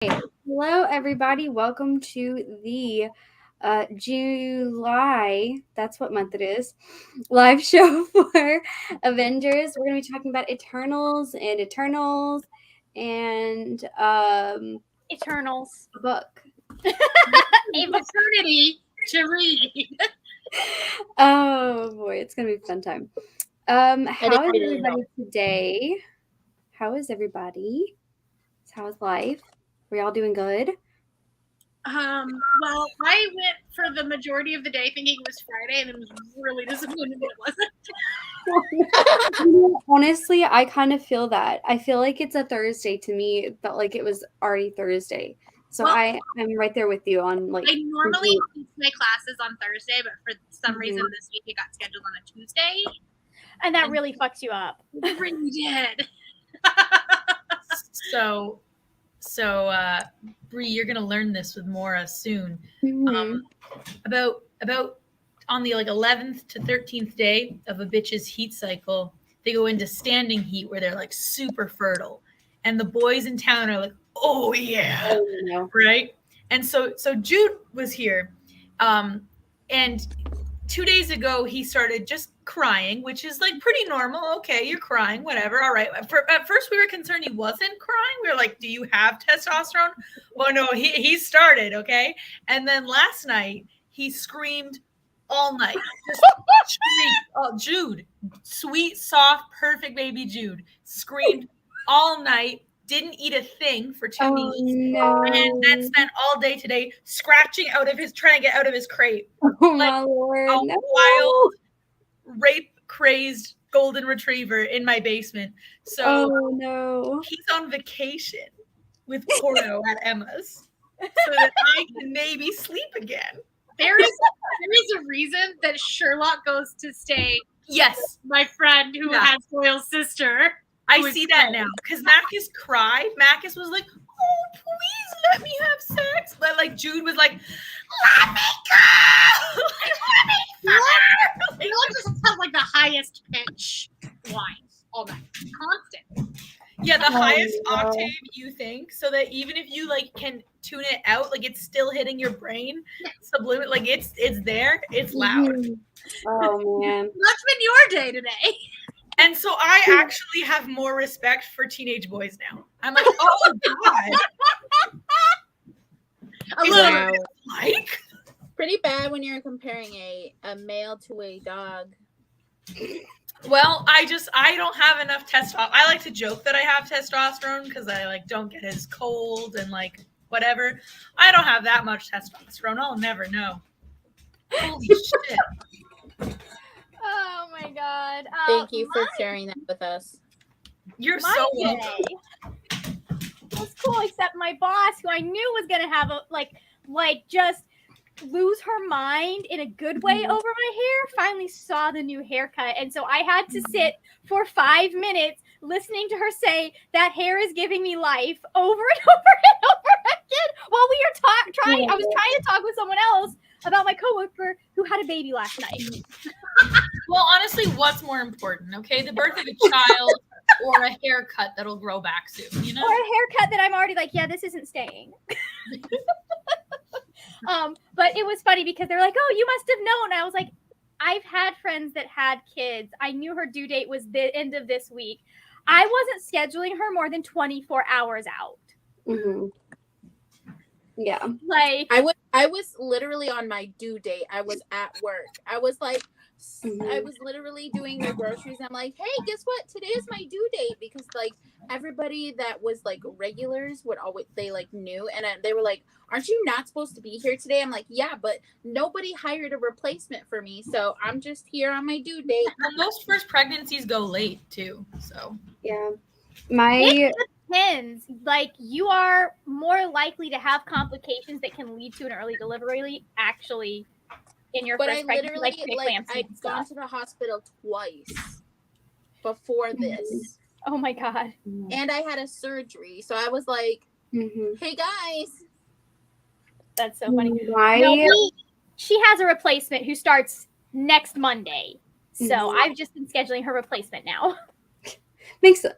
Hello, everybody. Welcome to the July, that's what month it is, live show for Avengers. We're going to be talking about Eternals and Eternals. a book. Eternity to read. Oh, boy. It's going to be a fun time. How is everybody today? How is everybody? How's life? Are y'all doing good? Well, I went for the majority of the day thinking it was Friday, and it was really disappointed that You it wasn't. know, honestly, I kind of feel that. I feel like it's a Thursday to me. It felt like it was already Thursday. So Well, I'm right there with you on like. I normally teach my classes on Thursday, but for some reason this week it got scheduled on a Tuesday. And that really fucks you up. It really did. So, Bree, you're gonna learn this with Maura soon. About on the 11th to 13th day of a bitch's heat cycle, they go into standing heat where they're like super fertile, and the boys in town are like, oh yeah, right? And so Jude was here, and 2 days ago he started just crying, which is like pretty normal. Okay, you're crying, whatever. All right. At first we were concerned he wasn't crying. We were like, do you have testosterone? Well, no, he started. Okay. And then last night he screamed all night. Just screamed. Oh, Jude, sweet, soft, perfect baby Jude, screamed all night. Didn't eat a thing for 2 weeks, and then spent all day today scratching trying to get out of his crate. Oh my Lord! A wild, rape-crazed golden retriever in my basement. So he's on vacation with Porto at Emma's, so that I can maybe sleep again. There is a reason that Sherlock goes to stay. Yes, my friend who has Doyle's sister. I see that now because Macus cried. Macus was like, "Oh, please let me have sex," but like Jude was like, "Let me go! Let me go!" Just has like the highest pitch whines all night, constant. Yeah, the highest octave you think, so that even if you like can tune it out, like it's still hitting your brain, subliminal, like it's there, it's loud. Oh man, that's been your day today. And so I actually have more respect for teenage boys now. I'm like, oh god, a little like pretty bad when you're comparing a male to a dog. Well, I don't have enough testosterone. I like to joke that I have testosterone because I like don't get as cold and like whatever. I don't have that much testosterone. I'll never know. Holy shit. Oh my god. Thank you for sharing that with us. You're so welcome. It was cool, except my boss, who I knew was gonna have a like just lose her mind in a good way over my hair, finally saw the new haircut, and so I had to sit for 5 minutes listening to her say that hair is giving me life over and over and over again while we were trying. I was trying to talk with someone else about my coworker who had a baby last night. Well, honestly, what's more important? Okay, the birth of a child or a haircut that'll grow back soon, you know? Or a haircut that I'm already like, yeah, this isn't staying. But it was funny because they're like, oh, you must have known. I was like, I've had friends that had kids. I knew her due date was the end of this week. I wasn't scheduling her more than 24 hours out. Mm-hmm. Yeah. Like I was literally on my due date. I was at work. I was like, I was literally doing the groceries. I'm like, hey, guess what? Today is my due date, because like everybody that was like regulars would always, they like knew, and they were like, aren't you not supposed to be here today? I'm like, yeah, but nobody hired a replacement for me, so I'm just here on my due date. Well, most first pregnancies go late too, so yeah. It depends. Like, you are more likely to have complications that can lead to an early delivery actually in your first pregnancy. I've gone to the hospital twice before this. Oh my god. And I had a surgery, so I was like, hey guys. That's so funny. She has a replacement who starts next Monday. So I've just been scheduling her replacement now. Makes sense.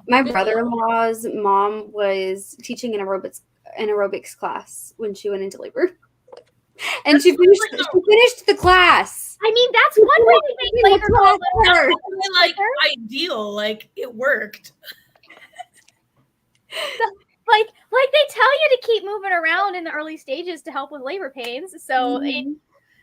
My brother-in-law's mom was teaching an aerobics class when she went into labor. And she finished the class. I mean, that's one way to make labor go a little like ideal. Like it worked. Like they tell you to keep moving around in the early stages to help with labor pains. So my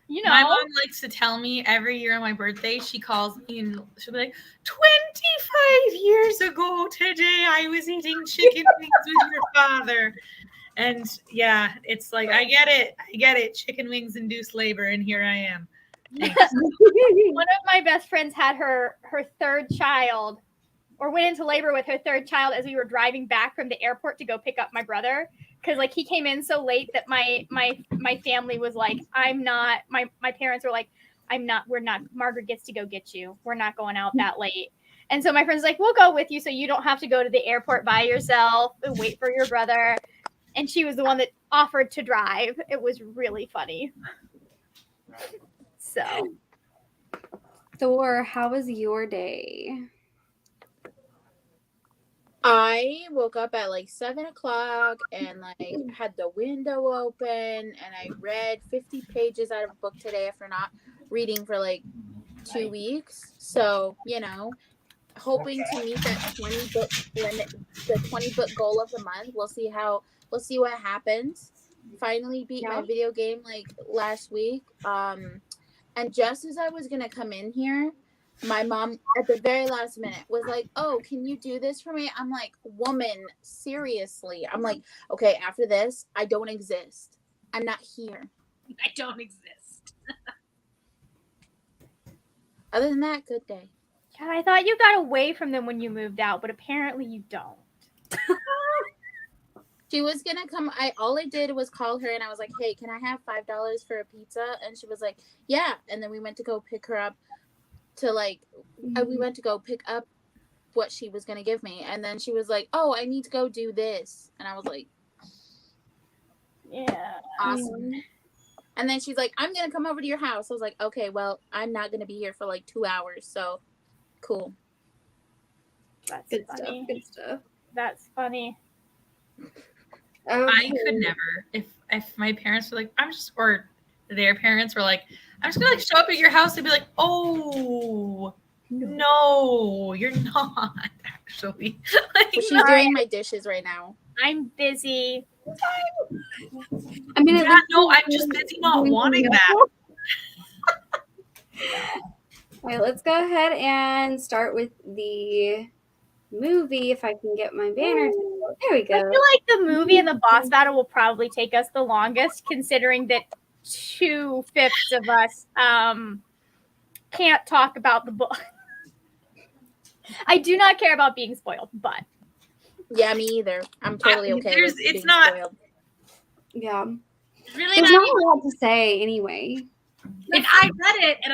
mom likes to tell me every year on my birthday, she calls me and she'll be like, 25 years ago today, I was eating chicken wings with your father. And yeah, it's like, I get it. Chicken wings induce labor, and here I am. One of my best friends had her third child, or went into labor with her third child as we were driving back from the airport to go pick up my brother. Because like he came in so late that my family was like, my parents were like, we're not, Margaret gets to go get you. We're not going out that late. And so my friend's like, we'll go with you so you don't have to go to the airport by yourself and wait for your brother. And she was the one that offered to drive. It was really funny. So. Thor, how was your day? I woke up at like 7 o'clock and like had the window open, and I read 50 pages out of a book today after not reading for like 2 weeks. So, hoping to meet that 20 book limit, the 20 book goal of the month. We'll see what happens. Finally beat my video game like last week. And just as I was gonna come in here, my mom at the very last minute was like, "Oh, can you do this for me?" I'm like, "Woman, seriously." I'm like, "Okay, after this, I don't exist. I'm not here. I don't exist." Other than that, good day. God, I thought you got away from them when you moved out, but apparently you don't. She was gonna come. All I did was call her, and I was like, "Hey, can I have $5 for a pizza?" And she was like, "Yeah." And then we went to go pick her up we went to go pick up what she was gonna give me, and then she was like, "Oh, I need to go do this," and I was like, "Yeah, awesome." And then she's like, "I'm gonna come over to your house." I was like, "Okay, well, I'm not gonna be here for like 2 hours, so cool." That's Good funny. stuff. Good stuff. That's funny. Okay. I could never. If my parents were like, or their parents were like, "I'm just gonna like show up at your house," they'd be like, "Oh, no, you're not actually." Like, well, she's doing my dishes right now. I'm busy. I mean, I'm just busy not wanting that. All right, let's go ahead and start with the movie. If I can get my banner. There we go. I feel like the movie and the boss battle will probably take us the longest, considering that 2/5 of us can't talk about the book. I do not care about being spoiled, but yeah, me either. I'm totally okay. With it's being not. spoiled. Yeah, Really, there's not a lot to say anyway. Like I read it, and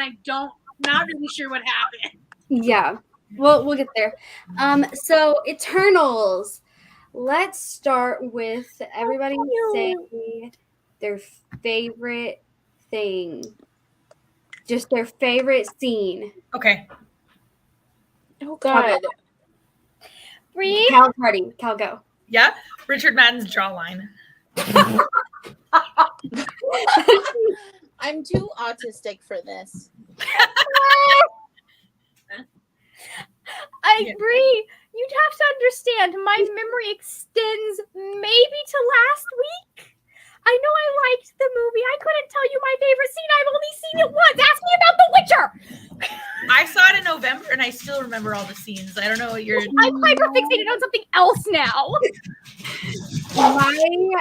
not really sure what happened. Yeah, we'll get there. So Eternals. Let's start with everybody saying their favorite thing, just their favorite scene. Okay. Oh God. Bree? Cal party. Cal go. Yeah, Richard Madden's jawline. I'm too autistic for this. Bree, you'd have to understand, my memory extends maybe to last week. I know I liked the movie. I couldn't tell you my favorite scene. I've only seen it once. Ask me about The Witcher. I saw it in November, and I still remember all the scenes. I don't know what you're. I'm hyper-fixated on something else now. My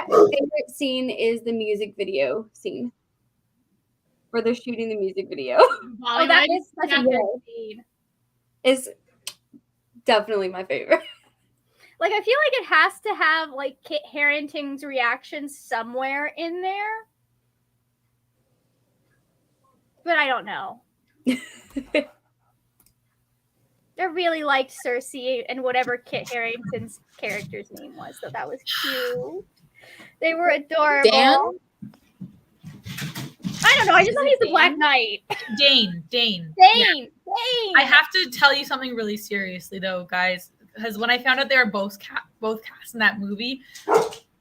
favorite scene is the music video scene, where they're shooting the music video. Oh, that is such a good scene. It's definitely my favorite. Like, I feel like it has to have, like, Kit Harington's reaction somewhere in there. But I don't know. I really liked Cersei and whatever Kit Harington's character's name was, so that was cute. They were adorable. Dan? I don't know. I just thought he's the Black Knight. Dane. Dane. I have to tell you something really seriously, though, guys. because when I found out they were both cast in that movie,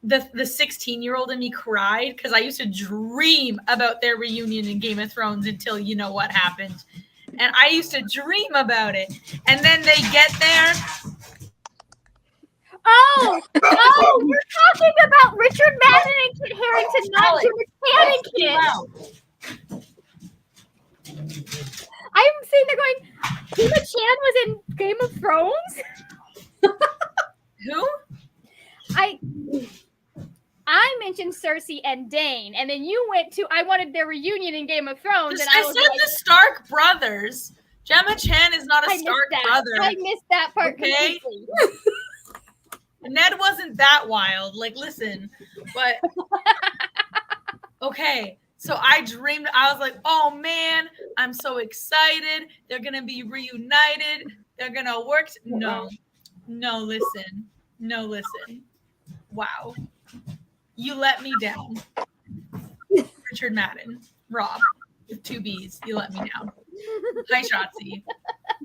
the 16-year-old in me cried because I used to dream about their reunion in Game of Thrones until you know what happened. And I used to dream about it. And then they get there. Oh, you're talking about Richard Madden and Kit Harington, not Jim Chan. I'm sitting there going, Tima Chan was in Game of Thrones? Who? I mentioned Cersei and Dane, and then you went to I wanted their reunion in Game of Thrones. And I said the Stark brothers. Gemma Chan is not a Stark brother. I missed that part completely. Ned wasn't that wild. Like, listen, but okay. So I dreamed. I was like, oh man, I'm so excited. They're gonna be reunited. They're gonna work. No, listen. Wow, you let me down. Richard Madden, Rob, with 2 B's. You let me down. Hi, Shotzi.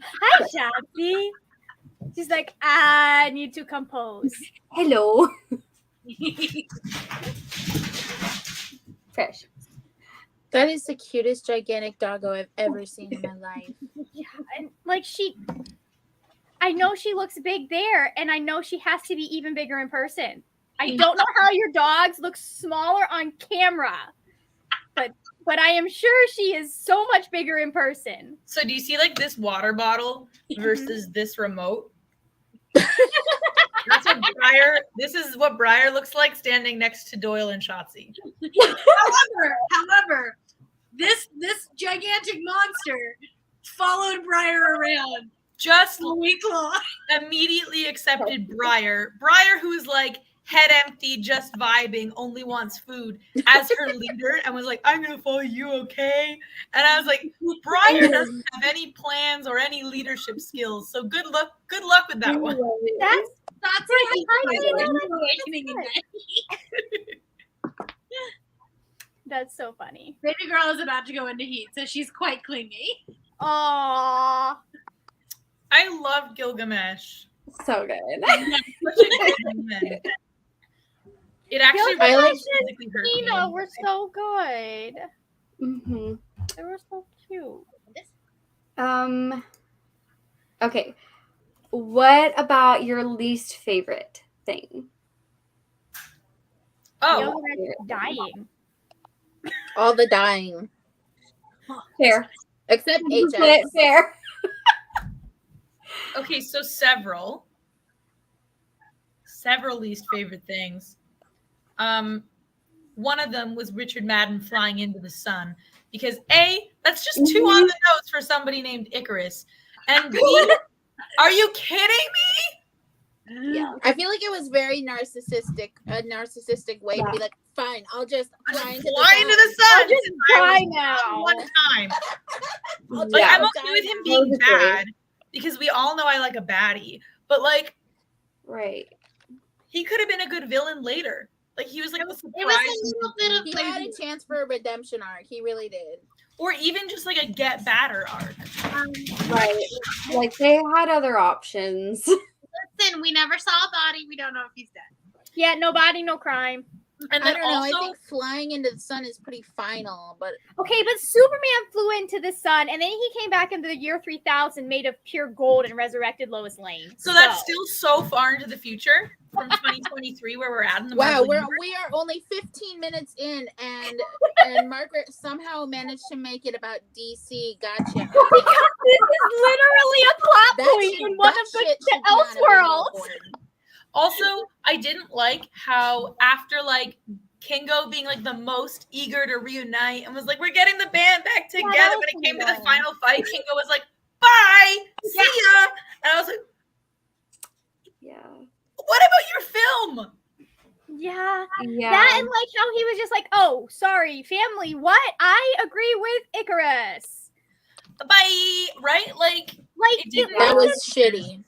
Hi, Shotzi. She's like, I need to compose. Hello. Fresh. That is the cutest gigantic doggo I've ever seen in my life. Yeah, and like I know she looks big there, and I know she has to be even bigger in person. I don't know how your dogs look smaller on camera, but I am sure she is so much bigger in person. So do you see like this water bottle versus this remote? This is what Briar looks like standing next to Doyle and Shotzi. However, this gigantic monster followed Briar around just a week long. Immediately accepted Briar. Briar, who's like head empty, just vibing, only wants food, as her leader, and was like, I'm gonna follow you, okay? And I was like, Briar doesn't have any plans or any leadership skills, so good luck with that one. That's That's so funny. Baby girl is about to go into heat, so she's quite clingy. Aww. I love Gilgamesh. So good. It actually physically hurt me. Were so good. Mm-hmm. They were so cute. Okay. What about your least favorite thing? Oh, dying. All the dying. Fair. Except HS. Fair. Okay, so several least favorite things. One of them was Richard Madden flying into the sun because A, that's just 2 on the nose for somebody named Icarus, and B, are you kidding me? Yeah. I feel like it was very narcissistic, a narcissistic way to be like, fine, I'll just fly into the sun. I'll just fly now. One time. Like, I'm okay with him being bad because we all know I like a baddie, but like, right. He could have been a good villain later. Like he was like the surprise. It was a little bit of he had a chance for a redemption arc. He really did. Or even just like a get badder arc. Right. Like they had other options. Listen, we never saw a body. We don't know if he's dead. Yeah, no body, no crime. And I then don't know. also, I think flying into the sun is pretty final, but okay, but Superman flew into the sun, and then he came back into the year 3000, made of pure gold, and resurrected Lois Lane. So that's still so far into the future from 2023, where we're at in the wow, Marvel we are only 15 minutes in, and Margaret somehow managed to make it about DC. Gotcha. Because this is literally a plot point in one of the Elseworlds. Also, I didn't like how after like Kingo being like the most eager to reunite and was like, we're getting the band back together. When it came to the final fight, Kingo was like, bye, see ya. And I was like, yeah. What about your film? Yeah. That and like how he was just like, oh, sorry, family, what? I agree with Icarus. Bye. Right? Like that was shitty.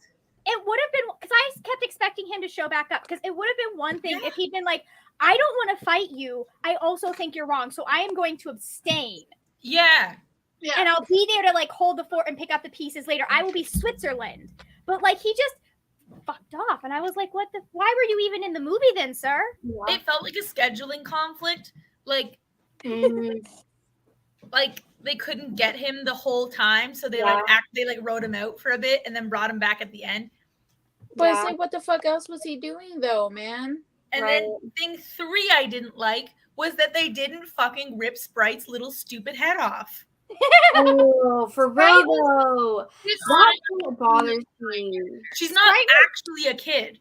It would have been, because I kept expecting him to show back up, because it would have been one thing if he'd been like, I don't want to fight you. I also think you're wrong, so I am going to abstain. Yeah. And I'll be there to like hold the fort and pick up the pieces later. I will be Switzerland. But like he just fucked off. And I was like, what the? Why were you even in the movie then, sir? It felt like a scheduling conflict. Like they couldn't get him the whole time, so they they wrote him out for a bit and then brought him back at the end. But it's like, what the fuck else was he doing though, man? And then thing 3 I didn't like was that they didn't fucking rip Sprite's little stupid head off. Oh, for real though. That's what bothers me. She's not actually a kid.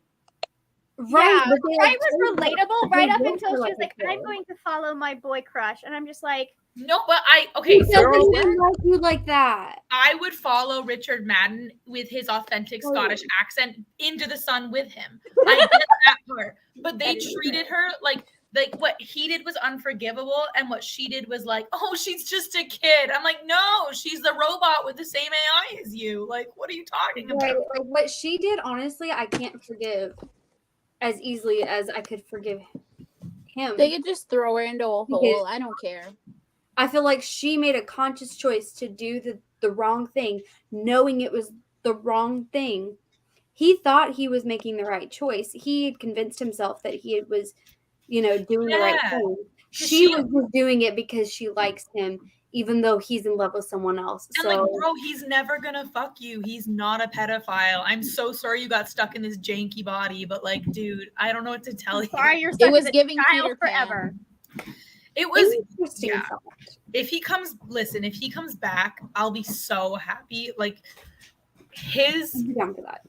Right. Yeah, Sprite was relatable right up until she was like, I'm going to follow my boy crush. And I'm just like, no, but you like that. I would follow Richard Madden with his authentic Scottish accent into the sun with him. I get that part. But they treated her like what he did was unforgivable, and what she did was like, oh, she's just a kid. I'm like, no, she's the robot with the same AI as you. Like, what are you talking about? Right. Like, what she did, honestly, I can't forgive as easily as I could forgive him. They could just throw her into a hole. I don't care. I feel like she made a conscious choice to do the wrong thing, knowing it was the wrong thing. He thought he was making the right choice. He had convinced himself that he was, doing the right thing. She was just doing it because she likes him, even though he's in love with someone else. And like, bro, he's never gonna fuck you. He's not a pedophile. I'm so sorry you got stuck in this janky body, but like, dude, I don't know what to tell you. Sorry, you're stuck. It was giving Peter forever. It was interesting. Yeah. If he comes back, I'll be so happy. Like I'm down for that.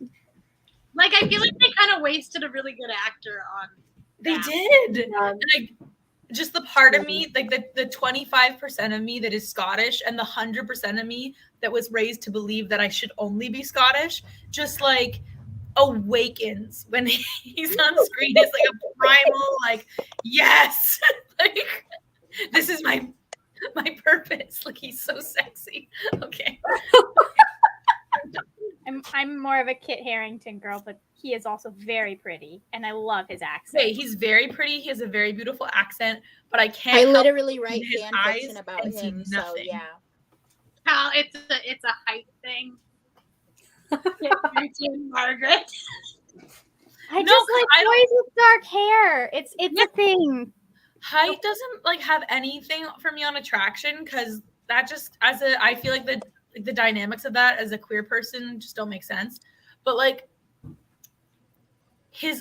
Like, I feel like they kind of wasted a really good actor on. They did. Yeah. And just the part of me, like the 25% of me that is Scottish and the 100% of me that was raised to believe that I should only be Scottish, just like awakens when he's on screen. It's like a primal, like, yes, like this is my purpose. Like, he's so sexy. Okay. I'm more of a Kit Harington girl, but he is also very pretty, and I love his accent. Okay, he's very pretty. He has a very beautiful accent, but I can't. I literally write fan fiction about him. So yeah. How it's a height thing. Margaret. I just like boys with dark hair. It's a thing. Height doesn't like have anything for me on attraction, because that just I feel like the dynamics of that as a queer person just don't make sense. But like he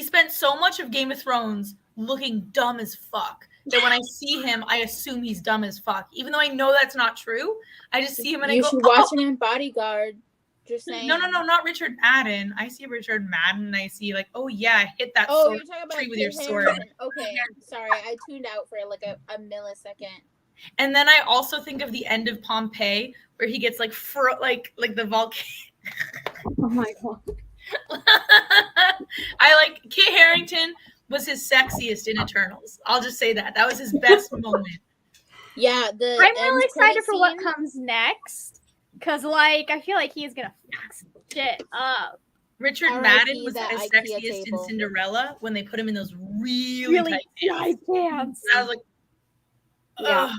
spent so much of Game of Thrones looking dumb as fuck that when I see him, I assume he's dumb as fuck, even though I know that's not true. I just see him and I go, you should watch him in Bodyguard. Just saying. No, not Richard Madden. I see Richard Madden. I see like, oh yeah, hit that sword you're talking about tree with your sword. Okay, sorry, I tuned out for like a millisecond. And then I also think of the end of Pompeii, where he gets like the volcano. Oh my god. I like Kit Harington was his sexiest in Eternals. I'll just say that was his best moment. Yeah, I'm really excited for what comes next, because like I feel like he's gonna fuck shit up. Richard Madden was at his sexiest in Cinderella when they put him in those really tight pants. I was like, yeah.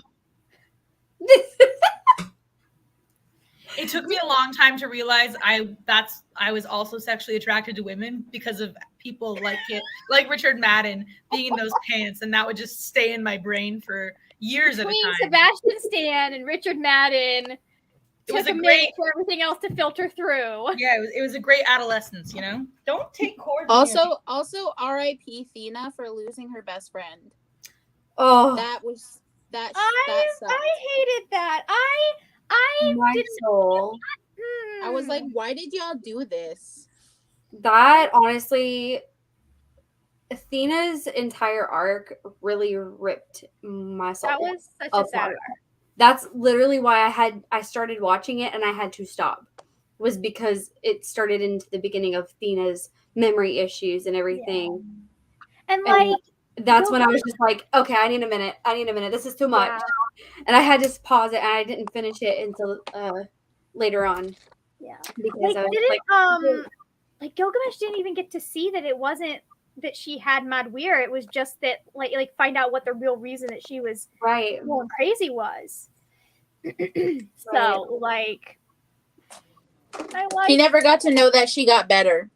It took me a long time to realize I was also sexually attracted to women because of people like Richard Madden being in those pants, and that would just stay in my brain for years at a time. Sebastian Stan and Richard Madden. It was a minute for everything else to filter through. Yeah, it was a great adolescence, you know. Don't take cords. Also, R.I.P. Thena for losing her best friend. Oh, that sucked. I hated that. My soul. I was like, why did y'all do this? That honestly, Athena's entire arc really ripped my soul. That was such a sad arc. That's literally why I started watching it and I had to stop. Was because it started into the beginning of Athena's memory issues and everything. Yeah. And that's when I was just like, okay, I need a minute. This is too much. Yeah. And I had to pause it, and I didn't finish it until later on. Yeah. Because I was Gilgamesh didn't even get to see that it wasn't that she had Mad Weir. It was just that like find out what the real reason that she was going crazy was. So He never got to know that she got better.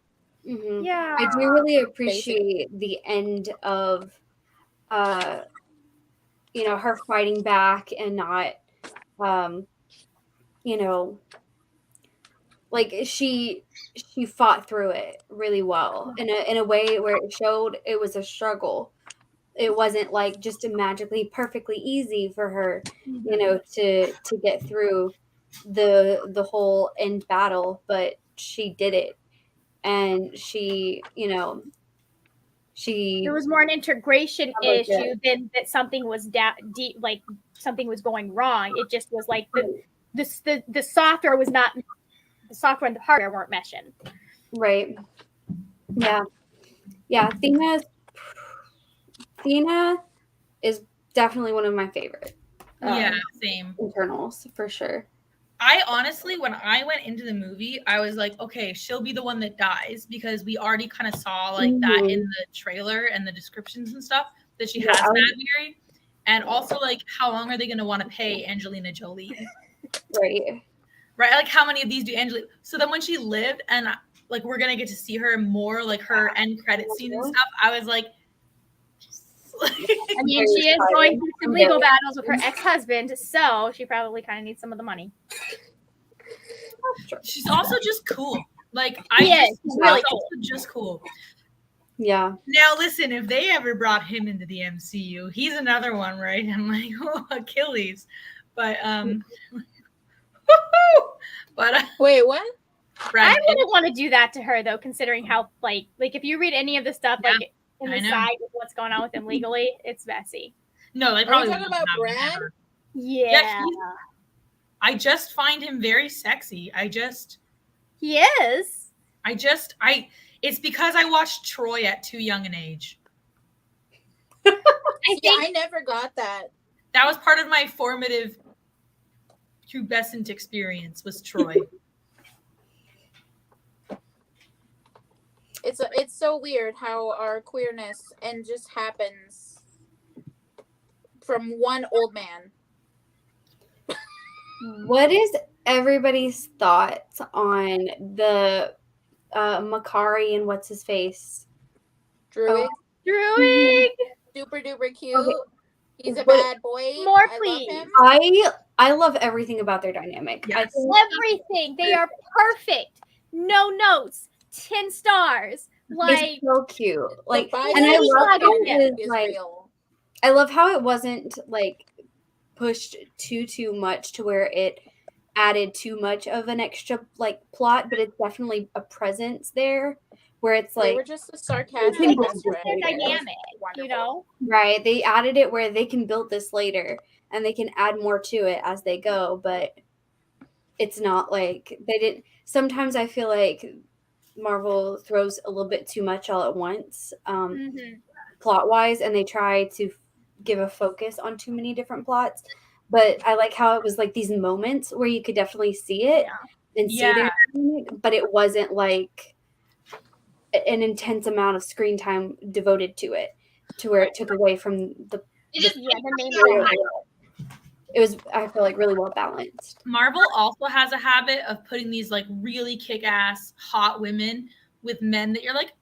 Mhm. Yeah. I do really appreciate the end of, you know, her fighting back and not, you know, like she fought through it really well in a way where it showed it was a struggle. It wasn't like just magically perfectly easy for her, you know, to get through the whole end battle, but she did it, and she, you know, she There was more an integration like issue it. than that something was deep, like something was going wrong. It just was like the software was not, the software and the hardware weren't meshing. Right. Yeah. Yeah. Thena is definitely one of my favorite. Yeah, same. Internals for sure. I honestly, when I went into the movie, I was like, okay, she'll be the one that dies because we already kind of saw like that in the trailer and the descriptions and stuff that she has Mad Mary. And also, like, how long are they going to want to pay Angelina Jolie? Right. Right? Like, how many of these do Angelina? So then when she lived and like we're going to get to see her more, like her end credit scene and stuff, I was like, I mean, she is going through some legal battles with her ex-husband, so she probably kind of needs some of the money. She's also just cool. Like, Yes, really she's cool. also just cool. Yeah. Now, listen, if they ever brought him into the MCU, he's another one, right? I'm like, oh, Achilles. But, but wait, what? I wouldn't want to do that to her, though, considering how, like if you read any of the stuff, like, in the side of what's going on with him legally, it's messy. No, they Are probably you talking about Brad? Yeah. I just find him very sexy. He is. It's because I watched Troy at too young an age. I never got that. That was part of my formative pubescent experience was Troy. It's so weird how our queerness and just happens from one old man. What is everybody's thoughts on the Makari and what's his face? Druid. Druid. Super duper cute. Okay. He's a bad boy. More, please. I love everything about their dynamic. Yes. Everything. They are perfect. No notes. 10 stars. Like, it's so cute. Like, and I love I love how it wasn't like pushed too much to where it added too much of an extra like plot, but it's definitely a presence there where it's like they were just a sarcastic dynamic, you know? Right. They added it where they can build this later and they can add more to it as they go, but it's not like they didn't. Sometimes I feel like Marvel throws a little bit too much all at once, plot wise, and they try to give a focus on too many different plots. But I like how it was like these moments where you could definitely see it and see their dynamic, but it wasn't like an intense amount of screen time devoted to it, to where it took away from the main. It was, I feel like, really well balanced. Marvel also has a habit of putting these like really kick-ass hot women with men that you're like,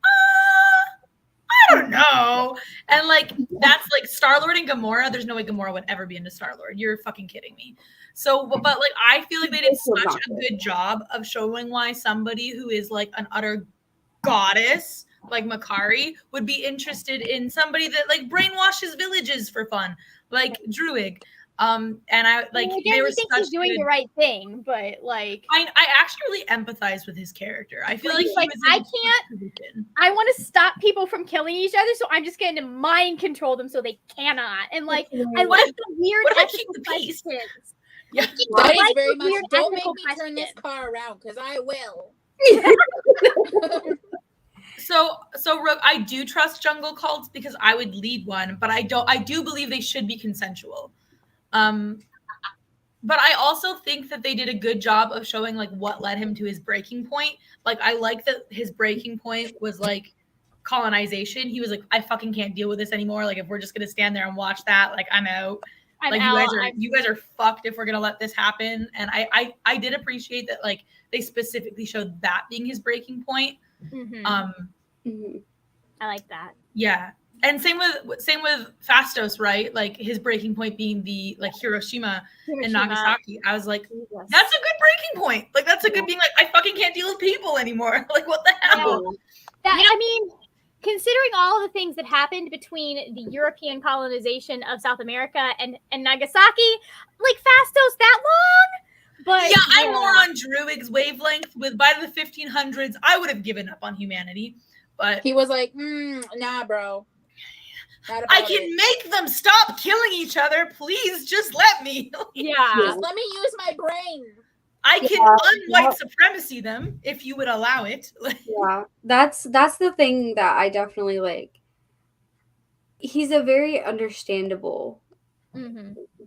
I don't know. And like that's like Star-Lord and Gamora. There's no way Gamora would ever be into Star-Lord. You're fucking kidding me. So, but like I feel like they did such a good job of showing why somebody who is like an utter goddess like Makari would be interested in somebody that like brainwashes villages for fun, like Druid. And I like they were think he's doing the right thing, but like I actually really empathize with his character. I feel like I want to stop people from killing each other, so I'm just going to mind control them so they cannot. And like I like the weird ethical questions. Yeah, that is very much. Don't make me turn this car around because I will. So Rook, I do trust jungle cults because I would lead one, but I do believe they should be consensual. But I also think that they did a good job of showing like what led him to his breaking point. Like I like that his breaking point was like colonization. He was like, I fucking can't deal with this anymore. Like if we're just gonna stand there and watch that, like I'm out. I'm like out. you guys are fucked if we're gonna let this happen. And I did appreciate that, like, they specifically showed that being his breaking point. Mhm. I like that. Yeah. And same with Fastos, right? Like his breaking point being the like Hiroshima and Nagasaki. I was like, Jesus. that's a good breaking point. Like that's a good being like, I fucking can't deal with people anymore. Like what the hell? That, I mean, considering all the things that happened between the European colonization of South America and Nagasaki, like Fastos that long? But yeah, I'm more on Druig's wavelength. With by the 1500s, I would have given up on humanity. But he was like, nah, bro. I can make them stop killing each other. Please just let me. Yeah. Just let me use my brain. I can unwhite supremacy them if you would allow it. Yeah, that's the thing that I definitely like. He's a very understandable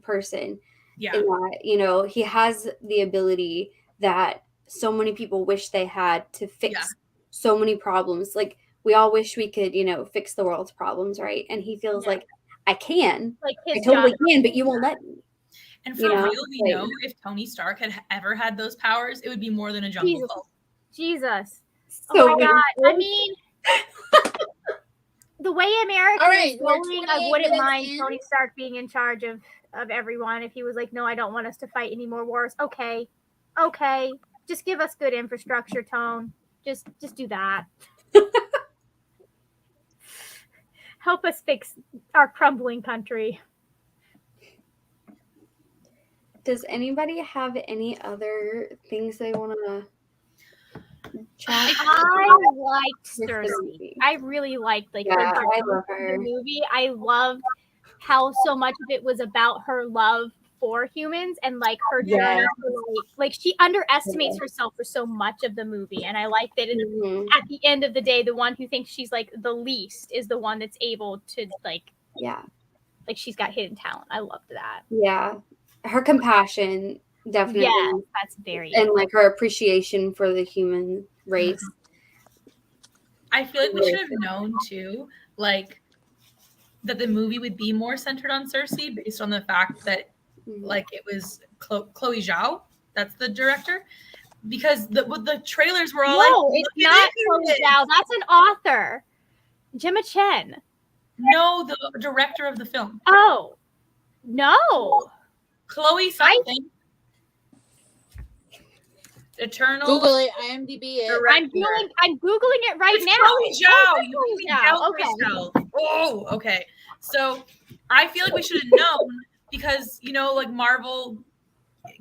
person. Yeah. In that, you know, he has the ability that so many people wish they had to fix so many problems. Like we all wish we could, you know, fix the world's problems, right? And he feels like I can, like I totally can, but you won't let me. And for real, we know if Tony Stark had ever had those powers, it would be more than a jungle cult. Jesus. So oh my God. I mean, the way America is going, I wouldn't mind Tony Stark being in charge of everyone if he was like, no, I don't want us to fight any more wars. Okay. Just give us good infrastructure, Tone. Just do that. Help us fix our crumbling country. Does anybody have any other things they want to chat? I liked Cersei. I really liked I love her. The movie. I loved how so much of it was about her love for humans and like her journey. Like she underestimates herself for so much of the movie, and I like that at the end of the day, the one who thinks she's like the least is the one that's able to like she's got hidden talent. I loved that. Yeah, her compassion definitely. Yeah, that's very and like her appreciation for the human race. I feel like we should have known too, like that the movie would be more centered on Cersei based on the fact that like it was Chloe Zhao, that's the director, because the trailers were all no, it's not Chloe Zhao. That's an author, Gemma Chen. No, the director of the film. Oh, no, Chloe something. Eternal. Google it. IMDb it. I'm googling it right now. Chloe Zhao. Okay. Oh, okay. So I feel like we should have known because like Marvel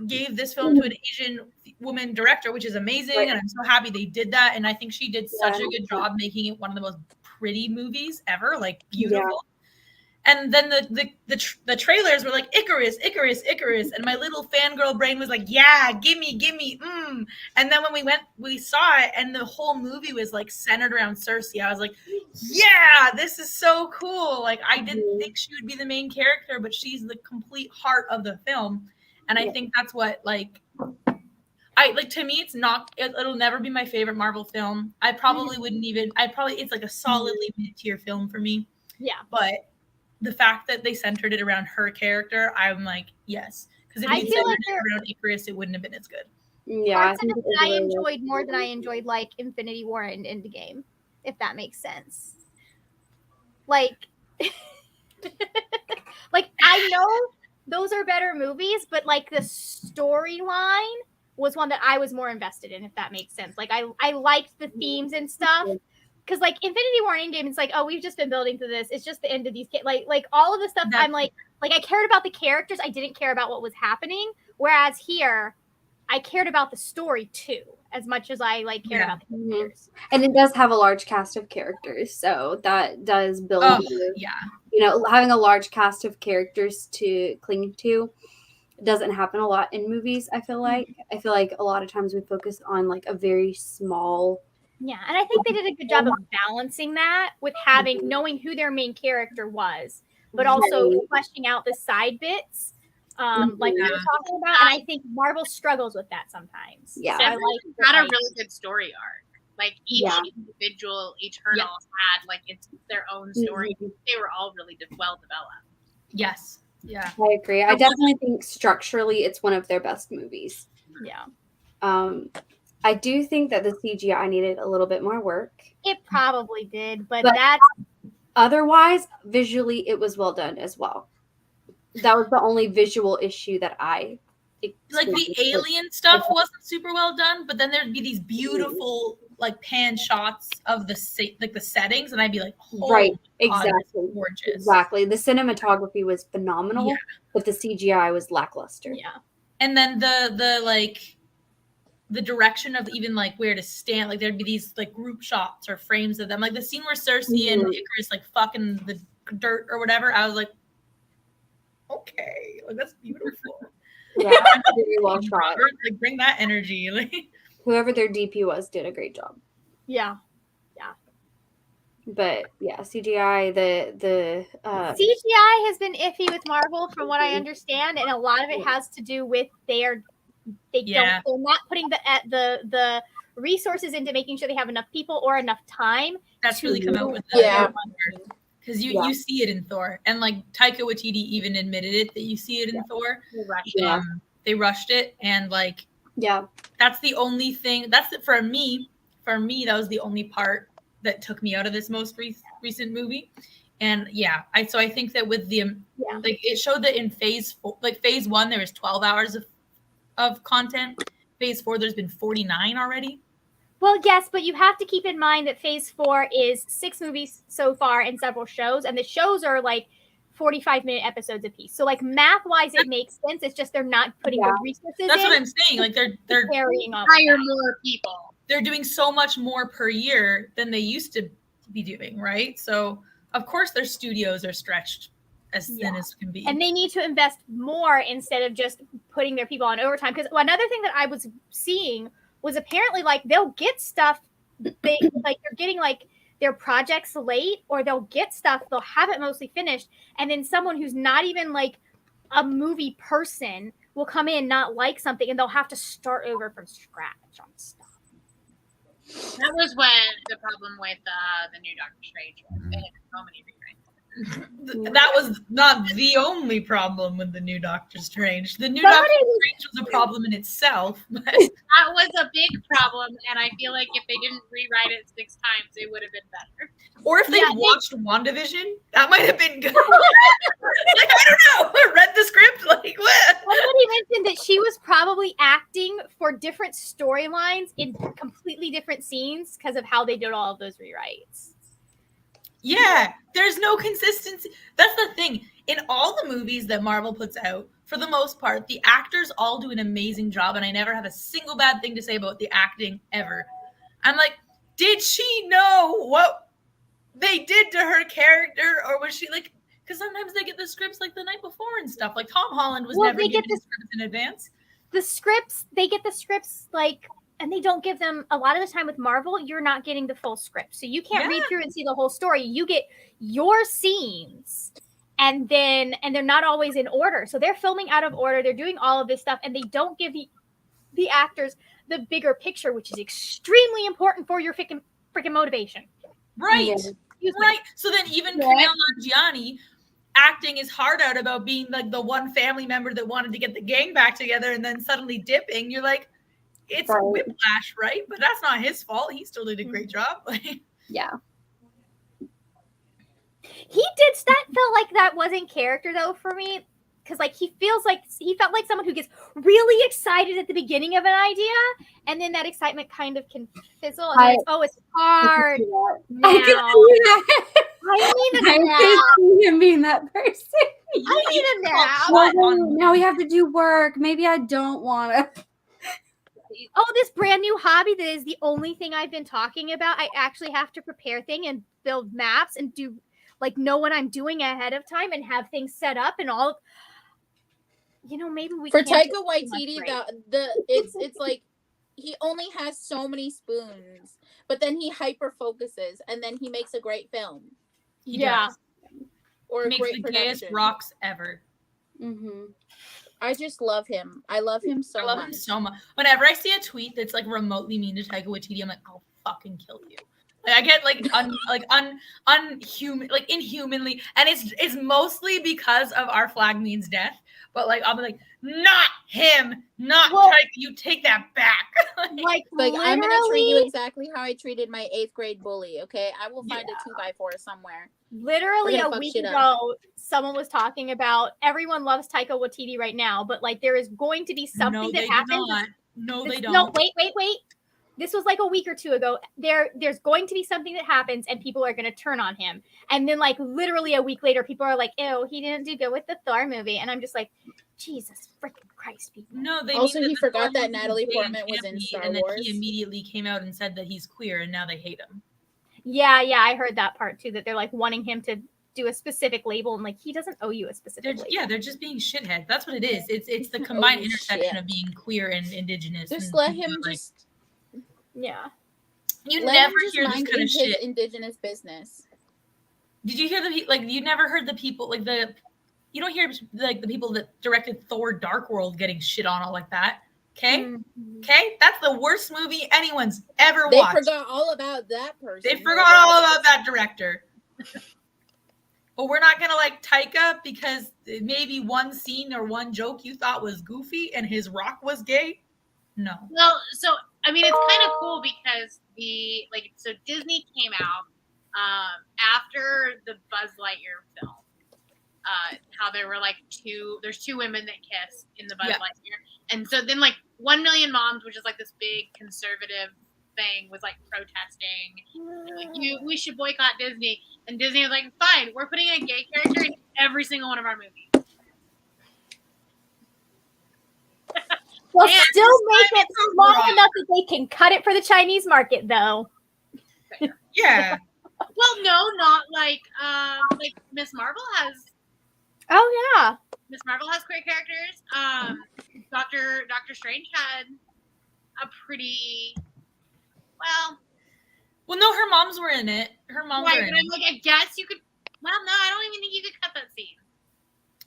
gave this film to an Asian woman director, which is amazing, and I'm so happy they did that. And I think she did such a good job making it one of the most pretty movies ever, like beautiful. And then the trailers were like Icarus, and my little fangirl brain was like, yeah, gimme, And then when we saw it, and the whole movie was like centered around Cersei. I was like, yeah, this is so cool. Like I didn't think she would be the main character, but she's the complete heart of the film, and I think that's what like. To me, it'll never be my favorite Marvel film. I probably wouldn't even. It's like a solidly mid-tier film for me. Yeah, but the fact that they centered it around her character, I'm like, yes. Because if they centered it around Icarus, it wouldn't have been as good. Yeah, I enjoyed more than I enjoyed like Infinity War and Endgame, if that makes sense. Like, like I know those are better movies, but like the storyline was one that I was more invested in, if that makes sense. Like I liked the themes and stuff. Because like Infinity War and Endgame, it's like, oh, we've just been building to this. It's just the end of these like all of the stuff. I'm like I cared about the characters. I didn't care about what was happening. Whereas here, I cared about the story too, as much as I like cared about the characters. And it does have a large cast of characters, so that does build. Having a large cast of characters to cling to doesn't happen a lot in movies. I feel like a lot of times we focus on like a very small. Yeah, and I think they did a good job of balancing that with knowing who their main character was, but also fleshing out the side bits, like we were talking about. And I think Marvel struggles with that sometimes. Yeah, so had a really good story arc. Like each individual Eternals had like it's their own story. They were all really well developed. Yes, Yeah. I agree. I definitely think structurally it's one of their best movies. Yeah. I do think that the CGI needed a little bit more work. It probably did, but But- that's Otherwise, visually, it was well done as well. That was the only visual issue that I Like the alien stuff wasn't super well done, but then there'd be these beautiful like pan shots of the settings, and I'd be like, right, God, exactly, gorgeous. Exactly. The cinematography was phenomenal, Yeah. but the CGI was lackluster. yeah. And then the direction of even like where to stand, like there'd be these like group shots or frames of them, like the scene where Cersei and Icarus like fucking the dirt or whatever. I was like, okay, like that's beautiful. Yeah, very well shot. Robert, like bring that energy. Like Whoever their DP was did a great job. Yeah. But yeah, CGI, the CGI has been iffy with Marvel from what I understand, and a lot of it has to do with they're not putting the resources into making sure they have enough people or enough time. that's really come out with because you see it in Thor, and like Taika Waititi even admitted it that you see it in Thor. They rushed it, and like that's the only thing. For me that was the only part that took me out of this most recent movie. And I think that with the like it showed that in phase 1 there was 12 hours of content. Phase 4 there's been 49 already. Well, yes, but you have to keep in mind that phase 4 is 6 movies so far and several shows, and the shows are like 45-minute episodes apiece. So like math-wise it makes sense. It's just they're not putting the resources That's in. what I'm saying. Like they're carrying on. Hire more people. They're doing so much more per year than they used to be doing, right? So of course their studios are stretched as thin as can be. And they need to invest more instead of just putting their people on overtime. Because another thing that I was seeing was apparently like they'll get stuff, they're getting like their projects late, or they'll get stuff, they'll have it mostly finished, and then someone who's not even like a movie person will come in, not like something, and they'll have to start over from scratch on stuff. That was when the problem with the new Doctor Strange was. They had so many rewrites. That was not the only problem with the new Doctor Strange. The new Doctor Strange was a problem in itself. But that was a big problem, and I feel like if they didn't rewrite it 6 times, it would have been better. Or if they watched WandaVision, that might have been good. Like, I don't know. I read the script. Like, what? Somebody mentioned that she was probably acting for different storylines in completely different scenes because of how they did all of those rewrites. Yeah, there's no consistency. That's the thing. In all the movies that Marvel puts out, for the most part, the actors all do an amazing job, and I never have a single bad thing to say about the acting ever. I'm like, did she know what they did to her character, or was she like? Because sometimes they get the scripts like the night before and stuff. Like Tom Holland was never given the scripts in advance. They get the scripts like. And they don't give them a lot of the time with Marvel. You're not getting the full script, so you can't read through and see the whole story. You get your scenes, and they're not always in order. So they're filming out of order. They're doing all of this stuff, and they don't give the actors the bigger picture, which is extremely important for your freaking motivation. Right, right. So then even Kumail Nanjiani acting his heart out about being like the one family member that wanted to get the gang back together, and then suddenly dipping. You're like. It's whiplash, right? But that's not his fault. He still did a great job. Yeah. That felt like that wasn't character though for me, because like he felt like someone who gets really excited at the beginning of an idea, and then that excitement kind of can fizzle. And it's hard now. I see him being that person. I need him now. Well, now we have to do work. Maybe I don't want to. Oh, this brand new hobby that is the only thing I've been talking about. I actually have to prepare things and build maps and do know what I'm doing ahead of time and have things set up and all. Maybe we for Taika Waititi it's like he only has so many spoons, but then he hyper focuses and then he makes a great film. He does. Or makes great the production. gayest rocks ever. Mm-hmm. I just love him. I love him so much. Whenever I see a tweet that's like remotely mean to Taika Waititi, I'm like, I'll fucking kill you. Like, I get unhuman, like inhumanly, and it's mostly because of our flag means death. But like I'll be like, not him, not Tyke. You take that back. Like I'm gonna treat you exactly how I treated my 8th grade bully. Okay, I will find a 2x4 somewhere. Literally a week ago, someone was talking about everyone loves Taika Waititi right now, but like there is going to be something that happens. No, they don't. No, wait. This was like a week or two ago. There's going to be something that happens and people are going to turn on him. And then like literally a week later, people are like, ew, he didn't do good with the Thor movie. And I'm just like, Jesus freaking Christ, people. No, they also he forgot that Natalie Portman was in Star and Wars. Then he immediately came out and said that he's queer and now they hate him. Yeah, I heard that part too, that they're like wanting him to do a specific label and like he doesn't owe you a specific label. Yeah, they're just being shitheads. That's what it is. It's the combined intersection of being queer and indigenous. Just let him just yeah. You never hear this kind of shit. His indigenous business. Did you hear you never heard the people like you don't hear like the people that directed Thor: Dark World getting shit on all like that. Okay? Okay? That's the worst movie anyone's ever watched. They forgot all about that person. They forgot all about that director. But we're not gonna like Taika because maybe one scene or one joke you thought was goofy and his rock was gay. No. Well, so I mean, it's kind of cool because Disney came out after the Buzz Lightyear film. How there were there's two women that kiss in the Buzz Lightyear, and so then 1 Million Moms, which is like this big conservative thing, was like protesting. We should boycott Disney, and Disney was like, fine, we're putting a gay character in every single one of our movies. Well, still make it long enough that they can cut it for the Chinese market, though. Yeah. Well, no, not like Miss Marvel has. Oh yeah. Miss Marvel has queer characters. Doctor Strange had a pretty well, no, her moms were in it. Her moms were in it. I'm like, I guess you could. Well, no, I don't even think you could cut that scene.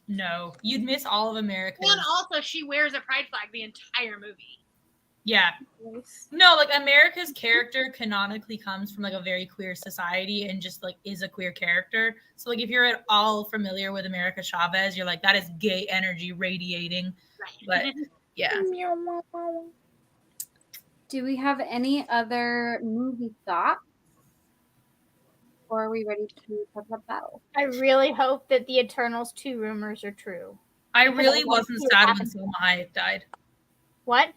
No, you'd miss all of America. And also, she wears a pride flag the entire movie. Yeah. No, like America's character canonically comes from like a very queer society and just like is a queer character. So like if you're at all familiar with America Chavez, you're like, that is gay energy radiating. Right. But yeah. Do we have any other movie thoughts? Or are we ready to talk about battle? I really hope that the Eternals 2 rumors are true. I really wasn't sad when Selma Hayek died. What?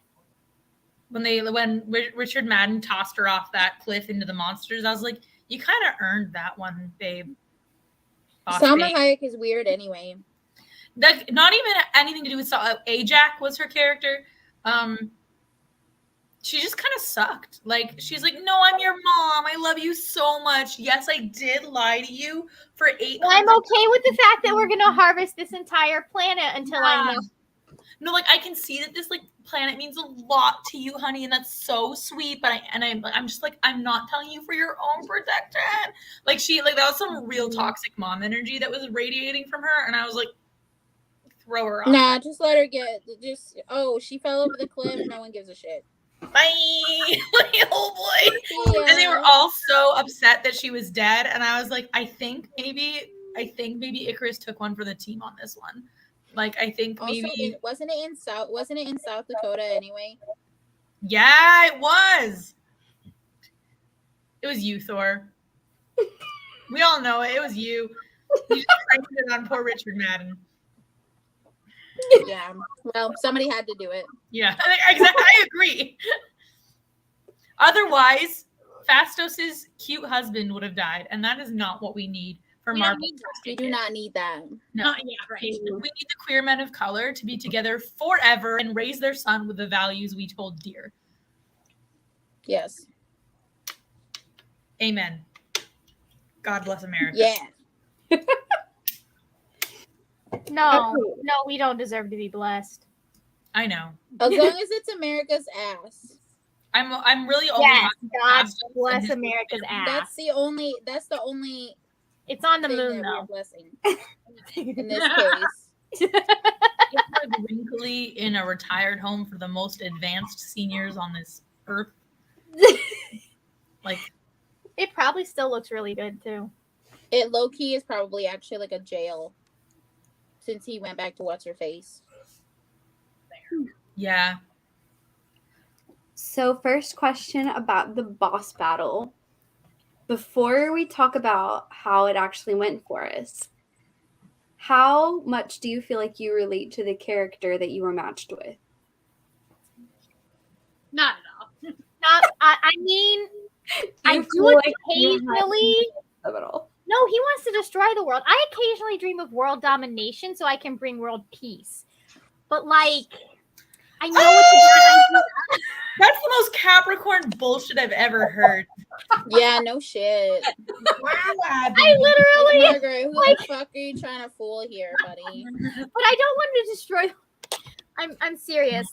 When Richard Madden tossed her off that cliff into the monsters, I was like, you kind of earned that one, babe. Selma Hayek is weird anyway. That not even anything to do with Ajax was her character. She just kind of sucked. Like, she's like, no, I'm your mom. I love you so much. Yes, I did lie to you for 8 Well, I'm okay with the fact that we're going to harvest this entire planet until I know. No, like, I can see that this, like, planet means a lot to you, honey, and that's so sweet, but I'm just like, I'm not telling you for your own protection. Like, that was some real toxic mom energy that was radiating from her, and I was like, throw her off. Nah, just let her she fell over the cliff. No one gives a shit. Bye. Oh boy. Yeah. And they were all so upset that she was dead. And I was like, I think maybe Icarus took one for the team on this one. Like, I think maybe also, wasn't it in South Dakota anyway? Yeah, it was. It was you, Thor. We all know it. It was you. You just framed it on poor Richard Madden. Yeah. Well, somebody had to do it. Yeah, exactly. I agree. Otherwise, Phastos's cute husband would have died, and that is not what we need for Marvel. We do not need that. No, yeah, right. We need the queer men of color to be together forever and raise their son with the values we hold dear. Yes. Amen. God bless America. Yeah. No, we don't deserve to be blessed. I know. As long as it's America's ass. I'm really only God bless America's ass. That's the only it's on the moon though. Blessing in this case. It's like wrinkly in a retired home for the most advanced seniors on this earth. Like It probably still looks really good too. It low key is probably actually like a jail, since he went back to what's her face. Yeah. So, first question about the boss battle. Before we talk about how it actually went for us, how much do you feel like you relate to the character that you were matched with? Not at all. I mean, I You do feel like you had occasionally. of it all. No, he wants to destroy the world. I occasionally dream of world domination so I can bring world peace. But like, I know it's a bad idea. That's the most Capricorn bullshit I've ever heard. Yeah, no shit. Wow, Abby. I literally, Margaret, who the fuck are you trying to fool here, buddy? but I don't want to destroy. I'm serious.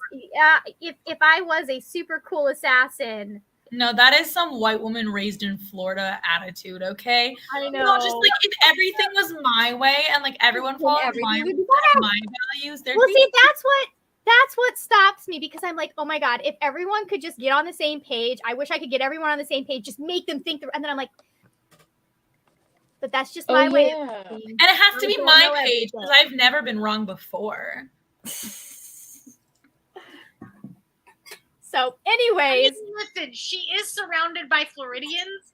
If I was a super cool assassin, No, that is some white woman raised in Florida attitude, okay? I know. No, just like if everything was my way and like everyone followed everything would be my values, there'd Well, be see, that's what stops me because I'm like, oh my god, if everyone could just get on the same page, I wish I could get everyone on the same page, just make them think, and then I'm like, but that's just my way. Yeah. Of thinking. and it has to I be don't my know page everything. because I've never been wrong before. So, I anyways, mean, listen, she is surrounded by Floridians.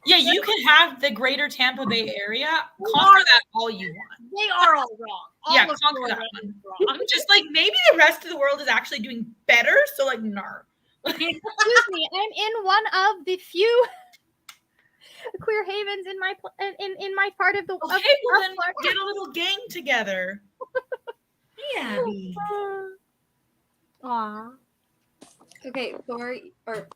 Yeah, you can have the greater Tampa Bay area. Conquer that all you want. They are all wrong. All Yeah, of conquer Florida that is one. wrong. Just like maybe the rest of the world is actually doing better. So like, nar. excuse me, I'm in one of the few queer havens in my in my part of the. Okay, well then get a little gang together. Yeah, Abby. Aw. Okay, Thor, or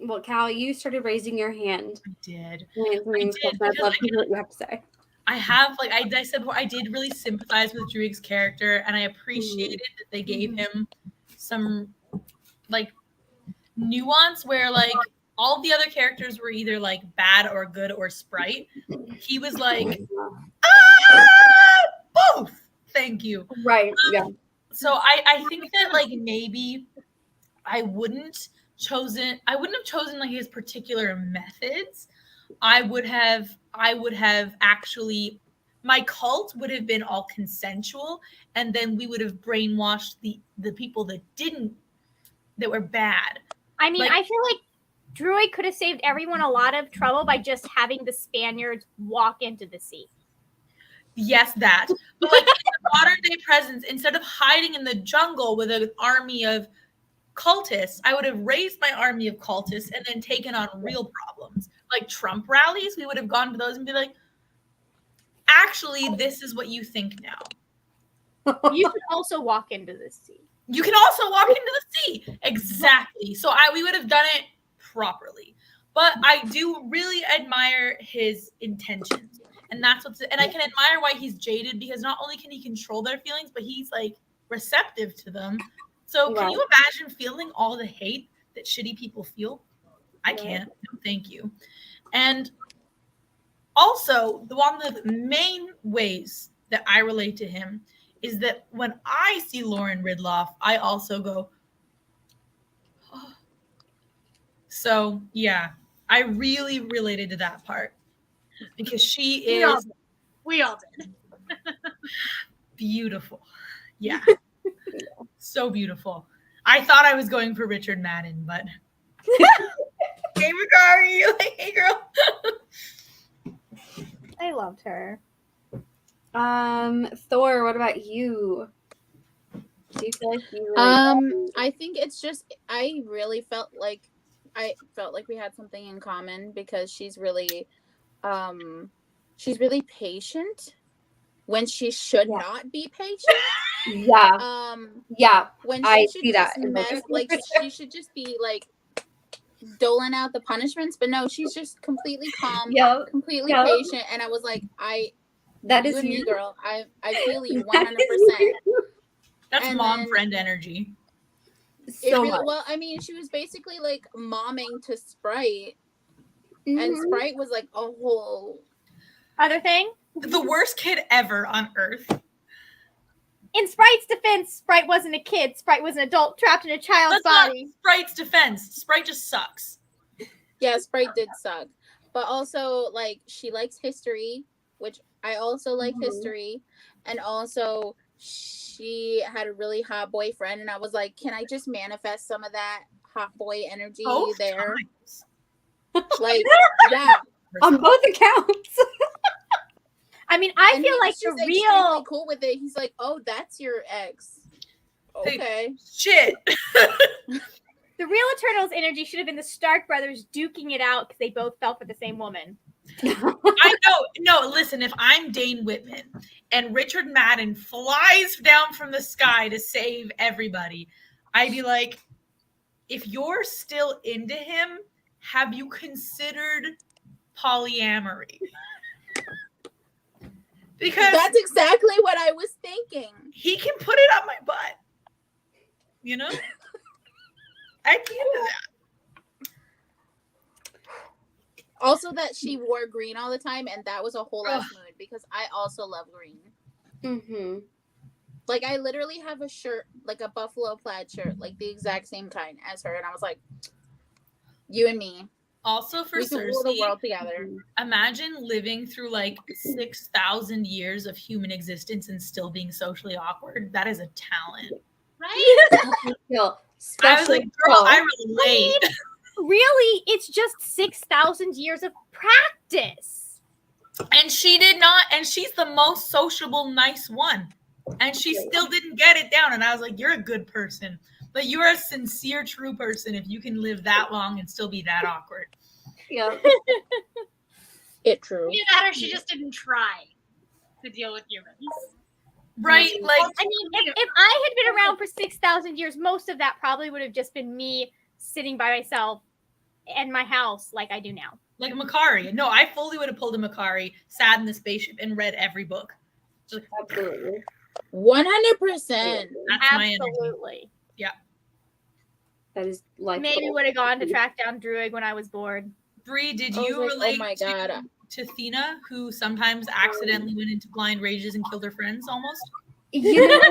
well, Cal, you started raising your hand. I did. I'd because love to hear what you have to say. I have, like I said before, I did really sympathize with Druig's character, and I appreciated that they gave him some like nuance where like all the other characters were either like bad or good or Sprite. He was like, both. Thank you. Right. Yeah. So I think that like maybe I wouldn't have chosen like his particular methods. I would have actually, my cult would have been all consensual, and then we would have brainwashed the people that were bad. I mean, Like- I feel like Druid could have saved everyone a lot of trouble by just having the Spaniards walk into the sea. Yes, that. But like in the modern day presence, instead of hiding in the jungle with an army of cultists, I would have raised my army of cultists and then taken on real problems. Like Trump rallies, we would have gone to those and be like, actually, this is what you think now. You could also walk into the sea. You can also walk into the sea. Exactly. So we would have done it properly. But I do really admire his intentions. And and I can admire why he's jaded, because not only can he control their feelings, but he's like receptive to them. So can you imagine feeling all the hate that shitty people feel? I can't. No, thank you. And also, one of the main ways that I relate to him is that when I see Lauren Ridloff, I also go, oh. So yeah, I really related to that part because she is We all did. beautiful. Yeah. So beautiful. I thought I was going for Richard Madden, but hey Macari, like, hey girl. I loved her. Thor, what about you? Do you feel like you I think it's just I really felt like we had something in common because she's really patient when she should not be patient. Yeah. Yeah. When she I should see just that. like she should just be like doling out the punishments, but no, she's just completely calm, completely patient, and I was like, that you is and me, you. girl. I feel you 100%. That's And mom then- friend energy. So much. Well, I mean, she was basically like momming to Sprite, and Sprite was like a whole Other thing, The worst kid ever on earth. in Sprite's defense, Sprite wasn't a kid. Sprite was an adult trapped in a child's That's not body. Sprite's defense. Sprite just sucks. Yeah, Sprite did suck. But also, like, she likes history, which I also like history. And also, she had a really hot boyfriend. And I was like, can I just manifest some of that hot boy energy Both there? times. Like, yeah. On both accounts. I mean, I And feel he like was the just extremely real cool with it. He's like, oh, that's your ex. Hey. Okay. Shit. the real Eternals energy should have been the Stark brothers duking it out because they both fell for the same woman. I know. No, listen, if I'm Dane Whitman and Richard Madden flies down from the sky to save everybody, I'd be like, if you're still into him, have you considered polyamory? Because that's exactly what I was thinking. He can put it up my butt. You know? I'd be into that. Also, that she wore green all the time, and that was a whole ass mood because I also love green. Mm-hmm. Like, I literally have a shirt, like a buffalo plaid shirt, like the exact same kind as her, and I was like, you and me. Also, for we can rule the Cersei, world together. Imagine living through like 6,000 years of human existence and still being socially awkward. That is a talent. Right? I was like, girl, I relate. Really, it's just 6,000 years of practice. And she did not, and she's the most sociable, nice one. And she still didn't get it down. And I was like, you're a good person. But you're a sincere, true person if you can live that long and still be that awkward. Yeah. It true. Either that or she just didn't try to deal with humans. Right? Like, I mean, if I had been around for 6,000 years, most of that probably would have just been me sitting by myself in my house like I do now. like Makari. No, I fully would have pulled a Makari, sat in the spaceship, and read every book. Just like, Absolutely. 100%. That's my energy. Absolutely. Yeah. That is like Maybe would have gone to track down Druid when I was bored. Bree, did I was you like, relate oh my God. to Thena, who sometimes accidentally went into blind rages and killed her friends almost? You know,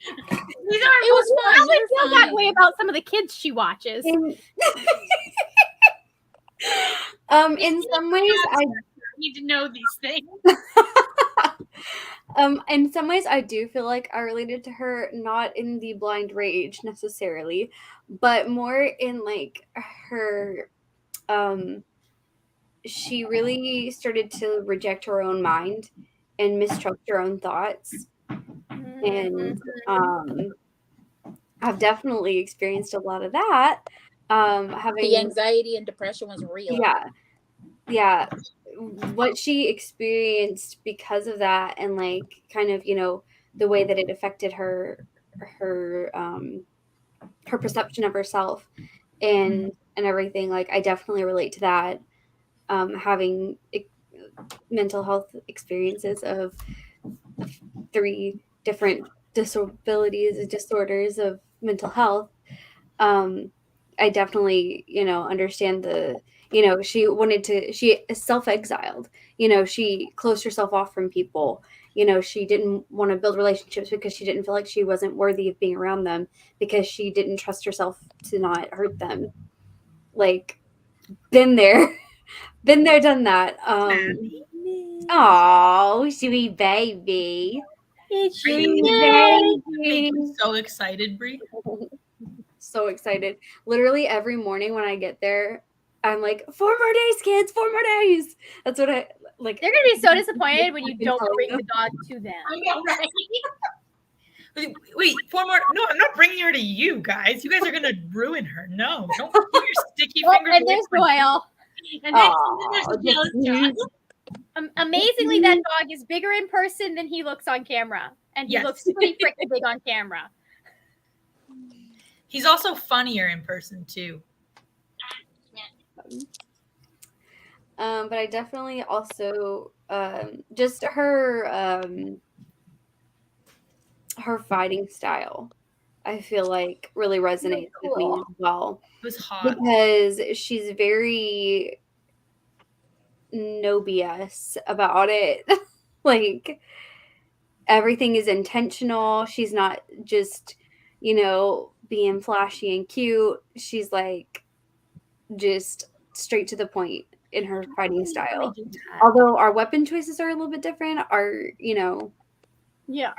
It was fun. I would feel that way about some of the kids she watches. in some ways, I need to know these things. in some ways I do feel like I related to her, not in the blind rage necessarily, but more in like her she really started to reject her own mind and mistrust her own thoughts. And I've definitely experienced a lot of that. Having the anxiety and depression was real. Yeah. What she experienced because of that, and like kind of, you know, the way that it affected her perception of herself and everything. Like, I definitely relate to that. Having mental health experiences of 3 different disabilities and disorders of mental health. I definitely, you know, understand the, you know, she self-exiled, you know, she closed herself off from people, you know, she didn't want to build relationships because she didn't feel like she wasn't worthy of being around them because she didn't trust herself to not hurt them. Like, been there, done that. Oh, sweet baby. It's Make you so excited, Brie. So excited. Literally every morning when I get there, I'm like, 4 more days, kids, 4 more days. That's what I like. They're gonna be so disappointed when you don't bring the dog to them. I know, right? Wait, 4 more. No, I'm not bringing her to you guys. You guys are gonna ruin her. No, don't keep your sticky fingers. And there's Doyle. And then there's the jealous dog. Amazingly, that dog is bigger in person than he looks on camera, and he looks pretty freaking big on camera. He's also funnier in person too. But I definitely also just her fighting style, I feel like really resonates with me as well. It was hot because she's very no BS about it. Like, everything is intentional. She's not just, you know, being flashy and cute. She's like just straight to the point in her fighting style. do that. Although our weapon choices are a little bit different, Yeah.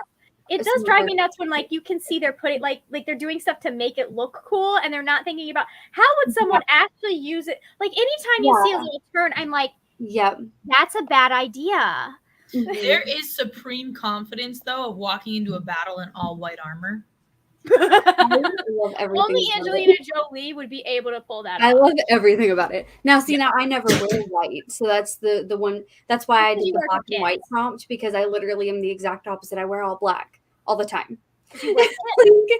It It's does drive more- me nuts when like you can see they're putting like they're doing stuff to make it look cool and they're not thinking about how would someone actually use it. Like anytime you see a Yeah. little turn, I'm like, Yep. that's a bad idea. Mhm. There is supreme confidence, though, of walking into a battle in all white armor. I love everything. Only about it. Angelina Jolie would be able to pull that I off. love everything about it. Now, see, now I never wear white, so that's the one. That's why I Because did you the wear black and white kids. prompt, because I literally am the exact opposite. I wear all black all the time. You wear Like,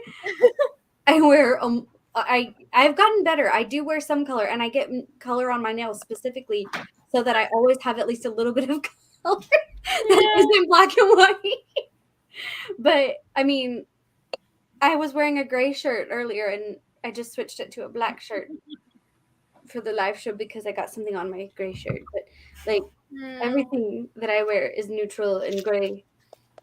I wear I've gotten better. I do wear some color, and I get color on my nails specifically so that I always have at least a little bit of color that isn't black and white. But I mean, I was wearing a gray shirt earlier, and I just switched it to a black shirt for the live show because I got something on my gray shirt. But like everything that I wear is neutral and gray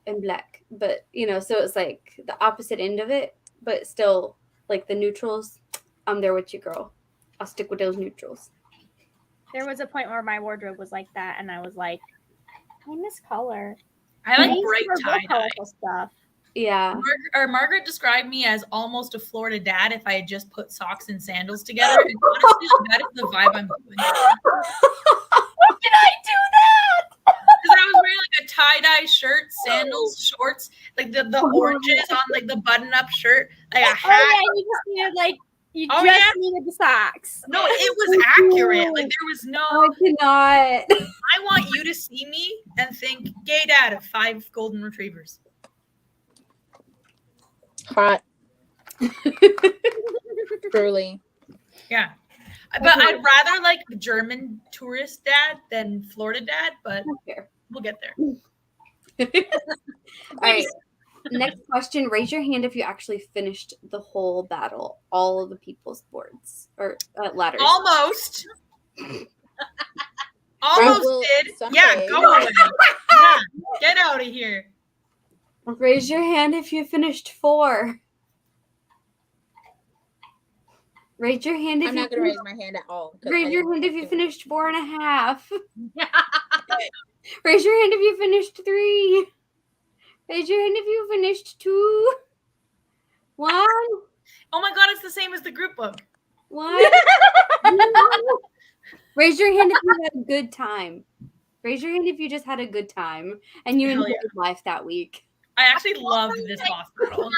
and black. But so it's like the opposite end of it, but still like the neutrals. I'm there with you, girl. I'll stick with those neutrals. There was a point where my wardrobe was like that, and I was like, I miss color. I like used to bright wear real tie-dye. colorful stuff. Yeah. Margaret described me as almost a Florida dad if I had just put socks and sandals together. And honestly, that is the vibe I'm doing. When did I do that? Because I was wearing like a tie-dye shirt, sandals, shorts, like the oranges on like the button-up shirt, like a Oh hat. yeah, you just needed Oh, yeah? needed the socks. No, it was accurate. Like there was no. I cannot. I want you to see me and think gay dad of 5 golden retrievers. Hot. Truly. Yeah. But I'd rather like German tourist dad than Florida dad, but Fair. we'll get there. All right. Next question. Raise your hand if you actually finished the whole battle, all of the people's boards or ladders. Almost. Almost will did. someday. Yeah, go away. Yeah, get out of here. Raise your hand if you finished 4. Raise your hand if I'm you not gonna raise my hand at all. 'cause I raise your didn't hand if you do it. finished 4.5. Raise your hand if you finished 3. Raise your hand if you finished 2. 1. Oh my god, it's the same as the group book. 1. Raise your hand if you had a good time. Raise your hand if you just had a good time and you Hell enjoyed life that week. I actually loved this boss battle.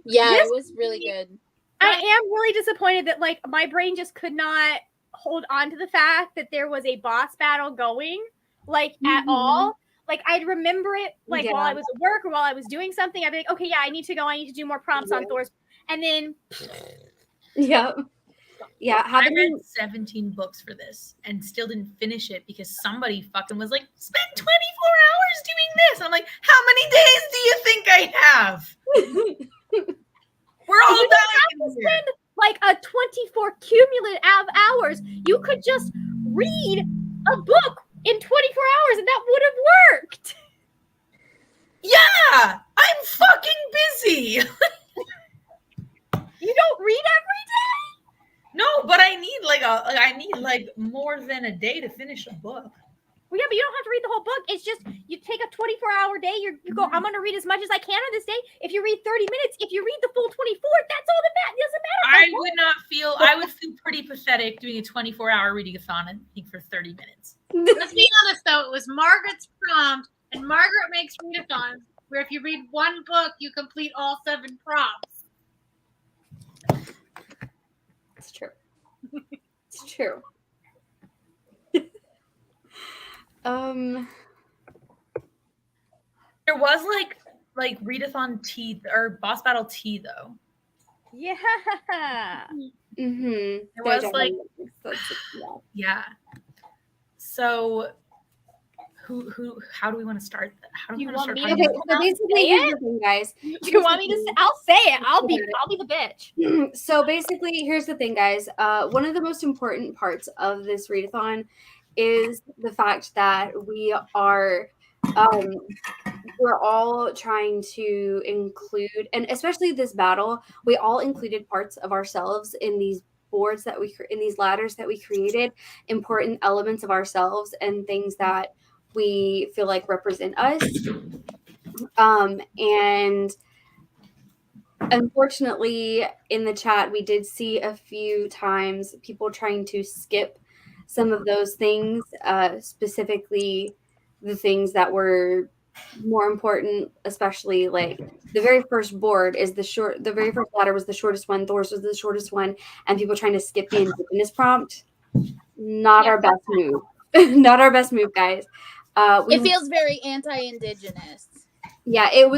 Yeah, This- it was really good. I am really disappointed that like my brain just could not hold on to the fact that there was a boss battle going like at Mhm. all. Like I'd remember it like while Yeah. I was at work or while I was doing something. I'd be like, okay, yeah, I need to go. I need to do more prompts on Yeah. Thor's. And then Yep. Yeah. I Having read 17 books for this and still didn't finish it because somebody fucking was like, spend 24 hours doing this. I'm like, how many days do you think I have? We're all you don't have dying to here. spend like a 24 cumulative hours. You could just read a book in 24 hours and that would have worked. Yeah, I'm fucking busy. You don't read every day? No, but I need like more than a day to finish a book. Well, yeah, but you don't have to read the whole book. It's just you take a 24-hour day. You go, I'm going to read as much as I can on this day. If you read 30 minutes, if you read the full 24, that's all that matters. It doesn't matter. I would feel pretty pathetic doing a 24-hour reading-a-thon, I think, for 30 minutes. Let's be honest, though. It was Margaret's prompt, and Margaret makes readathons where if you read one book, you complete all 7 prompts. It's true. It's true. There was like readathon tea or boss battle tea though. Yeah. Mm-hmm. It was like yeah. yeah. So how do we want to start? How do we You want want to me start? to Okay, talking so basically, here's the thing, guys. Do you want me to say? I'll say it. I'll be the bitch. So basically, here's the thing, guys. One of the most important parts of this readathon is the fact that we are we're all trying to include, and especially this battle, we all included parts of ourselves in these boards that in these ladders that we created, important elements of ourselves and things that we feel like represent us. And unfortunately, in the chat, we did see a few times people trying to skip some of those things, specifically the things that were more important, especially like the very first board is the very first ladder was the shortest one, Thor's was the shortest one, and people trying to skip the indigenous prompt. Not our best move. Not our best move, guys. It feels very anti-indigenous. Yeah, it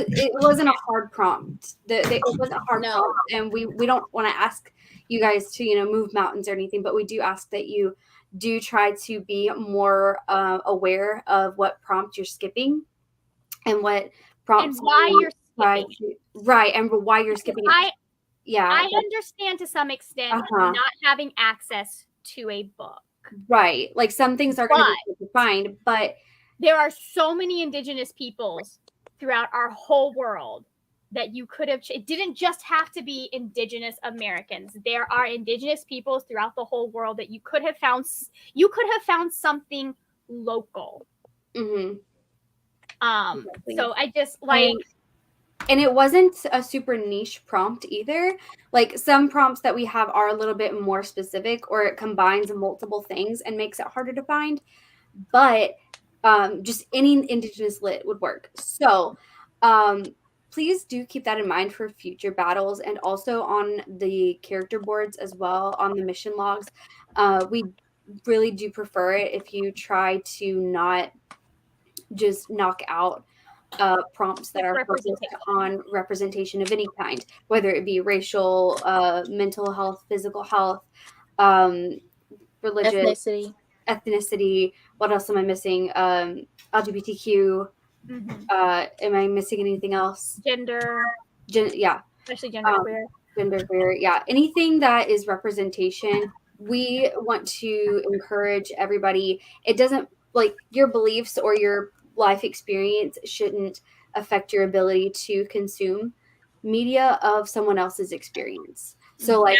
wasn't a hard prompt. It wasn't a hard No. prompt, and we don't want to ask you guys to move mountains or anything, but we do ask that you do try to be more aware of what prompt you're skipping and what prompts and why you're skipping. Right, and why you're skipping. I yeah, understand to some extent not having access to a book. Right, like some things are going to be defined, but there are so many indigenous peoples throughout our whole world that you could have. It didn't just have to be indigenous Americans. There are indigenous peoples throughout the whole world that you could have found. You could have found something local. Mm-hmm. Exactly. So I just like. And it wasn't a super niche prompt either. Like some prompts that we have are a little bit more specific, or it combines multiple things and makes it harder to find. But just any indigenous lit would work. So please do keep that in mind for future battles, and also on the character boards as well, on the mission logs. We really do prefer it if you try to not just knock out prompts that are focused on representation of any kind, whether it be racial, mental health, physical health, religious, ethnicity. What else am I missing? LGBTQ. Am I missing anything else? Gender. Yeah. Especially genderqueer. Genderqueer. Yeah. Anything that is representation, we want to encourage everybody. It doesn't, like, your beliefs or your life experience shouldn't affect your ability to consume media of someone else's experience. So, like,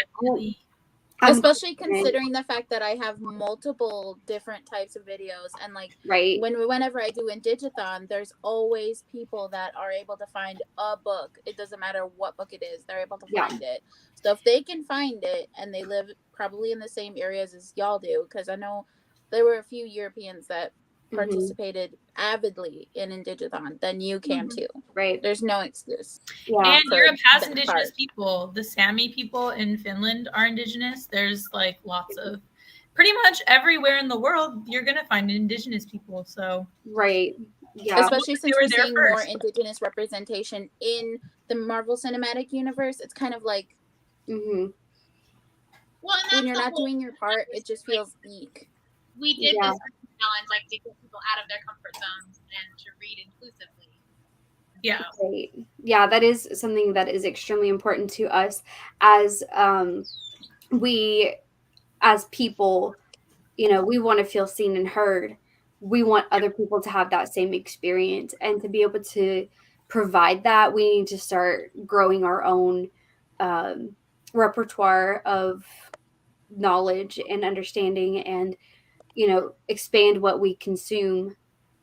especially considering the fact that I have multiple different types of videos, and like whenever I do Indigathon, there's always people that are able to find a book. It doesn't matter what book it is, they're able to find it. So if they can find it, and they live probably in the same areas as y'all do, because I know there were a few Europeans that participated avidly in Indigathon, then you can too. Right. There's no excuse. And Europe has indigenous people. The Sami people in Finland are indigenous. There's like lots of, pretty much everywhere in the world, you're going to find indigenous people. So yeah, especially since we're seeing more indigenous representation in the Marvel Cinematic Universe. It's kind of like well, when you're not doing your part, it just feels weak. We did this challenge, like, to get people out of their comfort zones and to read inclusively. Yeah. Right. Yeah, that is something that is extremely important to us as we, as people, we want to feel seen and heard. We want other people to have that same experience, and to be able to provide that, we need to start growing our own repertoire of knowledge and understanding, and expand what we consume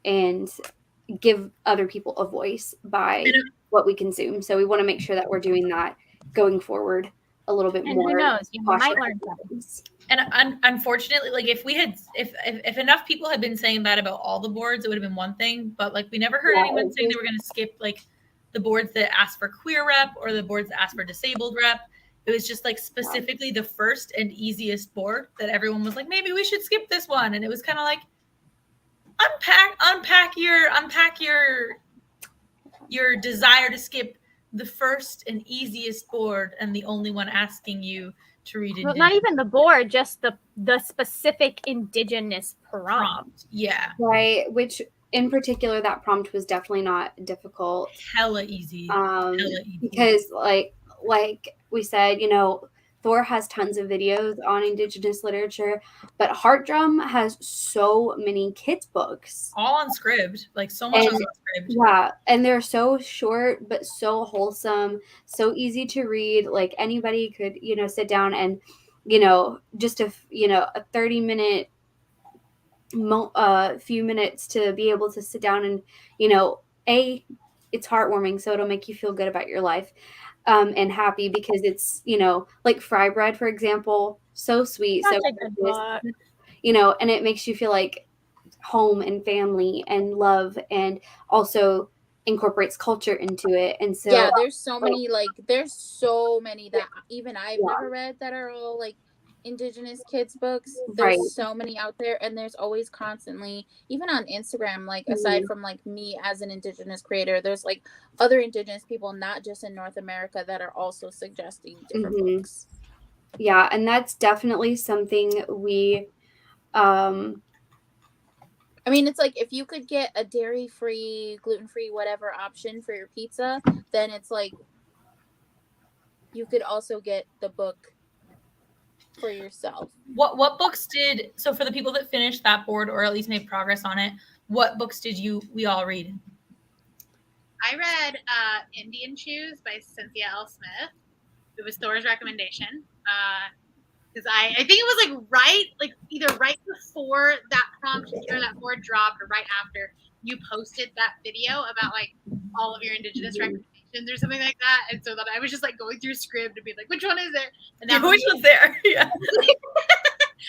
and give other people a voice by what we consume. So we want to make sure that we're doing that going forward a little bit more. Who knows? You might learn something. And unfortunately, like if enough people had been saying that about all the boards, it would have been one thing. But like we never heard anyone saying they were going to skip like the boards that asked for queer rep or the boards that asked for disabled rep. It was just like specifically the first and easiest board that everyone was like, maybe we should skip this one. And it was kind of like, unpack your desire to skip the first and easiest board and the only one asking you to read it. Well, not even the board, just the specific indigenous prompt. Yeah. Right. Which in particular, that prompt was definitely not difficult. Hella easy. Because like we said, Thor has tons of videos on indigenous literature, but Heart Drum has so many kids books. All on Scribd, like so much on Scribd. Yeah, and they're so short, but so wholesome, so easy to read. Like anybody could, sit down and just a 30-minute few minutes to be able to sit down and it's heartwarming, so it'll make you feel good about your life, and happy, because it's like Fry Bread, for example, so sweet, Such so a good delicious, book. and it makes you feel like home and family and love, and also incorporates culture into it. And so Yeah, there's so many that even I've Yeah. never read that are all like Indigenous kids books. Right. There's so many out there, and there's always constantly, even on Instagram, like aside from like me as an Indigenous creator, there's like other Indigenous people, not just in North America, that are also suggesting different books. Yeah, and that's definitely something we I mean, it's like if you could get a dairy-free, gluten-free, whatever option for your pizza, then it's like you could also get the book for yourself. What books so for the people that finished that board or at least made progress on it, what books did we all read? I read Indian Shoes by Cynthia L. Smith. It was Thor's recommendation. Because I think it was either right before that prompt or that board dropped, or right after you posted that video about like all of your Indigenous recommendations or something like that. And so that I was just like going through script and being like, which one is it? And that which one's there? Yeah.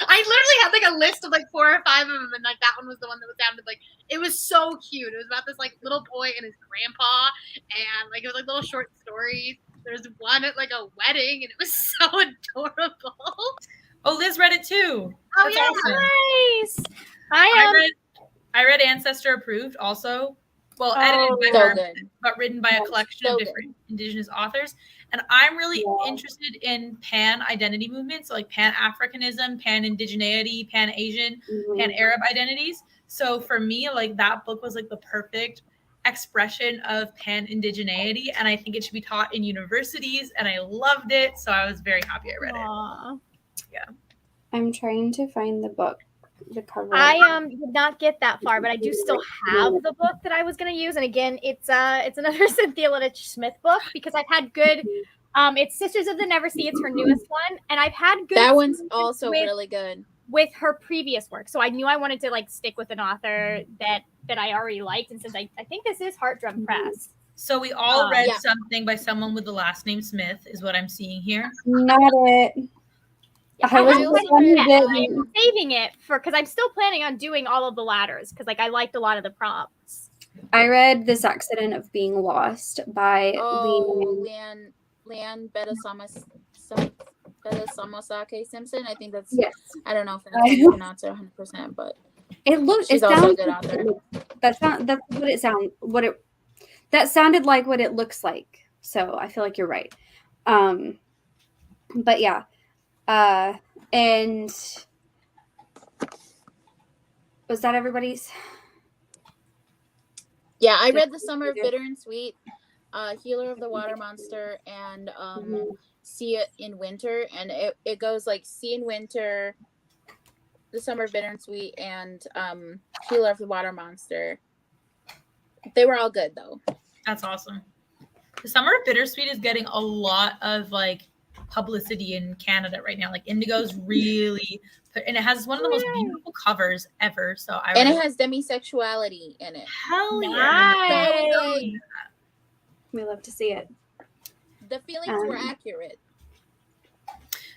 I literally had like a list of like 4 or 5 of them, and like that one was the one that was sounded like it was so cute. It was about this like little boy and his grandpa, and like it was like little short stories. There's one at like a wedding, and it was so adorable. Oh, Liz read it too. Oh, That's yeah. awesome. Nice. I read Ancestor Approved also. Well, Oh, edited by So her, good. but written by a collection So of different Indigenous authors. And I'm really interested in pan-identity movements, so like Pan-Africanism, Pan-Indigeneity, Pan-Asian, Pan-Arab identities. So for me, like that book was like the perfect expression of Pan-Indigeneity, and I think it should be taught in universities, and I loved it, so I was very happy I read it. Yeah. I'm trying to find the book, the cover. I did not get that far, but I do still have the book that I was going to use. And again, it's another Cynthia Litich Smith book, because I've had good. It's Sisters of the Neversea. It's her newest one, and I've had good. That one's also really good with her previous work. So I knew I wanted to like stick with an author that I already liked, and since I think this is Heart Drum Press. So we all read something by someone with the last name Smith, is what I'm seeing here. Not it. I'm saving it for, because I'm still planning on doing all of the ladders, because like I liked a lot of the prompts. I read This Accident of Being Lost by Leanne Bedasamosake Simpson. I think that's I don't know if that's how you pronounce it 100%, but she's also a good author. That sounded like what it looks like. So I feel like you're right. But yeah. And was that everybody's? Yeah, I read The Summer of Bitter and Sweet, Healer of the Water Monster, and See It in Winter. And it goes like See in Winter, The Summer of Bitter and Sweet, and Healer of the Water Monster. They were all good though. That's awesome. The Summer of Bittersweet is getting a lot of like publicity in Canada right now. Like Indigo's really and it has one of the most beautiful covers ever. So it has demisexuality in it. Hell yeah. We love to see it. The feelings were accurate.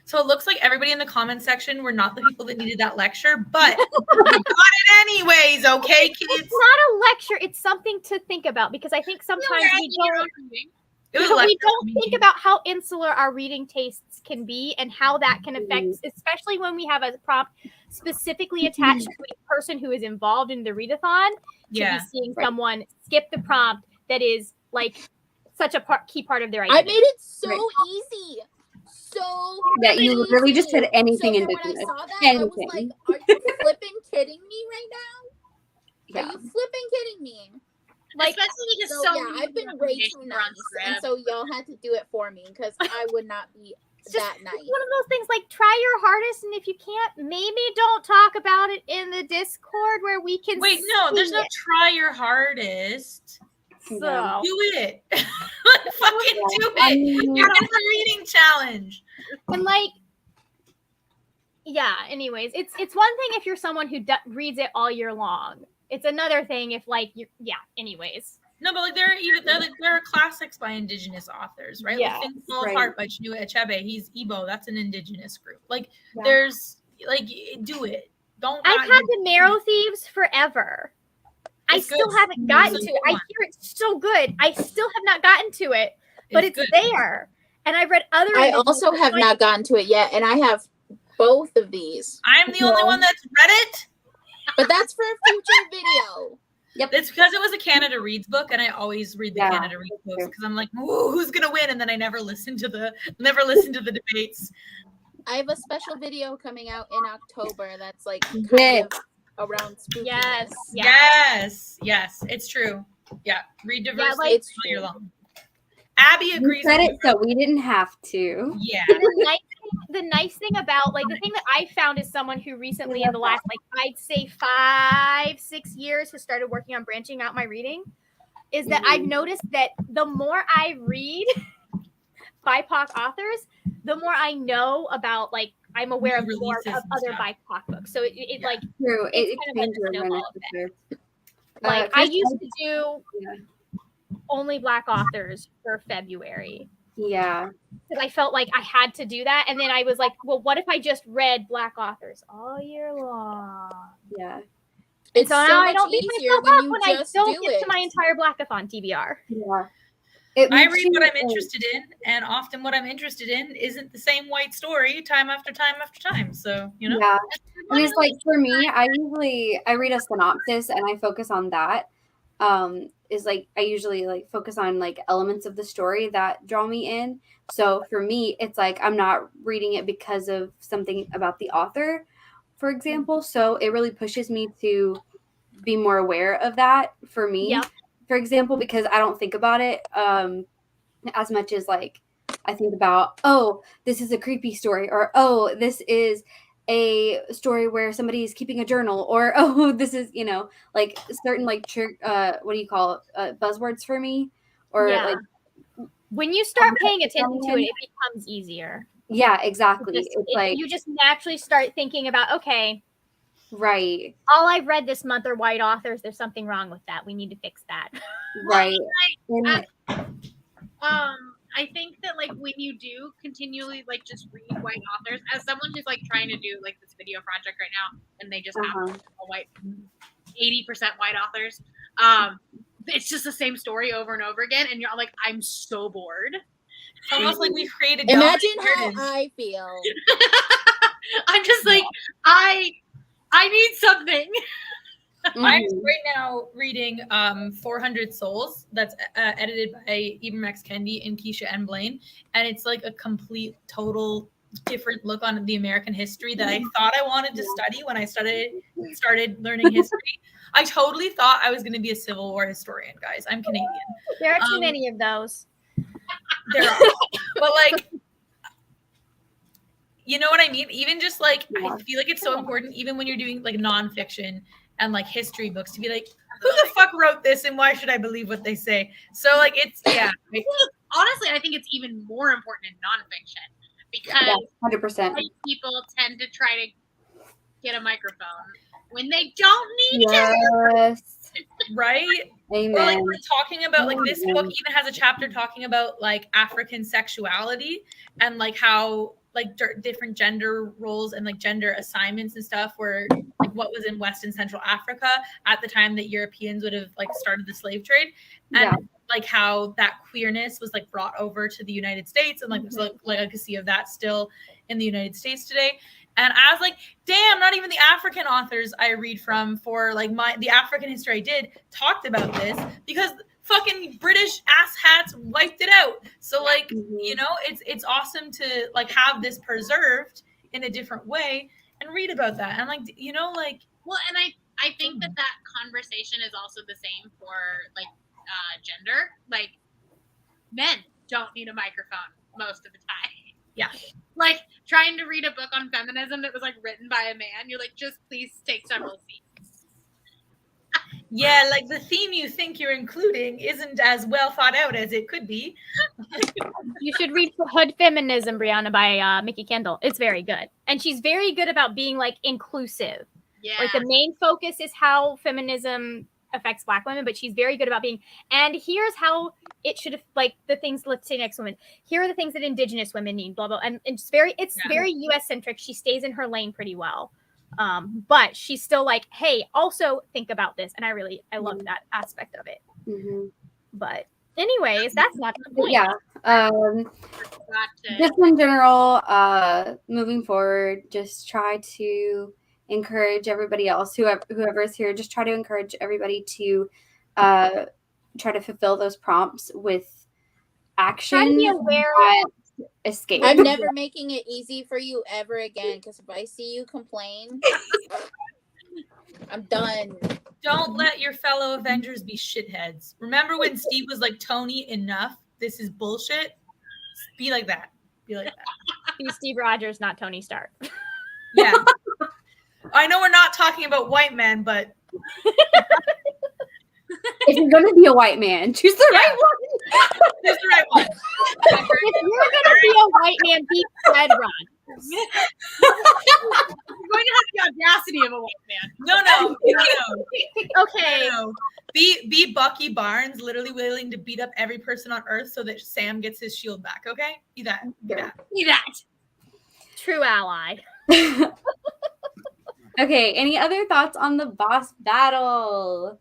So it looks like everybody in the comment section were not the people that needed that lecture, but we got it anyways, okay, kids? It's not a lecture. It's something to think about, because I think sometimes we don't think about how insular our reading tastes can be and how that can affect, especially when we have a prompt specifically attached to a person who is involved in the readathon, to be seeing someone skip the prompt that is like such a key part of their identity. I made it so easy. So that you really just said anything Indigenous. When I saw that, I was like, are you flipping kidding me right now? Are you flipping kidding me? Like, especially because I've been way too nice, and so y'all had to do it for me, because I would not be that nice. One of those things, like, try your hardest, and if you can't, maybe don't talk about it in the Discord where we can. Wait, no, there's no try your hardest. So do it. Fucking do it. You're in the reading challenge. And like, yeah. Anyways, it's one thing if you're someone who reads it all year long. It's another thing if like you. Yeah. Anyways. No, but like there are classics by indigenous authors, right? Yeah, Like Things Fall right. Apart by Chinua Achebe. He's Igbo. That's an indigenous group. Like Yeah. there's like do it. Don't. I've not had do the Marrow Thieves forever. I It's still good. haven't gotten It's a to good it. I one. hear it's so good. I still have not gotten to it, but it's good. there. And I've read other. I indigenous also have like, not gotten to it yet, and I have both of these. I'm the only one that's read it. But that's for a future video. It's because it was a Canada Reads book, and I always read the Yeah, Canada Reads books true. because I'm like, ooh, who's gonna win? And then I never listen to the debates. I have a special video coming out in October that's like Yes. around spooky. Yes. Yeah. Yes, it's true. Yeah, read diversity like- It's all year true. long. Abby You agrees. said with it you. so we didn't have to. Yeah. The nice thing about like the thing that I found as someone who recently in the last like I'd say 5-6 years has started working on branching out my reading is that I've noticed that the more I read BIPOC authors, the more I know about like I'm aware of New more releases of and other stuff. BIPOC books. So it like True. It's It kind of like changed a your snowball awareness for sure. like I Chris, used to do Yeah. only Black authors for February. Yeah. Because I felt like I had to do that. And then I was like, well, what if I just read Black authors all year long? Yeah. It's So so now I much don't beat easier myself when up you when I just don't do get it. to my entire Blackathon TBR. Yeah. I read what I'm interested in, and often what I'm interested in isn't the same white story time after time after time. So, you know? Yeah. And it's like for me, I read a synopsis and I focus on that. Is like I usually like focus on like elements of the story that draw me in. So for me, it's like I'm not reading it because of something about the author, for example. So it really pushes me to be more aware of that for me. Yeah. For example, because I don't think about it as much as like I think about, oh, this is a creepy story, or oh, this is a story where somebody is keeping a journal, or oh, this is like certain like what do you call it, buzzwords for me, or Yeah. like When you start paying attention to it, it becomes easier. yeah, exactly. It's like you just naturally start thinking about, okay, right, all I've read this month are white authors. There's something wrong with that. We need to fix that. right. And I think that like when you do continually like just read white authors, as someone who's like trying to do like this video project right now, and they just have a white 80% white authors, it's just the same story over and over again, and you're like, I'm so bored. It's almost like we've created. Imagine how narratives. I feel. I'm just like, I need something. I'm right now reading 400 Souls that's edited by Ibram Kendi and Keisha N. Blaine, and it's like a complete, total different look on the American history that I thought I wanted to study when I started learning history. I totally thought I was going to be a Civil War historian, guys. I'm Canadian. There are too many of those. There are, but like, you know what I mean? Even just like, I feel like it's so important, even when you're doing like nonfiction and like history books, to be like, who the fuck wrote this and why should I believe what they say? So like, it's Honestly, I think it's even more important in nonfiction because 100%. white people tend to try to get a microphone when they don't need it. Yes. right. Amen. Or like we're talking about like this book even has a chapter talking about like African sexuality and like how like different gender roles and like gender assignments and stuff were like what was in West and Central Africa at the time that Europeans would have like started the slave trade, and like how that queerness was like brought over to the United States, and like there's like legacy of that still in the United States today. And I was like, damn, not even the African authors I read from for like the African history I did talked about this, because fucking British asshats wiped it out. So like, you know, it's awesome to like have this preserved in a different way and read about that. And like, you know, like, well, and I think that conversation is also the same for like gender. Like, men don't need a microphone most of the time. Yeah. Like trying to read a book on feminism that was like written by a man, you're like, just please take several seats. Yeah, like the theme you think you're including isn't as well thought out as it could be. You should read Hood Feminism, Brianna, by Mickey Kendall. It's very good. And she's very good about being like inclusive. Yeah. Like the main focus is how feminism affects Black women, but she's very good about being, and here's how it should, like the things Latinx women, here are the things that Indigenous women need, blah, blah. And it's very US centric. She stays in her lane pretty well. But she's still like, hey, also think about this. And I love that aspect of it. Mm-hmm. But anyways, that's not the point. Yeah. Just in general, moving forward, just try to encourage everybody else, whoever is here, just try to encourage everybody to try to fulfill those prompts with action. Try to be aware of escape. I'm never making it easy for you ever again, because if I see you complain, I'm done. Don't let your fellow Avengers be shitheads. Remember when Steve was like, Tony, enough. This is bullshit. Be like that. Be like that. Be Steve Rogers, not Tony Stark. Yeah. I know we're not talking about white men, but if you're gonna be a white man, choose the right one. Choose the right one. If you're gonna be a white man, be Fred Rogers. You're going to have the audacity of a white man. No. Okay. No. Be Bucky Barnes, literally willing to beat up every person on Earth so that Sam gets his shield back. Okay, be that. Be that. True ally. Okay. Any other thoughts on the boss battle?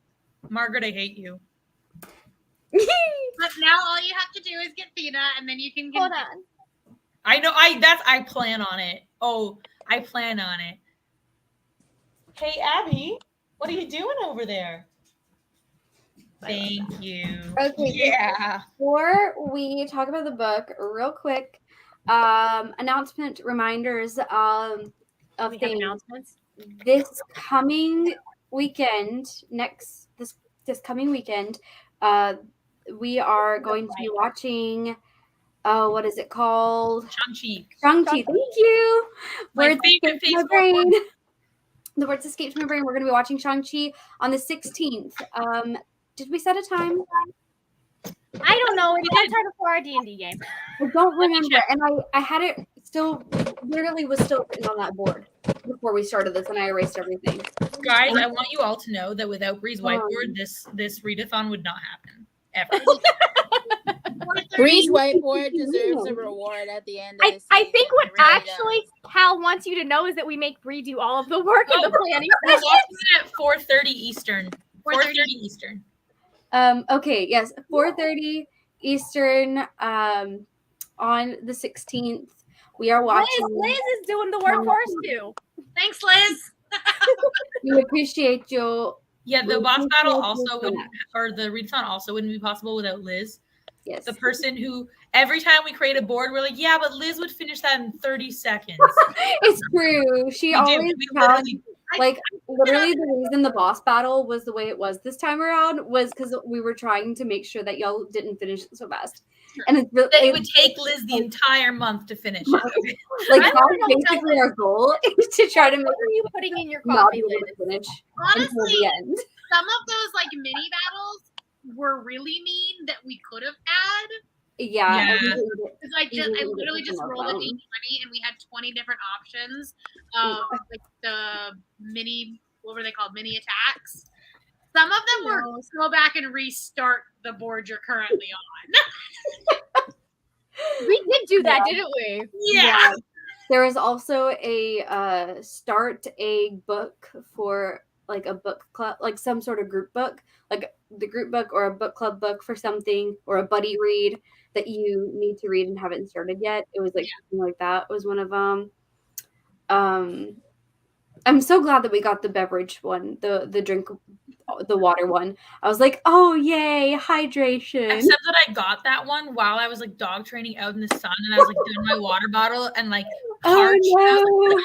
Margaret, I hate you. But now all you have to do is get Thena, and then you can get. Hold on. I know. I plan on it. Oh, I plan on it. Hey, Abby, what are you doing over there? Thank you. Okay. Yeah. Before we talk about the book, real quick, announcement reminders of We have things. announcements. This coming weekend, this coming weekend, we are going to be watching. What is it called? Shang-Chi. Shang-Chi. Thank you. My Words favorite escaped my phase brain. The words escaped my brain. We're going to be watching Shang-Chi on the 16th. Did we set a time? I don't know. It's that time before our D&D game. I don't remember. And I had it still, literally was still written on that board before we started this, and I erased everything. Guys, I want you all to know that without Bree's whiteboard, this readathon would not happen ever. Bree's whiteboard deserves a reward at the end. Of I think what it really actually Cal wants you to know is that we make Bree do all of the work in the planning We're session. watching it at 4:30 Eastern. 4:30 Eastern. Okay, yes, 4:30 Eastern on the 16th. We are watching. Liz is doing the work for us too. Thanks, Liz. We appreciate you. Yeah, the boss battle also wouldn't, or the readathon also wouldn't be possible without Liz. Yes. The person who every time we create a board, we're like, yeah, but Liz would finish that in 30 seconds. It's true. She We always do. We has, literally like, literally the reason the boss battle was the way it was this time around was because we were trying to make sure that y'all didn't finish it so fast. And it's really, it would take Liz the entire month to finish it. Okay. like I that's don't know how basically our goal is to try to make What are you putting in your not be coffee, able Liz? to finish until Honestly, the end. some of those like mini battles were really mean that we could have had. Yeah. Yeah. Because I literally just rolled a d20 and we had 20 different options of like the mini, what were they called? Mini attacks. Some of them were go back and restart the board you're currently on. We did do that, didn't we? Yeah. There was also a start a book for like a book club, like some sort of group book, like the group book or a book club book for something, or a buddy read that you need to read and haven't started yet. It was like something like that was one of them. I'm so glad that we got the beverage one, the drink, the water one. I was like, oh yay, hydration. Except that I got that one while I was like dog training out in the sun, and I was like doing my water bottle and like parched. Oh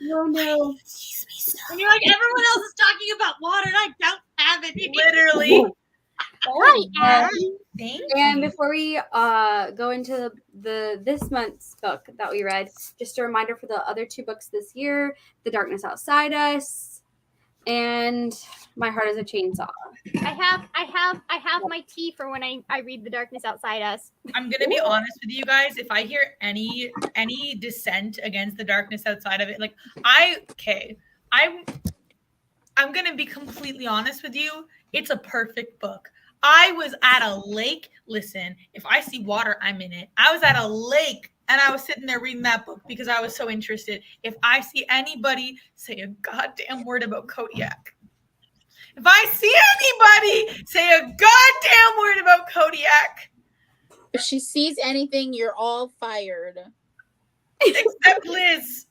no. No. And you're like, everyone else is talking about water and I don't have it. Literally. Hi, Thank And you. before we go into this month's book that we read, just a reminder for the other two books this year, The Darkness Outside Us And My Heart is a Chainsaw. I have my tea for when I read The Darkness Outside Us. I'm gonna be honest with you guys. If I hear any dissent against The Darkness Outside of it, like I'm gonna be completely honest with you. It's a perfect book. I was at a lake. Listen, if I see water, I'm in it. I was at a lake and I was sitting there reading that book because I was so interested. If I see anybody say a goddamn word about Kodiak, if I see anybody say a goddamn word about Kodiak, If she sees anything, you're all fired. except Liz.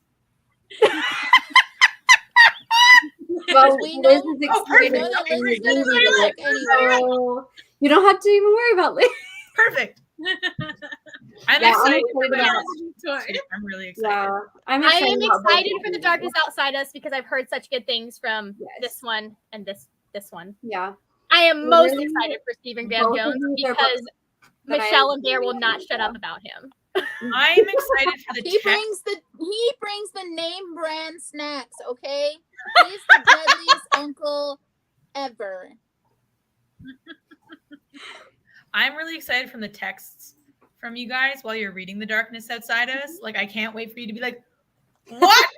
Well, We Liz know- is We excited. know that and Liz is gonna really be good. back anyway. So you don't have to even worry about Liz. Perfect. I'm Yeah, I'm excited. excited about Toy. I'm really excited. Yeah, I'm I excited. am about both excited of for The them. Darkness Outside Us because I've heard such good things from Yes. this one and this one. Yeah, I am most Literally, excited for Stephen Graham both of Jones these are because books that I Michelle am and Bear will really not excited shut up about. about him. I'm excited for the He text. brings the name brand snacks, okay? He's the deadliest uncle ever. I'm really excited from the texts from you guys while you're reading The Darkness Outside Us. Like, I can't wait for you to be like, what?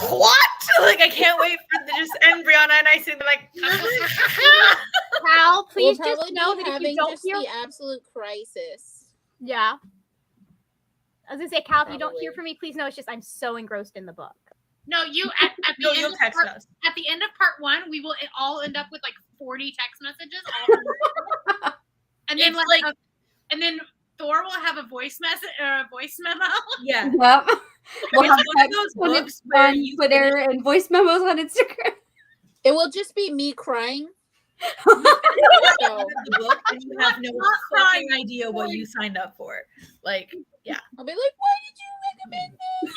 What? Like, I can't wait for the just and Brianna and I sitting there like, Cal, please We'll just probably know be that if having you don't just hear, the absolute crisis. yeah. I was gonna say, Cal, if you don't hear Probably. from me, please know it's just I'm so engrossed in the book. No, you at the no, end you'll of text part, us. at the end of part 1, we will all end up with like 40 text messages. All and then It's like- and then Thor will have a voice message or a voice memo. Yeah. Yep. We'll It's have one of text those on books where on you Twitter and voice memos on Instagram. It will just be me crying. finish So the book and you have no Not fucking crying. idea what you signed up for. Like, I'll be like, why did you recommend this?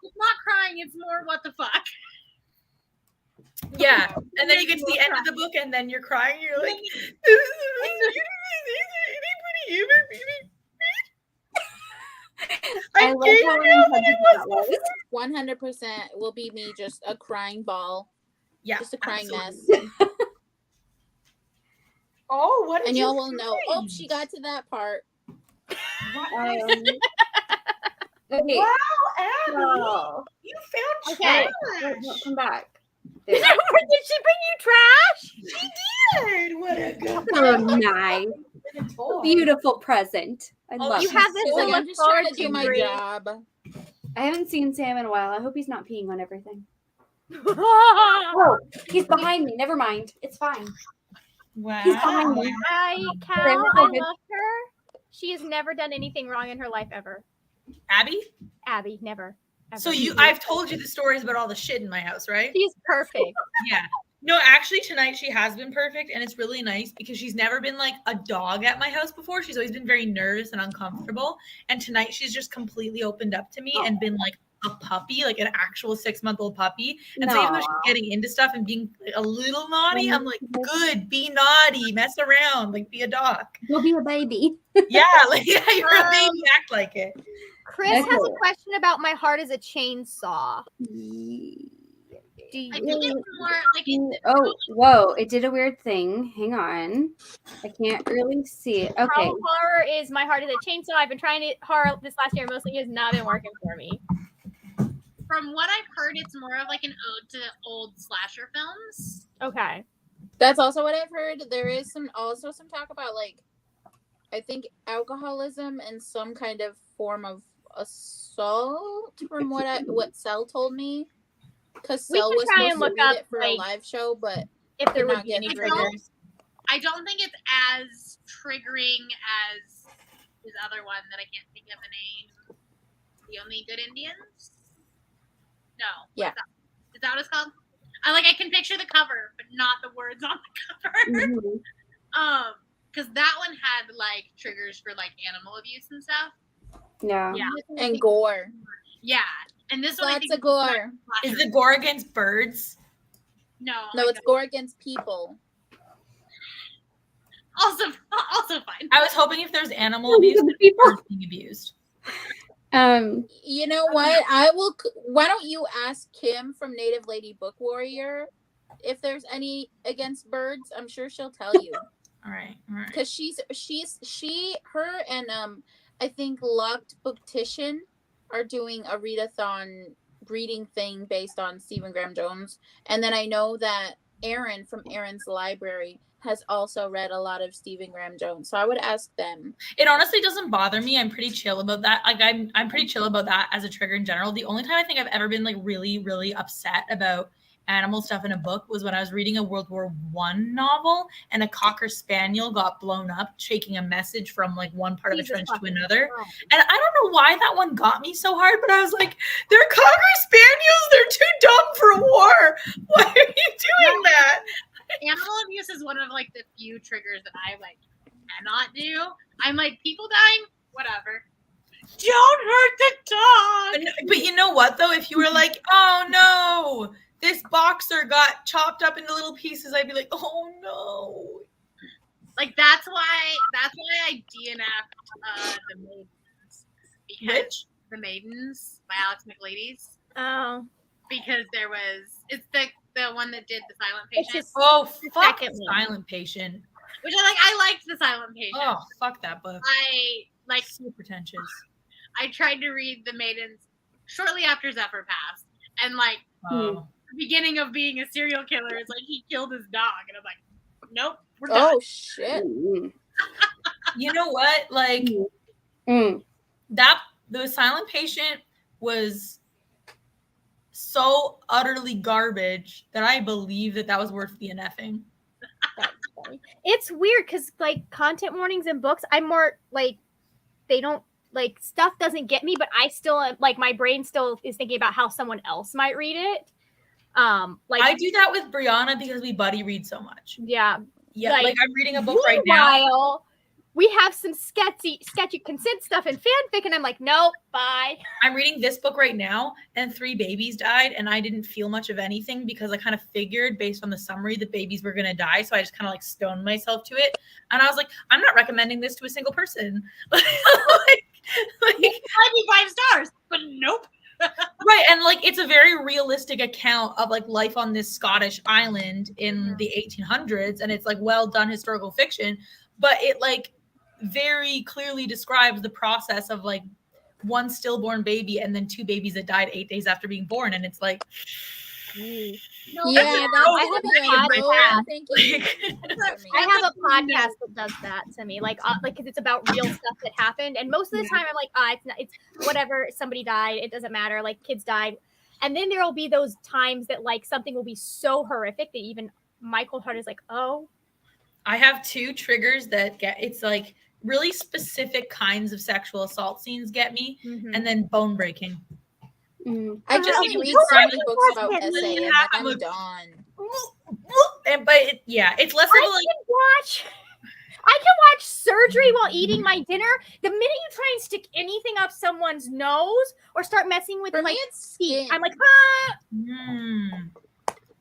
It's not crying. It's more what the fuck. yeah. And then you get to the end of the book and then you're crying. You're like, this is I love how we 100% will be me, just a crying ball, Yeah. just a crying absolutely. mess. Oh, what? And y'all will know, oh, she got to that part. Okay. Wow, Abby, So, you found Okay. trash. no, come back. Did she bring you trash? Dude, what a good So nice. toy. Beautiful present. I Oh, love You it. have this It's to like, look I'm just trying forward to do to, my Bree. job. I haven't seen Sam in a while. I hope he's not peeing on everything. Oh, Oh, he's behind me. Never mind. It's fine. Wow. He's behind me. Cal, I love her. She has never done anything wrong in her life ever. Abby? Abby, never. Ever. So I've told you the stories about all the shit in my house, right? She's perfect. Yeah. No, actually tonight she has been perfect and it's really nice because she's never been like a dog at my house before. She's always been very nervous and uncomfortable. And tonight she's just completely opened up to me and been like a puppy, like an actual 6-month-old puppy. And so even though she's getting into stuff and being a little naughty, I'm like, good, be naughty, mess around, like be a dog. You'll be a baby. Yeah, like yeah, you're a baby, act like it. Chris has a question about My Heart is a Chainsaw. Do I you? think it's more like it's Oh, whoa. It did a weird thing. Hang on. I can't really see it. Okay. How horror is My Heart is a Chainsaw? I've been trying it horror this last year. Mostly has not been working for me. from what I've heard, it's more of like an ode to old slasher films. Okay. That's also what I've heard. There is also some talk about, like, I think alcoholism and some kind of form of assault from what Cell told me. Because We Cell can was try supposed and to look read up, it for like, a live show, but If there Did would not be get any triggers. triggers. I don't think it's as triggering as his other one that I can't think of the name. The Only Good Indians? No. Yeah. Is that what it's called? I can picture the cover, but not the words on the cover. Mhm. Because that one had like triggers for like animal abuse and stuff. Yeah. Yeah. and gore. Yeah. And this one I Lots think of gore. Is the gore against birds? No. No, it's gore against people. also fine. I was hoping if there's animal abuse, The that people. birds being abused. You know what? Why don't you ask Kim from Native Lady Book Warrior if there's any against birds? I'm sure she'll tell you. All right. Because her and I think Locked Booktition are doing a readathon reading thing based on Stephen Graham Jones, and then I know that Aaron from Aaron's Library has also read a lot of Stephen Graham Jones, so I would ask them. It honestly doesn't bother me. I'm pretty chill about that. Like I'm pretty chill about that as a trigger in general. The only time I think I've ever been like really, really upset about animal stuff in a book was when I was reading a World War I novel and a Cocker Spaniel got blown up, taking a message from like one part of a trench to another. And I don't know why that one got me so hard, but I was like, they're Cocker Spaniels. They're too dumb for a war. Why are you doing that? Animal abuse is one of like the few triggers that I like cannot do. I'm like, people dying, whatever. Don't hurt the dog. But you know what though? If you were like, oh no, this boxer got chopped up into little pieces, I'd be like, oh no. Like that's why I DNF'd the Maidens. Because the Maidens by Alex McLady's. Oh. Because it's the one that did the Silent Patient. Fuck the Silent Patient. Which I liked the Silent Patient. Oh, fuck that book. I like so pretentious. I tried to read The Maidens shortly after Zephyr passed, and like the beginning of being a serial killer is like he killed his dog, and I'm like, nope, we're done. Oh shit! You know what? Like the Silent Patient was so utterly garbage that I believe that was worth the NFing. That's funny. It's weird because like content warnings in books, I'm more like they don't like stuff doesn't get me, but I still like my brain still is thinking about how someone else might read it. Like I do that with Brianna because we buddy read so much. Yeah. Like I'm reading a book right now. We have some sketchy consent stuff in fanfic, and I'm like, nope, bye. I'm reading this book right now, and 3 babies died, and I didn't feel much of anything because I kind of figured based on the summary that babies were going to die, so I just kind of like stoned myself to it. And I was like, I'm not recommending this to a single person. like 5 stars, but nope. Right, and like it's a very realistic account of like life on this Scottish island in the 1800s, and it's like well done historical fiction, but it like very clearly describes the process of like one stillborn baby and then 2 babies that died 8 days after being born, and it's like I have a podcast that does that to me, like because it's about real stuff that happened, and most of the time I'm like, it's whatever, somebody died, it doesn't matter, like kids died, and then there will be those times that like something will be so horrific that even Michael Hart is like, oh. I have 2 triggers that it's like really specific kinds of sexual assault scenes get me, and then bone breaking. I just read so many books about essay, and like, I'm done. It's less of a like. I can watch surgery while eating my dinner. The minute you try and stick anything up someone's nose or start messing with like skin, I'm like, ah.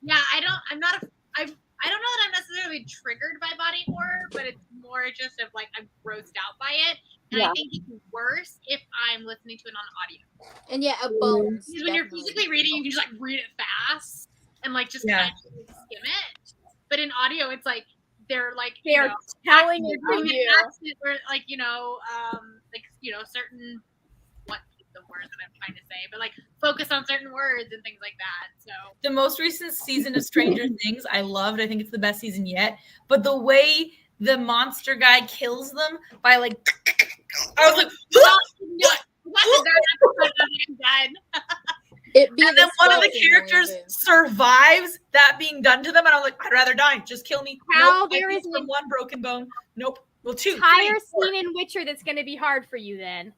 Yeah, I don't know that I'm necessarily triggered by body horror, but it's more just of like I'm grossed out by it. And I think it's worse if I'm listening to it on audio. And a bones. Because when you're physically reading, you can just like read it fast and like just kind of skim it. But in audio, it's like they're telling you, or like certain the words that I'm trying to say, but like focus on certain words and things like that. So the most recent season of Stranger Things I loved. I think it's the best season yet. But the way the monster guy kills them by like, I was like, and then one of the characters survives that being done to them, and I'm like, I'd rather die. Just kill me. There is one broken bone. Nope. Well, 2. Entire scene in Witcher that's going to be hard for you then.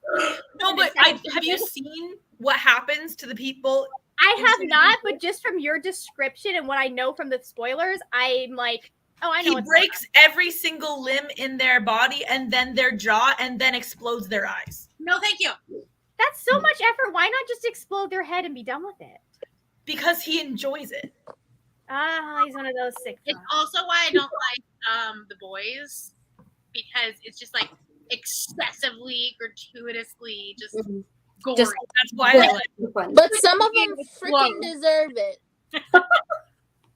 No, but have you seen what happens to the people? I have not, but just from your description and what I know from the spoilers, I'm like, oh, I know. He breaks every single limb in their body and then their jaw and then explodes their eyes. No, thank you. That's so much effort. Why not just explode their head and be done with it? Because he enjoys it. He's one of those sick. It's also why I don't like The Boys. Because it's just like excessively, gratuitously just gory. Just- That's why Yeah. I like it. Fun. But some of them Slow. freaking deserve it.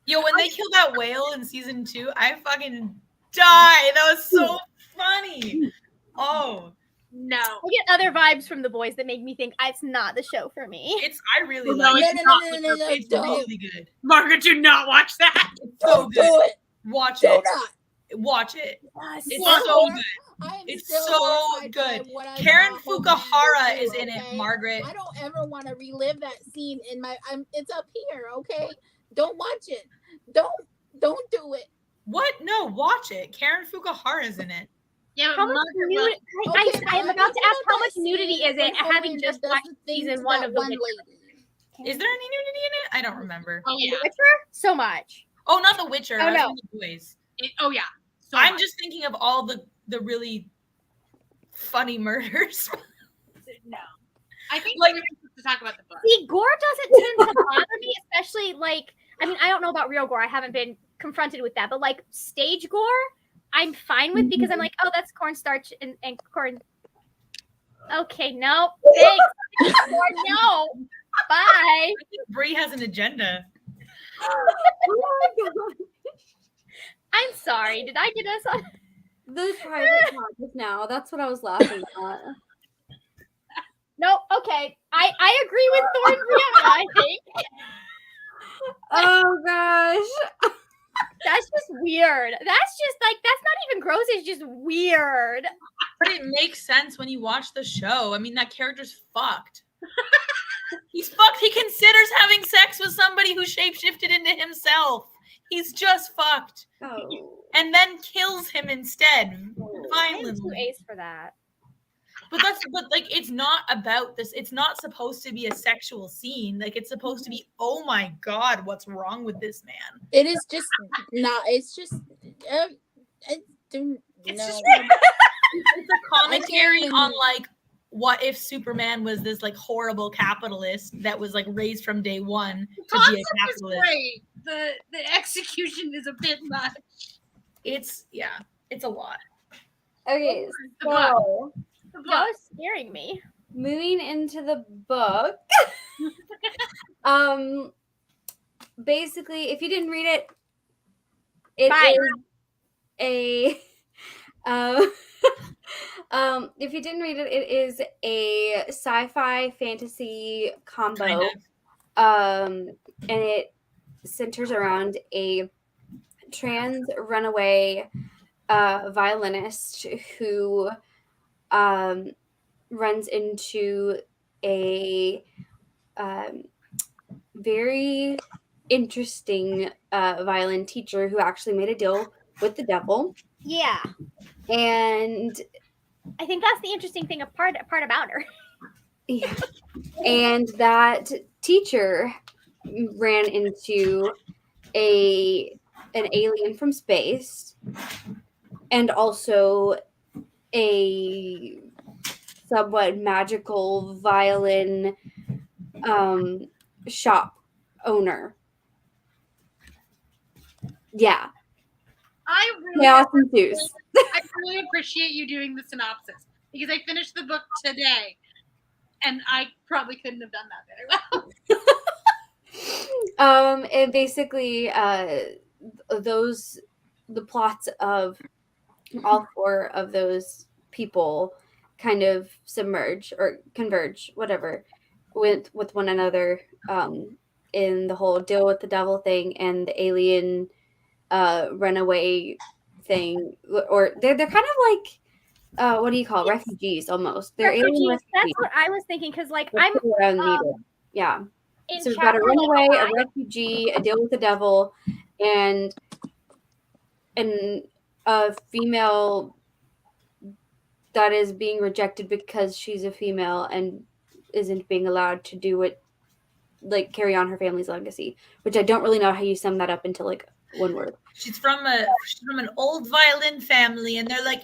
Yo, when they killed that whale in season 2, I fucking died. That was so funny. Oh, No. I get other vibes from the boys that make me think it's not the show for me. I really No, like it's it. not No, It's don't. really good. Margaret, do not watch that. It's so Don't good. do it. Watch Do it. not. Watch it. It's What? so good. I am It's still so horrified by good. what I Karen saw Homelander Fukuhara do, is in it, okay? Margaret. I don't ever want to relive that scene in my. It's up here, okay? Don't watch it. Don't do it. What? No, watch it. Karen Fukuhara's in it. Yeah, but How much Margaret nudity? will. Okay, I am but about to you ask know how that much nudity scene is it, when having Homelander just does watched the thing season to 1 that of The one Witcher. lady. Is there any nudity in it? I don't remember. Oh The yeah. Witcher? So much. Oh, not The Witcher. Oh, I was no. in The Boys. Oh yeah. So I'm much. just thinking of all the really funny murders. no. I think Like- we're supposed to talk about the book. See, gore doesn't tend to bother me, especially like, I mean, I don't know about real gore. I haven't been confronted with that, but like stage gore, I'm fine with because I'm like, oh, that's cornstarch and corn. Okay, no, thanks. Or no, bye. I think Brie has an agenda. Oh my God. I'm sorry. Did I get us on? The private talk just now. That's what I was laughing at. No, okay. I agree with Thor and Brianna, I think. Oh gosh. That's just weird. That's just like, that's not even gross. It's just weird. But it makes sense when you watch the show. I mean, that character's fucked. He's fucked. He considers having sex with somebody who shapeshifted into himself. He's just fucked. Oh. And then kills him instead. I have 2 Violently. A's for that. But like it's not about this. It's not supposed to be a sexual scene. Like it's supposed to be, oh my God, what's wrong with this man? It is just not. It's just. It's No. just it's a commentary even- on like what if Superman was this like horrible capitalist that was like raised from day one to be a Concept is capitalist. great. The execution is a bit much. It's a lot. Okay, The book. so The book. That was scaring me. moving into the book. Basically, if you didn't read it, it Bye. is a if you didn't read it, it is a sci-fi fantasy combo. Kind of. And it centers around a trans runaway violinist who runs into a very interesting violin teacher who actually made a deal with the devil. Yeah. And I think that's the interesting thing part about her. yeah, and that teacher ran into an alien from space and also a somewhat magical violin shop owner. Yeah, I really, chaos ensues. I really appreciate you doing the synopsis because I finished the book today, and I probably couldn't have done that very well. And basically, the plots of all 4 of those people kind of submerge or converge, whatever, with one another in the whole deal with the devil thing and the alien runaway thing, or they're kind of like what do you call refugees almost? They're alien Refugees. That's refugees. what I was thinking because, like, That's I'm what I needed. Yeah. in So we've got a chapter runaway, like, a refugee, a deal with the devil, and a female that is being rejected because she's a female and isn't being allowed to do what, like, carry on her family's legacy. Which I don't really know how you sum that up into like one word. She's from an old violin family, and they're like,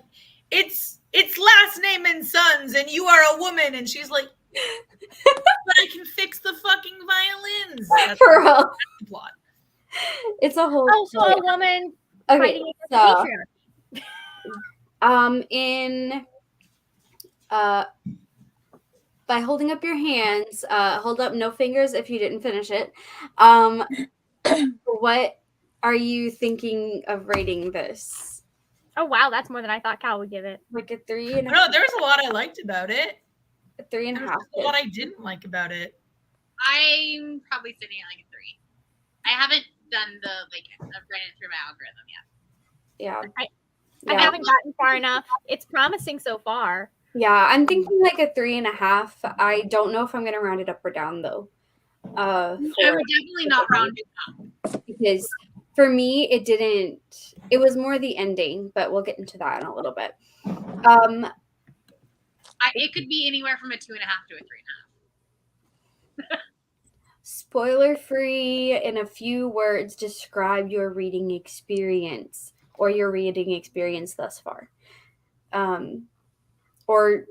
it's last name and sons, and you are a woman, and she's like, but I can fix the fucking violins. That's For real. the plot. It's a whole. oh, so a woman Okay, fighting against so patriarchy. in by holding up your hands. Hold up no fingers if you didn't finish it. What are you thinking of rating this? Oh wow, that's more than I thought Cal would give it. Like a 3 and I don't know, there was a lot I liked about it. a 3.5. There was a lot I didn't like about it. I'm probably sitting at like a 3. I haven't done the I've ran it through my algorithm yet. Yeah. I haven't gotten far enough. It's promising so far. Yeah, I'm thinking like a 3.5. I don't know if I'm gonna round it up or down though. I would definitely not round it up. Because for me it didn't. It was more the ending, but we'll get into that in a little bit. It could be anywhere from a 2.5 to a 3.5. Spoiler free, in a few words, describe your reading experience or your reading experience thus far. Or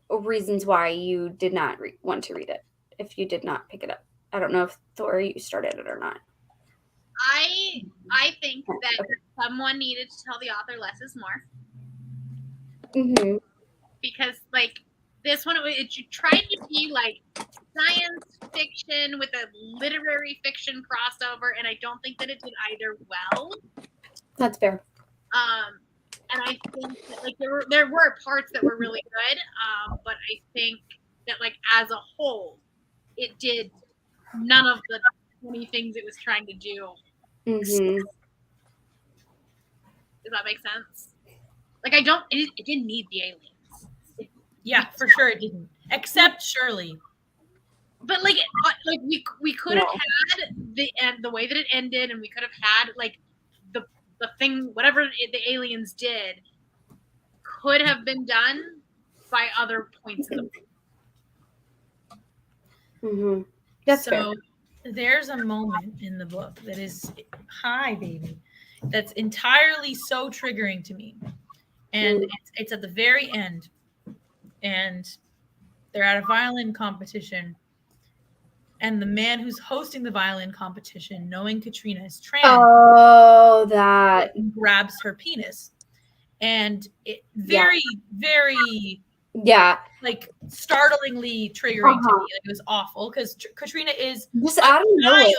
reasons why you did not want to read it if you did not pick it up. I don't know if Thor, you started it or not. I think that someone needed to tell the author less is more. Mm-hmm. Because like this one, it tried to be like science fiction with a literary fiction crossover, and I don't think that it did either well. That's fair. And I think that, like there were parts that were really good, but I think that like as a whole, it did none of the 20 things it was trying to do. Mm-hmm. Does that make sense? Like it didn't need the aliens. Yeah, for sure it didn't. Except Shirley. But like we could have had the way that it ended, and we could have had like the thing, whatever the aliens did, could have been done by other points in the book. Mm-hmm. That's fair. So there's a moment in the book that is, hi baby, that's entirely so triggering to me, and it's at the very end, and they're at a violin competition, and the man who's hosting the violin competition, knowing Katrina is trans, that grabs her penis, and it very like startlingly triggering to me. Like, it was awful because Katrina is just out of nowhere,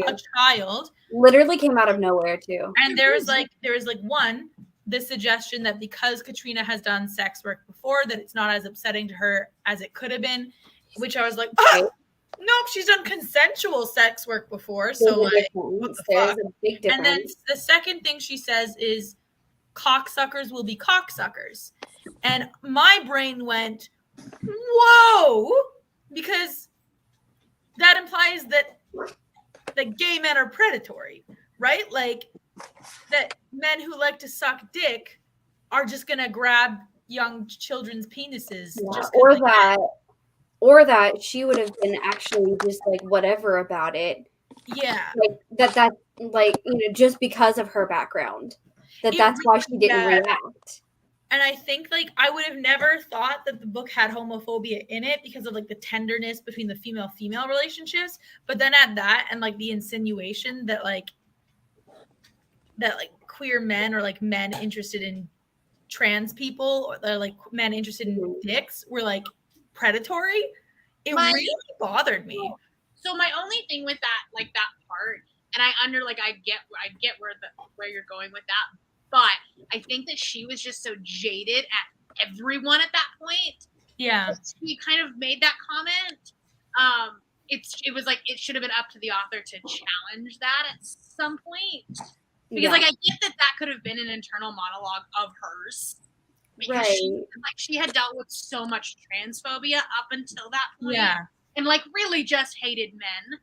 a child, literally came out of nowhere too. And there was the suggestion that because Katrina has done sex work before, that it's not as upsetting to her as it could have been, which I was like, oh, nope, she's done consensual sex work before, so like, what the fuck? A big difference. And then the second thing she says is, cocksuckers will be cocksuckers, and my brain went, whoa, because that implies that gay men are predatory, right? Like that men who like to suck dick are just gonna grab young children's penises, or that she would have been actually just like whatever about it. Yeah, like that like, you know, just because of her background, that's why she didn't react. And I think like I would have never thought that the book had homophobia in it because of like the tenderness between the female relationships. But then at that, and like the insinuation that like queer men or like men interested in trans people, or they're like men interested in dicks, were like predatory. It really bothered me. So my only thing with that, like that part, and I get where you're going with that, but I think that she was just so jaded at everyone at that point. Yeah, she kind of made that comment. It was like it should have been up to the author to challenge that at some point, because like I get that could have been an internal monologue of hers, because she had dealt with so much transphobia up until that point, and like really just hated men.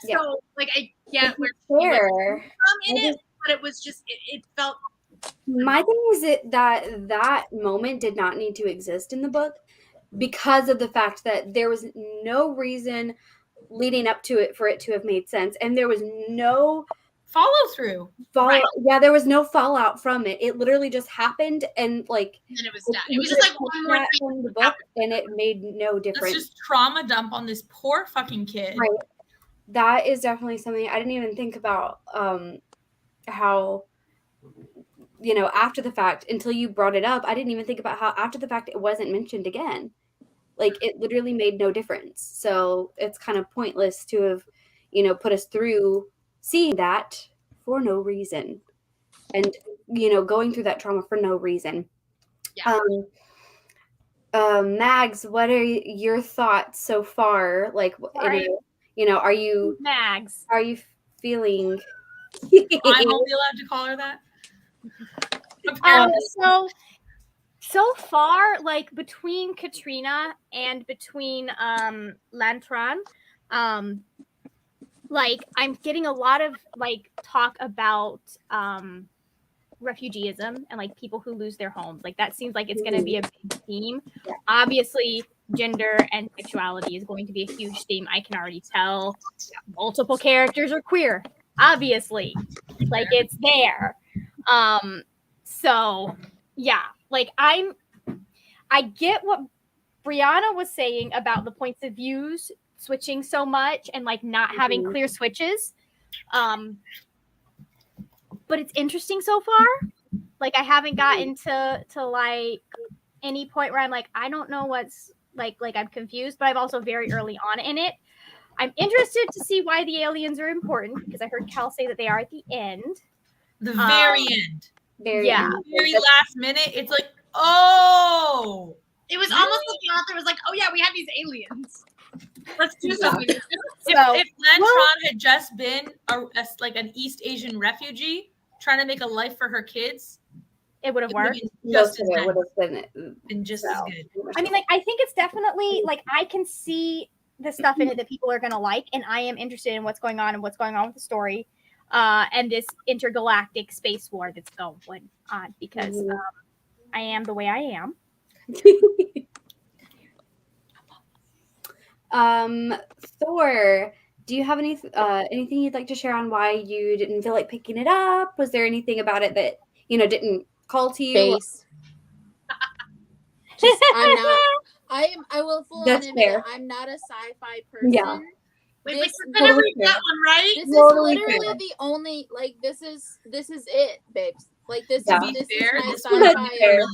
So like I get where in it, but it was just it felt. My thing is that moment did not need to exist in the book because of the fact that there was no reason leading up to it for it to have made sense, and there was no follow through. Yeah, there was no fallout from it. It literally just happened, and like and then it was done. It was just like one more thing in the book, and it made no difference. It's just trauma dump on this poor fucking kid. Right. That is definitely something I didn't even think about. How, you know, after the fact, until you brought it up, I didn't even think about how after the fact it wasn't mentioned again. Like it literally made no difference. So it's kind of pointless to have, put us through seeing that for no reason. And, going through that trauma for no reason. Yeah. Mags, what are your thoughts so far? Like, Sorry. are you Mags. feeling? I'm only allowed to call her that. Apparently. So far, like between Katrina and between Lantran, like I'm getting a lot of like talk about refugeeism and like people who lose their homes. Like that seems like it's going to be a big theme. Yeah. Obviously, gender and sexuality is going to be a huge theme. I can already tell. Multiple characters are queer. Obviously, like it's there. So yeah, like I get what Brianna was saying about the points of views switching so much and like not having clear switches. But it's interesting so far. Like I haven't gotten to like any point where I'm like, I don't know what's like I'm confused, but I'm also very early on in it. I'm interested to see why the aliens are important because I heard Cal say that they are at the end. The very end. Very Yeah. Very last minute, it's like, oh. It was almost like the author was like, oh yeah, we have these aliens. Let's do something. If Lantron had just been like an East Asian refugee trying to make a life for her kids, it would have worked. Most of it would have been just as good. I mean, like, I think it's definitely like I can see the stuff in it that people are gonna like, and I am interested in what's going on and what's going on with the story, and this intergalactic space war that's going on because I am the way I am. Thor, do you have anything you'd like to share on why you didn't feel like picking it up? Was there anything about it that didn't call to you? Face. I'm not. I will full on admit fair. I'm not a sci-fi person. Yeah. Wait, This, you're gonna read that one, right? this Totally is literally fair. the only like this is it, babes. Like this Yeah. is Fair, my this one sci-fi fair. of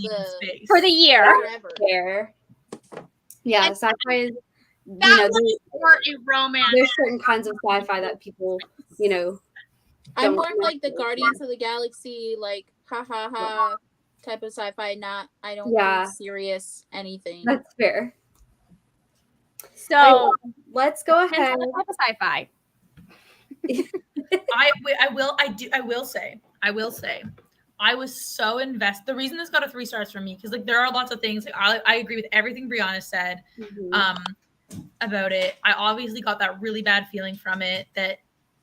For the year. forever. Fair. Yeah, And sci-fi is, That was for a romance. there's certain kinds of sci-fi that people, I'm don't more of like the like. Guardians of the Galaxy, like ha ha ha type of sci-fi. I don't Yeah. think serious anything. That's fair. So Let's go depends ahead. on the type of sci-fi. I will say, I was so invested. The reason this got a 3 stars from me, because like there are lots of things. Like, I agree with everything Brianna said about it. I obviously got that really bad feeling from it that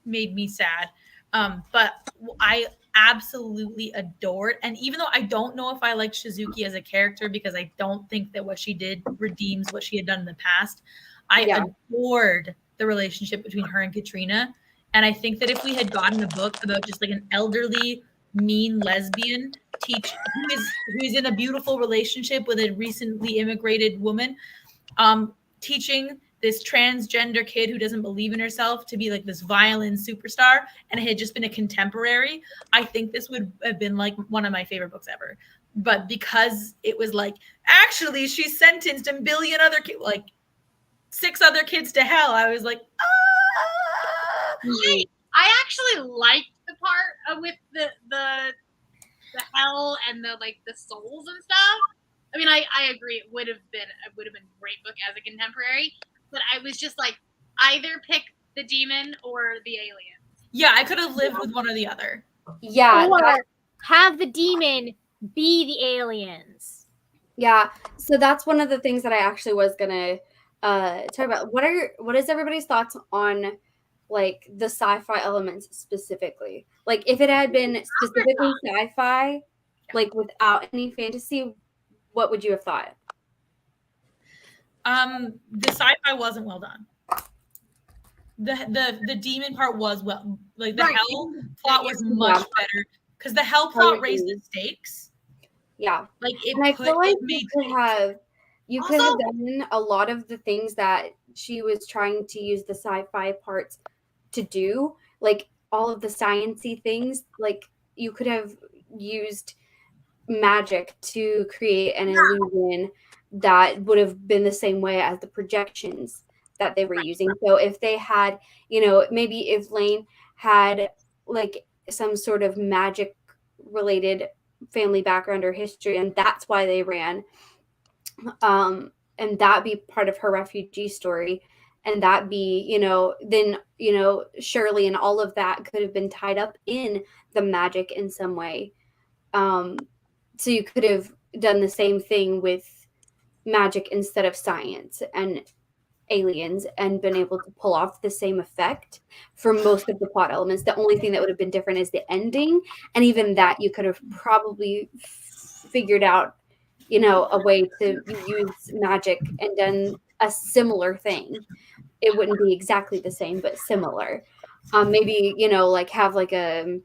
made me sad. But I absolutely adored. And even though I don't know if I like Shizuki as a character, because I don't think that what she did redeems what she had done in the past, I adored the relationship between her and Katrina. And I think that if we had gotten a book about just like an elderly, mean lesbian who is in a beautiful relationship with a recently immigrated woman, teaching this transgender kid who doesn't believe in herself to be like this violin superstar, and it had just been a contemporary, I think this would have been like one of my favorite books ever. But because it was like, actually, she sentenced a billion other kids, like 6 other kids to hell, I was like, I actually liked the part with the hell and the like the souls and stuff. I mean, I agree. It would have been a great book as a contemporary, but I was just like, either pick the demon or the alien. Yeah, I could have lived with one or the other. Yeah. Or have the demon be the aliens. Yeah. So that's one of the things that I actually was gonna talk about. What is everybody's thoughts on like the sci-fi elements specifically? Like if it had been specifically sci-fi, like without any fantasy, what would you have thought? The sci-fi wasn't well done. The demon part was the hell plot was much better because the hell plot raised the stakes. Yeah, like it. And I feel like you could Also- have done a lot of the things that she was trying to use the sci-fi parts to do, like all of the sciencey things. Like you could have used magic to create an illusion that would have been the same way as the projections that they were using. So if they had, maybe if Lane had like some sort of magic related family background or history, and that's why they ran, and that be part of her refugee story, and that be, then, Shirley and all of that could have been tied up in the magic in some way. So you could have done the same thing with magic instead of science and aliens and been able to pull off the same effect for most of the plot elements. The only thing that would have been different is the ending, and even that you could have probably figured out, a way to use magic and done a similar thing. It wouldn't be exactly the same, but similar. Maybe, like have like a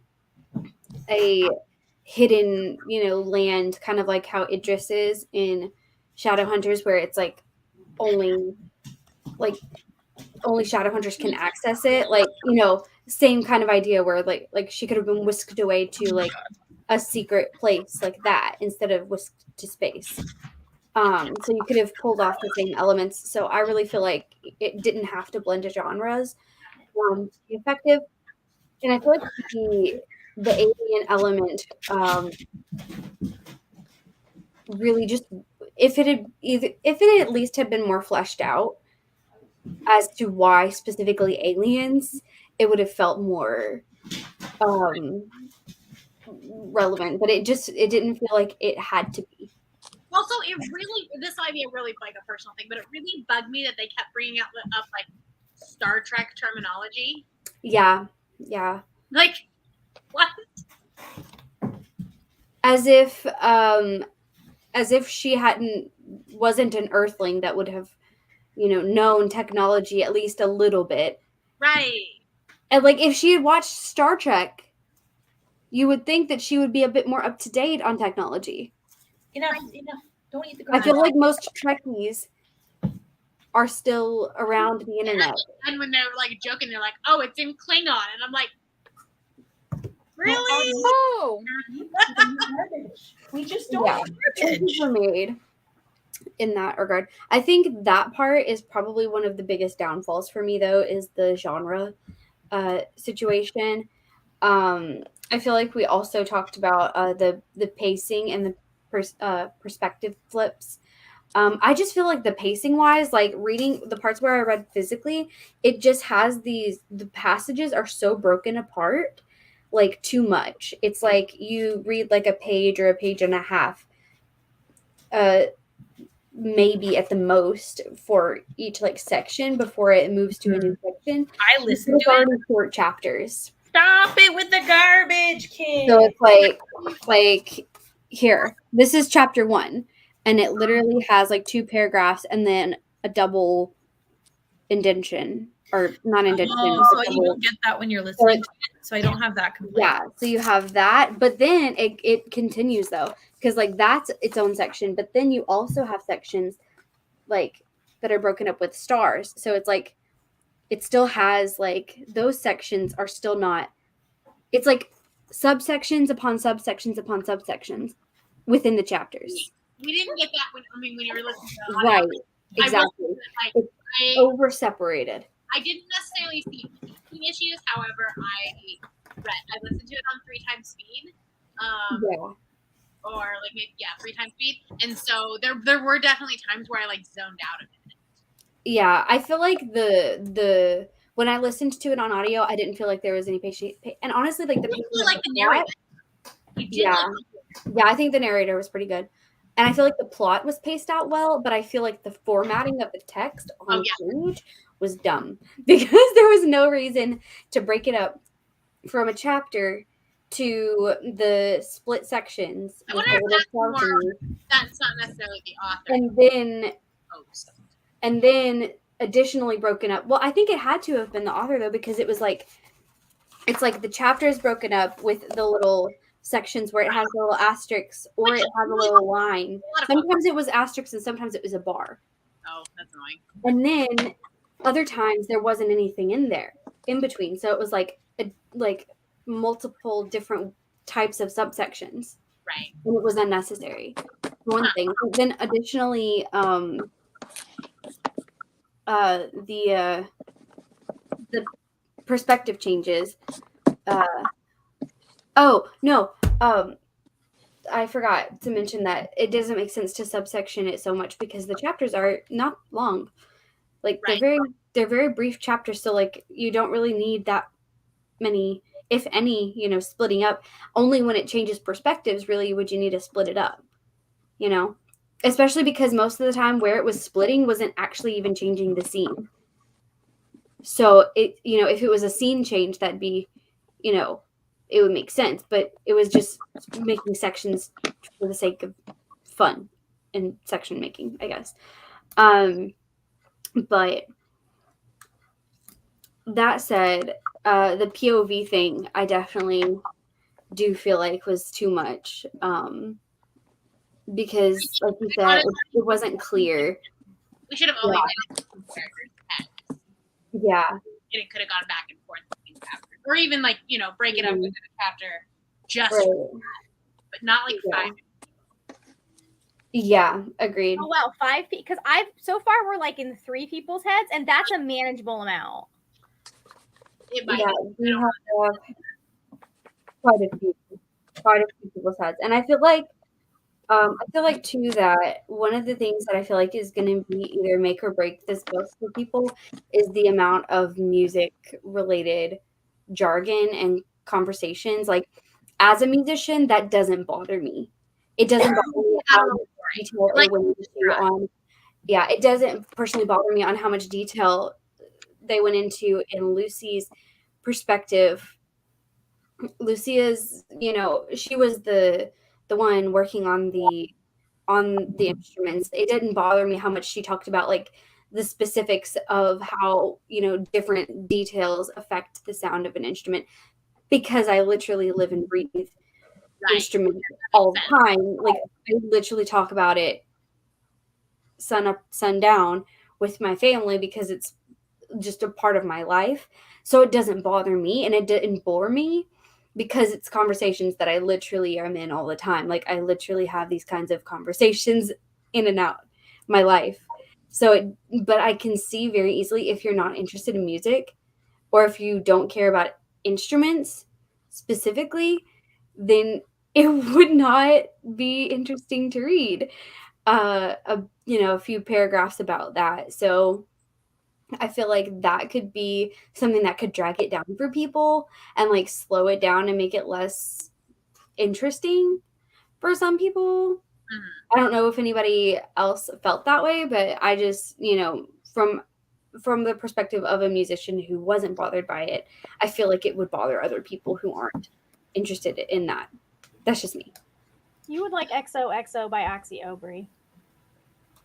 hidden, land, kind of like how Idris is in Shadowhunters, where it's like only Shadowhunters can access it. Like, same kind of idea where like she could have been whisked away to like a secret place like that instead of whisked to space. So you could have pulled off the same elements. So I really feel like it didn't have to blend to genres to be effective. And I feel like the alien element really just, if it at least had been more fleshed out as to why specifically aliens, it would have felt more relevant. But it didn't feel like it had to be. Also, this might be a really like a personal thing, but it really bugged me that they kept bringing up like Star Trek terminology. Yeah. Like, what? As if she wasn't an Earthling that would have, known technology at least a little bit. Right. And like if she had watched Star Trek, you would think that she would be a bit more up to date on technology. Enough. Don't eat the I feel like most Trekkies are still around the internet. And when they're like joking, they're like, "Oh, it's in Klingon," and I'm like, "Really?" Oh, we just don't. Yeah, changes were made in that regard. I think that part is probably one of the biggest downfalls for me, though, is the genre situation. I feel like we also talked about the pacing and the perspective flips. I just feel like the pacing wise, like reading the parts where I read physically, it just has the passages are so broken apart, like too much. It's like you read like a page or a page and a half, maybe at the most for each like section before it moves to a new section. I listened to already short chapters. Stop it with the garbage, kid. So it's like here, this is chapter 1, and it literally has like 2 paragraphs and then a double indentation, or not indentation. So you don't get that when you're listening to it. So I don't have that complaint. Yeah, so you have that, but then it continues though, because like that's its own section, but then you also have sections like that are broken up with stars. So it's like it still has like those sections are still not, it's like subsections upon subsections upon subsections within the chapters. We didn't get that when you were listening to the Right, audio. exactly. It's over separated. I didn't necessarily see pacing issues. However, I listened to it on 3 times speed. Or like maybe 3 times speed. And so there were definitely times where I like zoned out of it. Yeah, I feel like the when I listened to it on audio, I didn't feel like there was any patient. And honestly, like the narrator. Yeah, I think the narrator was pretty good, and I feel like the plot was paced out well. But I feel like the formatting of the text on page was dumb because there was no reason to break it up from a chapter to the split sections. I wonder if that's not necessarily the author. And then additionally broken up. Well, I think it had to have been the author though, because it was like, it's like the chapter is broken up with the little sections where it has the little asterisks or it has a little line. Sometimes it was asterisks and sometimes it was a bar. Oh, that's annoying. And then other times there wasn't anything in there in between. So it was like multiple different types of subsections. Right. And it was unnecessary. one thing. But then additionally, the perspective changes. Oh no, I forgot to mention that it doesn't make sense to subsection it so much because the chapters are not long. Like Right. they're very brief chapters, so like you don't really need that many, if any, splitting up. Only when it changes perspectives really would you need to split it up. Especially because most of the time where it was splitting wasn't actually even changing the scene. So if it was a scene change, that'd be, it would make sense, but it was just making sections for the sake of fun and section making, I guess. But that said, the POV thing, I definitely do feel like was too much. Because, like you said, it wasn't clear. We should have only done characters' heads. Yeah. And it could have gone back and forth between chapters. Or even like, break it up within a chapter just Right. for that. But not like 5. Yeah, agreed. Oh wow, 5 people. Because so far we're like in 3 people's heads, and that's a manageable amount. It might Yeah, be. we have quite a few people's heads, and I feel like too that one of the things that I feel like is going to be either make or break this book for people is the amount of music related jargon and conversations. Like, as a musician, that doesn't bother me. It doesn't bother me how much detail it went into on. Yeah, it doesn't personally bother me on how much detail they went into in Lucy's perspective. Lucia's, she was the one working on the instruments. It didn't bother me how much she talked about like the specifics of how, different details affect the sound of an instrument, because I literally live and breathe instruments all the time. Like, I literally talk about it sun up, sun down with my family because it's just a part of my life. So it doesn't bother me, and it didn't bore me because it's conversations that I literally am in all the time. Like, I literally have these kinds of conversations in and out my life. So, but I can see very easily if you're not interested in music, or if you don't care about instruments specifically, then it would not be interesting to read a few paragraphs about that. So I feel like that could be something that could drag it down for people and like slow it down and make it less interesting for some people. I don't know if anybody else felt that way, but I just, from the perspective of a musician who wasn't bothered by it, I feel like it would bother other people who aren't interested in that. That's just me. You would like XOXO by Axie Obri.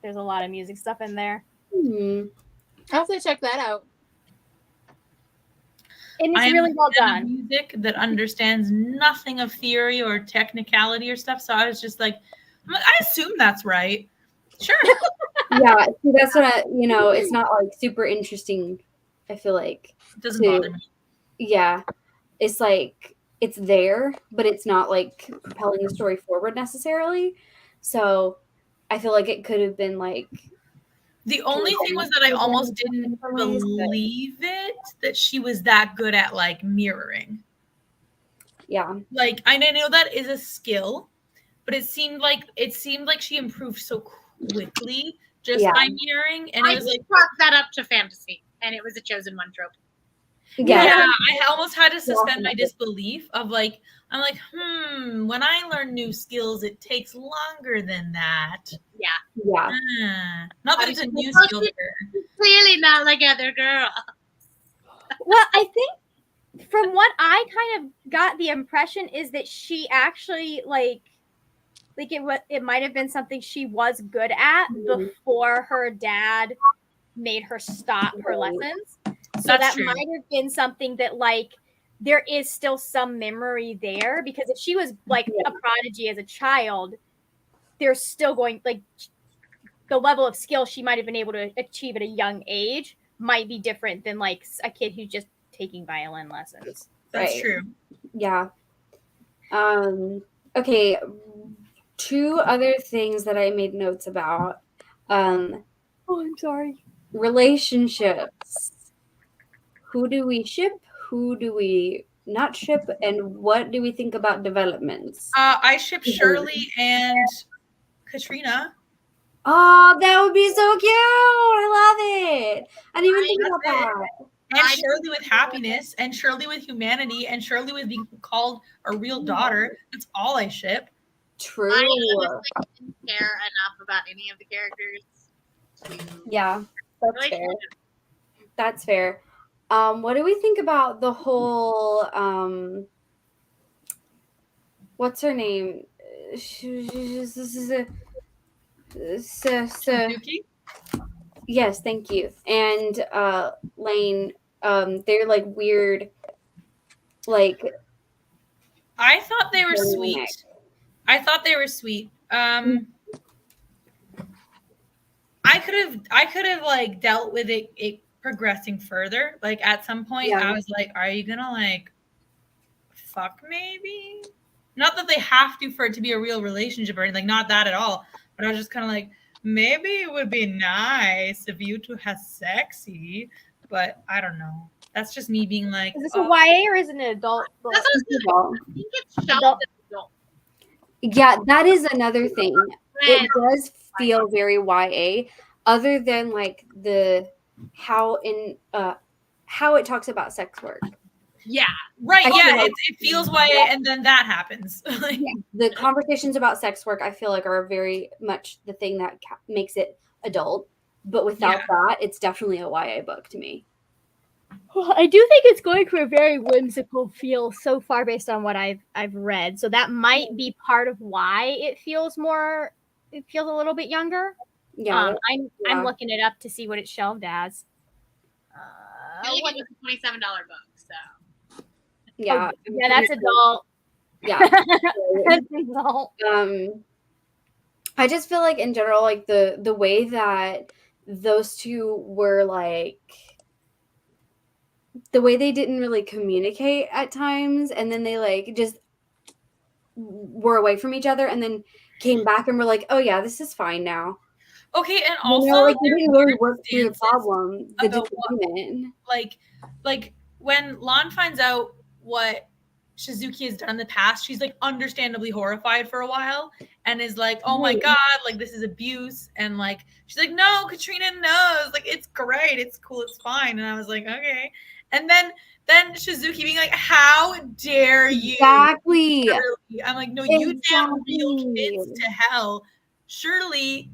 There's a lot of music stuff in there. I'll have to check that out. And it's really well done. Music that understands nothing of theory or technicality or stuff. So I was just like, I assume that's right. Sure. Yeah, see, that's what it's not like super interesting. I feel like it doesn't bother me. Yeah, it's like it's there, but it's not like propelling the story forward necessarily. So I feel like it could have been like. The only thing was that I almost didn't believe it that she was that good at like mirroring. Yeah. Like, I know that is a skill, but it seemed like she improved so quickly just by mirroring, and it was like brought that up to fantasy, and it was a chosen one trope. Yeah, I almost had to suspend my disbelief of like, I'm like, when I learn new skills, it takes longer than that. Yeah. Not that it's a new skill. Clearly not like other girls. Well, I think from what I kind of got the impression is that she actually like it might have been something she was good at before her dad made her stop her lessons. So that might have been something that like there is still some memory there, because if she was like a prodigy as a child, there's still going like the level of skill she might have been able to achieve at a young age might be different than like a kid who's just taking violin lessons. That's true. Yeah. Okay. two other things that I made notes about. Oh, I'm sorry. Relationships. Who do we ship? Who do we not ship? And what do we think about developments? I ship Shirley and Katrina. Oh, that would be so cute. I love it. I didn't even think about that. And Shirley with happiness, and Shirley with humanity, and Shirley with being called a real daughter. That's all I ship. True. I honestly didn't care enough about any of the characters. Yeah, that's Like, fair. That's fair. What do we think about the whole what's her name? Suzuki? Yes, thank you. And Lane, they're like weird, like I thought they were dynamic. sweet. I thought they were sweet. I could have like dealt with it progressing further. Like at some point, Yeah. I was like, "Are you gonna like fuck maybe?" Not that they have to for it to be a real relationship or anything, like not that at all. But I was just kind of like, maybe it would be nice if you two had sexy, but I don't know. That's just me being like, Is this a YA or is it an adult book? That's what I think it's shelved as adult. Yeah, that is another thing. It And does feel very YA, other than like the how it talks about sex work. yeah, right, I feel yeah, like- it feels YA, and then that happens. Like, The conversations about sex work, I feel like, are very much the thing that makes it adult. But without that, it's definitely a YA book to me. Well, I do think it's going for a very whimsical feel so far based on what I've read. So that might be part of why it feels a little bit younger. Yeah, I'm looking it up to see what it's shelved as. I feel like it was a $27 book. So yeah, yeah, that's adult. yeah. That's adult. I just feel like in general, like the way that those two were like, the way they didn't really communicate at times, and then they like just were away from each other, and then came back and were like, "Oh yeah, this is fine now." okay, and also like they there's didn't really weird work through the stances problem, the about what- disagreement. like when Lan finds out what Shizuki has done in the past, she's like understandably horrified for a while and is like, oh my god, like this is abuse, and like she's like, no, Katrina knows, like it's great, it's cool, it's fine. And I was like, okay. And then Shizuki being like, how dare you? Exactly. I'm like, no, you damn real kids to hell. Surely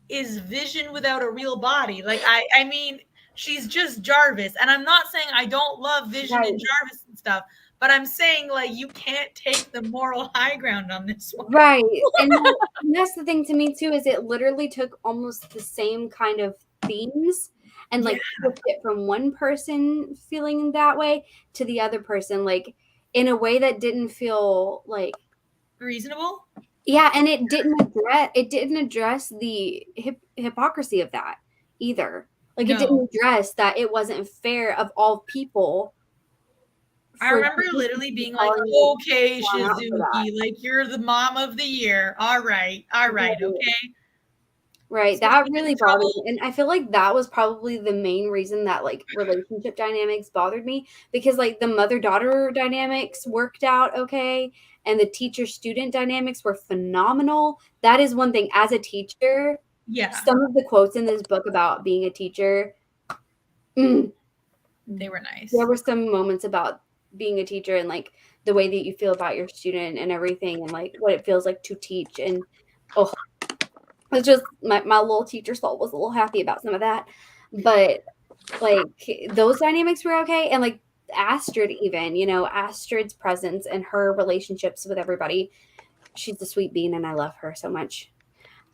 is Vision without a real body. Like I mean, she's just Jarvis, and I'm not saying I don't love Vision and Jarvis and stuff, but I'm saying like you can't take the moral high ground on this one. Right. And that's the thing to me too, is it literally took almost the same kind of themes and like flipped it from one person feeling that way to the other person, like in a way that didn't feel like reasonable. Yeah, and it didn't address the hypocrisy of that either. Like it didn't address that it wasn't fair of all people. I remember literally being like, okay, Shizuki, like you're the mom of the year. All right, okay. Right, that really bothered me. And I feel like that was probably the main reason that like relationship dynamics bothered me, because like the mother-daughter dynamics worked out okay, and the teacher-student dynamics were phenomenal. That is one thing as a teacher. Yeah. Some of the quotes in this book about being a teacher, they were nice. There were some moments about being a teacher and like the way that you feel about your student and everything, and like what it feels like to teach. And it's just my little teacher soul was a little happy about some of that. But like those dynamics were okay. And like Astrid, even, Astrid's presence and her relationships with everybody, she's a sweet bean and I love her so much.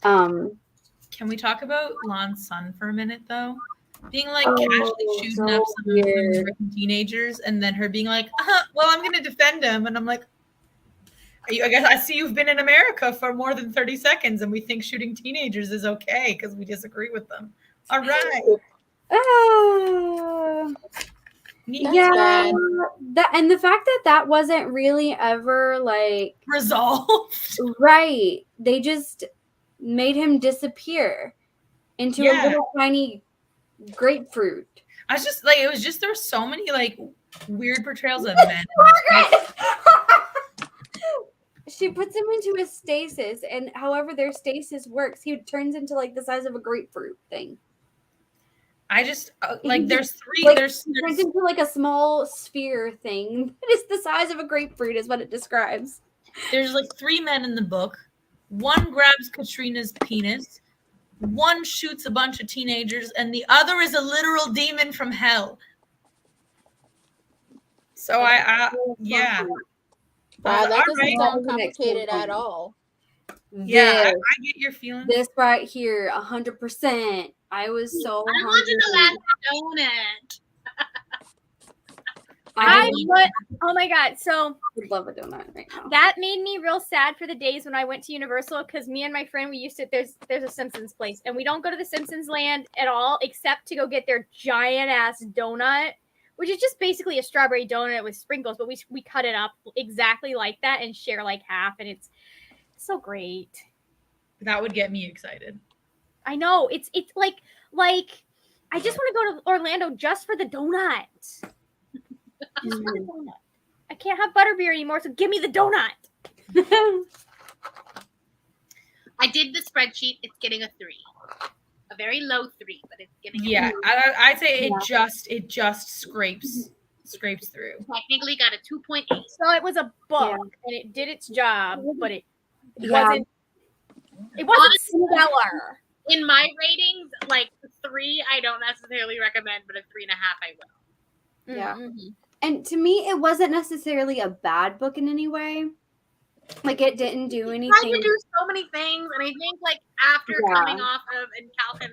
Can we talk about Lan's son for a minute though? Being like casually shooting up some American teenagers, and then her being like, well, I'm gonna defend him. And I'm like, I guess I see you've been in America for more than 30 seconds and we think shooting teenagers is okay because we disagree with them. All right. Yeah, bad. that and the fact that that wasn't really ever like Resolved. right. They just made him disappear into a Yeah. little tiny grapefruit. I was just like, it was just, there were so many like weird portrayals of men. in this book. She puts him into a stasis, and however their stasis works, he turns into like the size of a grapefruit thing. I just like there's three. Like, there's he turns into like a small sphere thing. It's the size of a grapefruit, is what it describes. there's like 3 men in the book. One grabs Katrina's penis. One shoots a bunch of teenagers, and the other is a literal demon from hell. So yeah. Wow, that doesn't Alright. sound complicated at all. Yeah, I get your feelings. This right here, 100%. I was so I hungry. wanted the last donut. Oh my god, so I would love a donut right now. that made me real sad for the days when I went to Universal, because me and my friend, we used to, there's a Simpsons place, and we don't go to the Simpsons land at all except to go get their giant ass donut, which is just basically a strawberry donut with sprinkles, but we cut it up exactly like that and share like half, and it's so great. That would get me excited. I know, it's like I just want to go to Orlando just for the donut. Just for the donut. I can't have butterbeer anymore, so give me the donut. I did the spreadsheet. It's getting a 3. A very low 3, but it's getting a Yeah, 3. I'd say it just scrapes through. Technically got a 2.8. So it was a book, Yeah. and it did its job, but it Yeah. wasn't Honestly, stellar. In my ratings, like 3, I don't necessarily recommend, but a 3.5, I will. Yeah. Mhm. And to me, it wasn't necessarily a bad book in any way. Like, it didn't do Tried anything. to do so many things, and I think like after coming off of, and Cal can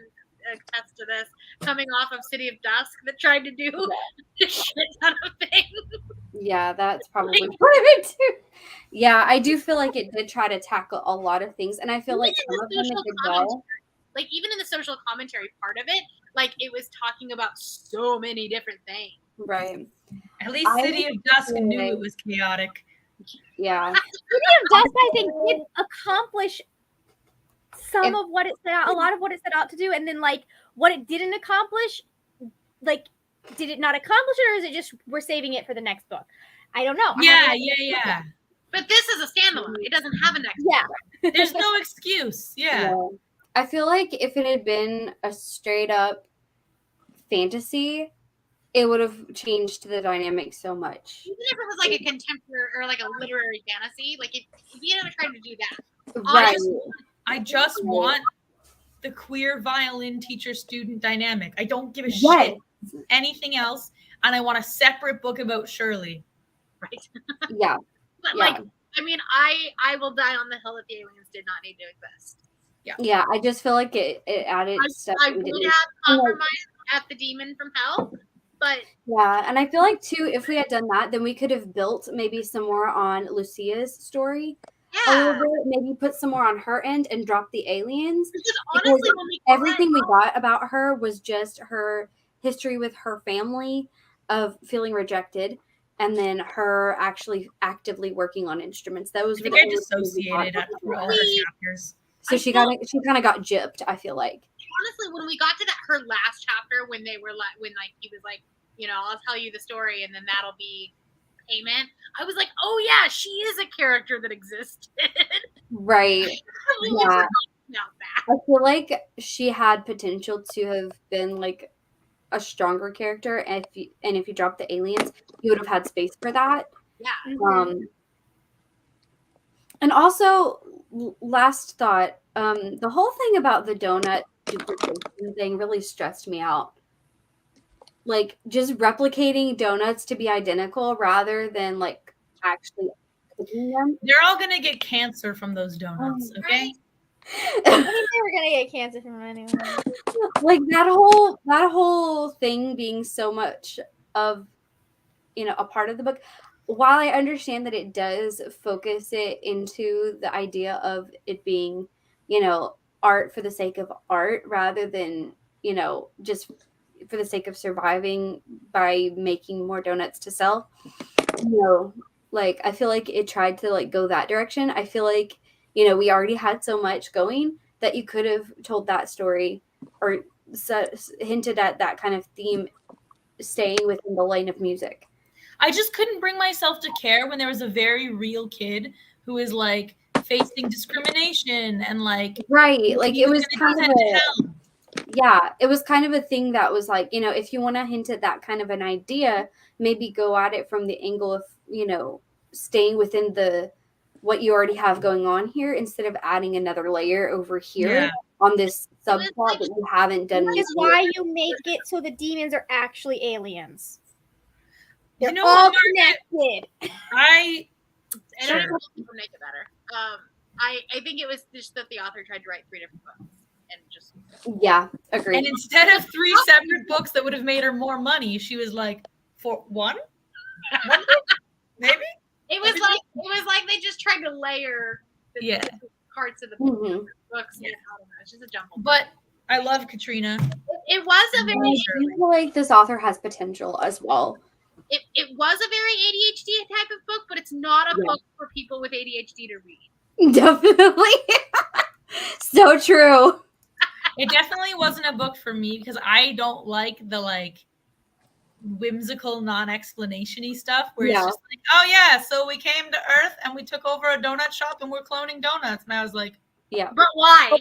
attest to this, coming off of City of Dusk, that tried to do a shit ton of things. Yeah, that's probably part of it too. Yeah, I do feel like it did try to tackle a lot of things, and I feel like some of them it did well. Like even in the social commentary part of it, like it was talking about so many different things. Right. At least City of Dusk knew it was chaotic. Yeah. City of Dusk, I think, did accomplish some of what it set out, a lot of what it set out to do, and then like what it didn't accomplish, like did it not accomplish it, or is it just we're saving it for the next book? I don't know. Yeah. But this is a standalone. It doesn't have a next. Yeah. There's no excuse. Yeah. I feel like if it had been a straight up fantasy, it would have changed the dynamic so much. Even if it was like a contemporary or like a literary fantasy, like if you never tried to do that. Right. I just want the queer violin teacher-student dynamic. I don't give a Yes. shit anything else, and I want a separate book about Shirley. Right. Yeah. But Yeah. like, I mean, I will die on the hill that the aliens did not need to exist. Yeah, I just feel like it added stuff. I that we would didn't- have compromised at the demon from hell, but Yeah, and I feel like too, if we had done that, then we could have built maybe some more on Lucia's story. A little yeah. bit, maybe put some more on her end and drop the aliens. Because honestly, when we Everything we got about her was just her history with her family of feeling rejected, and then her actually actively working on instruments. That was I think really I dissociated at all her chapters. So she kind of got gypped, I feel like. honestly, when we got to her last chapter, when they were like, when he was like, you know, I'll tell you the story, and then that'll be payment. I was like, oh yeah, she is a character that existed. Right. Yeah. Now that. I feel like she had potential to have been like a stronger character, and if you drop the aliens, you would have had space for that. Yeah. And also, last thought, the whole thing about the donut duplication thing really stressed me out. Like, just replicating donuts to be identical rather than like actually cooking them. They're all gonna get cancer from those donuts, okay? I think they were gonna get cancer from it anyway. Like that whole thing being so much of, you know, a part of the book. While I understand that it does focus it into the idea of it being, you know, art for the sake of art rather than, you know, just for the sake of surviving by making more donuts to sell. No, like I feel like it tried to like go that direction. I feel like, you know, we already had so much going that you could have told that story or hinted at that kind of theme staying within the lane of music. I just couldn't bring myself to care when there was a very real kid who is like facing discrimination and like Right, like it was kind of sent to hell. yeah, it was kind of a thing that was like, you know, if you want to hint at that kind of an idea, maybe go at it from the angle of, you know, staying within the what you already have going on here instead of adding another layer over here Yeah. on this subplot that you haven't done Which yet. is why you make it so the demons are actually aliens. They're You know all what, Margaret? connected. I And Sure. I will make it better. I think it was just that the author tried to write 3 different books and just Yeah, agreed. and instead of 3 separate books that would have made her more money, she was like, for one book? Maybe? it was like they just tried to layer the Yeah. different parts of the Mhm. books. Yeah. I don't know. It's just a jumble. But I love Katrina. It was a I very feel like this author has potential as well. it was a very ADHD type of book, but it's not a Yeah. book for people with ADHD to read. Definitely. So true. It definitely wasn't a book for me because I don't like the like whimsical non-explanation-y stuff where it's Yeah. just like, oh yeah, so we came to Earth and we took over a donut shop and we're cloning donuts. And I was like, Yeah. But why?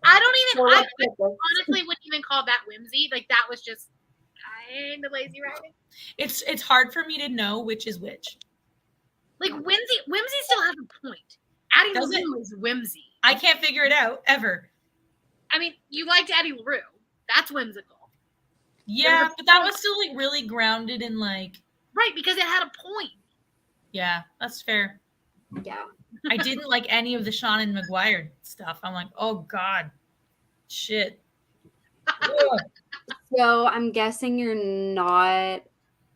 I don't even. Well, I let's get this. honestly wouldn't even call that whimsy. Like that was just kind of lazy writing. it's hard for me to know which is which. Like whimsy still has a point. Addie Does it? LaRue is whimsy. I can't figure it out ever. I mean, you liked Addie LaRue. That's whimsical. Yeah, but that was still like really grounded in like, Right, because it had a point. yeah, that's fair. Yeah. I didn't like any of the Sean and McGuire stuff. I'm like, oh God, shit. Ugh. So I'm guessing you're not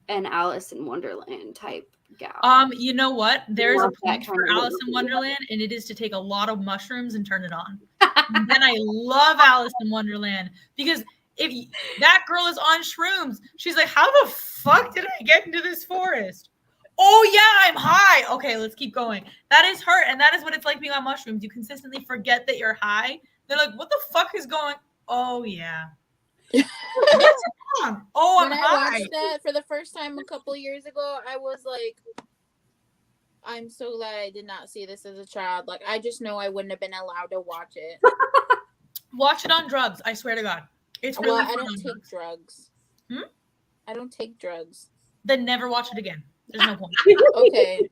an Alice in Wonderland type gal. You know what? There's a Love that point kind for of Alice in movie. Wonderland, and it is to take a lot of mushrooms and turn it on. And then I love Alice in Wonderland because that girl is on shrooms. She's like, how the fuck did I get into this forest? Oh yeah, I'm high. Okay, let's keep going. That is her, and that is what it's like being on mushrooms. You consistently forget that you're high. They're like, what the fuck is going? Oh yeah. What's wrong? Oh, I'm When I high. watched that for the first time a couple years ago, I was like, I'm so glad I did not see this as a child. Like, I just know I wouldn't have been allowed to watch it. Watch it on drugs. I swear to God, it's really Well, I fun don't on take drugs. drugs. Hmm? I don't take drugs. Then never watch it again. There's no point. Okay.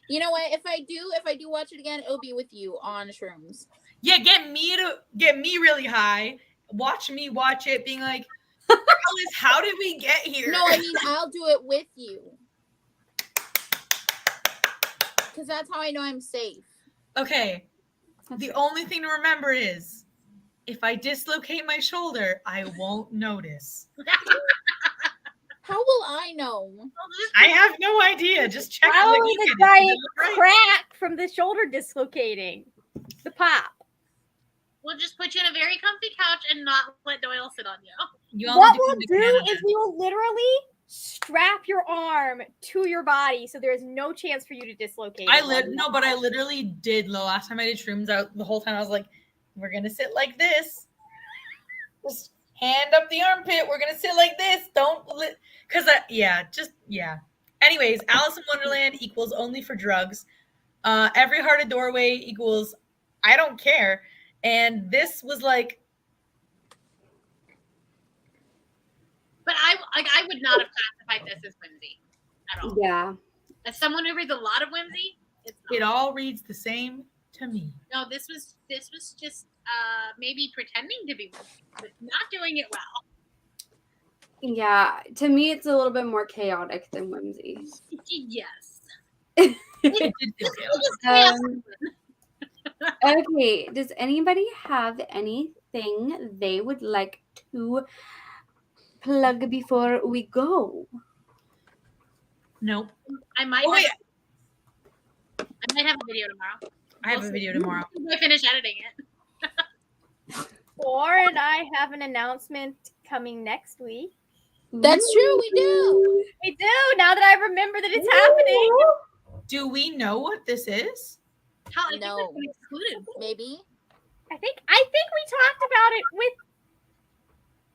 You know what? If I do watch it again, it'll be with you on shrooms. Yeah, get me really high. Watch me watch it, being like, Alice, how did we get here? No, I mean I'll do it with you. Because that's how I know I'm safe. Okay. The only thing to remember is if I dislocate my shoulder, I won't notice. How will I know? I have no idea. Just check the Probably weekend. the giant Right. crack from the shoulder dislocating. The pop. We'll just put you in a very comfy couch and not let Doyle sit on you. You only What do we'll the do Canada. is we will literally strap your arm to your body so there's no chance for you to dislocate. it. But I literally did. The last time I did shrooms, the whole time I was like, we're gonna sit like this. Just hand up the armpit. We're gonna sit like this. Anyways, Alice in Wonderland equals only for drugs. Every Heart a Doorway equals I don't care. And this was like, But I would not have classified this as whimsy at all. Yeah. As someone who reads a lot of whimsy, it's not. it all reads the same to me. No, this was just maybe pretending to be whimsy, but not doing it well. Yeah. To me, it's a little bit more chaotic than whimsy. Yes. It did feel chaotic. Okay. Does anybody have anything they would like to plug before we go? Nope. I might. Oh, yeah. I might have a video tomorrow. I have a video tomorrow. I finish editing it. Or and I have an announcement coming next week. That's true, we do. We do, now that I remember that it's happening. Do we know what this is? How I think No. that's been excluded. Maybe. I think we talked about it with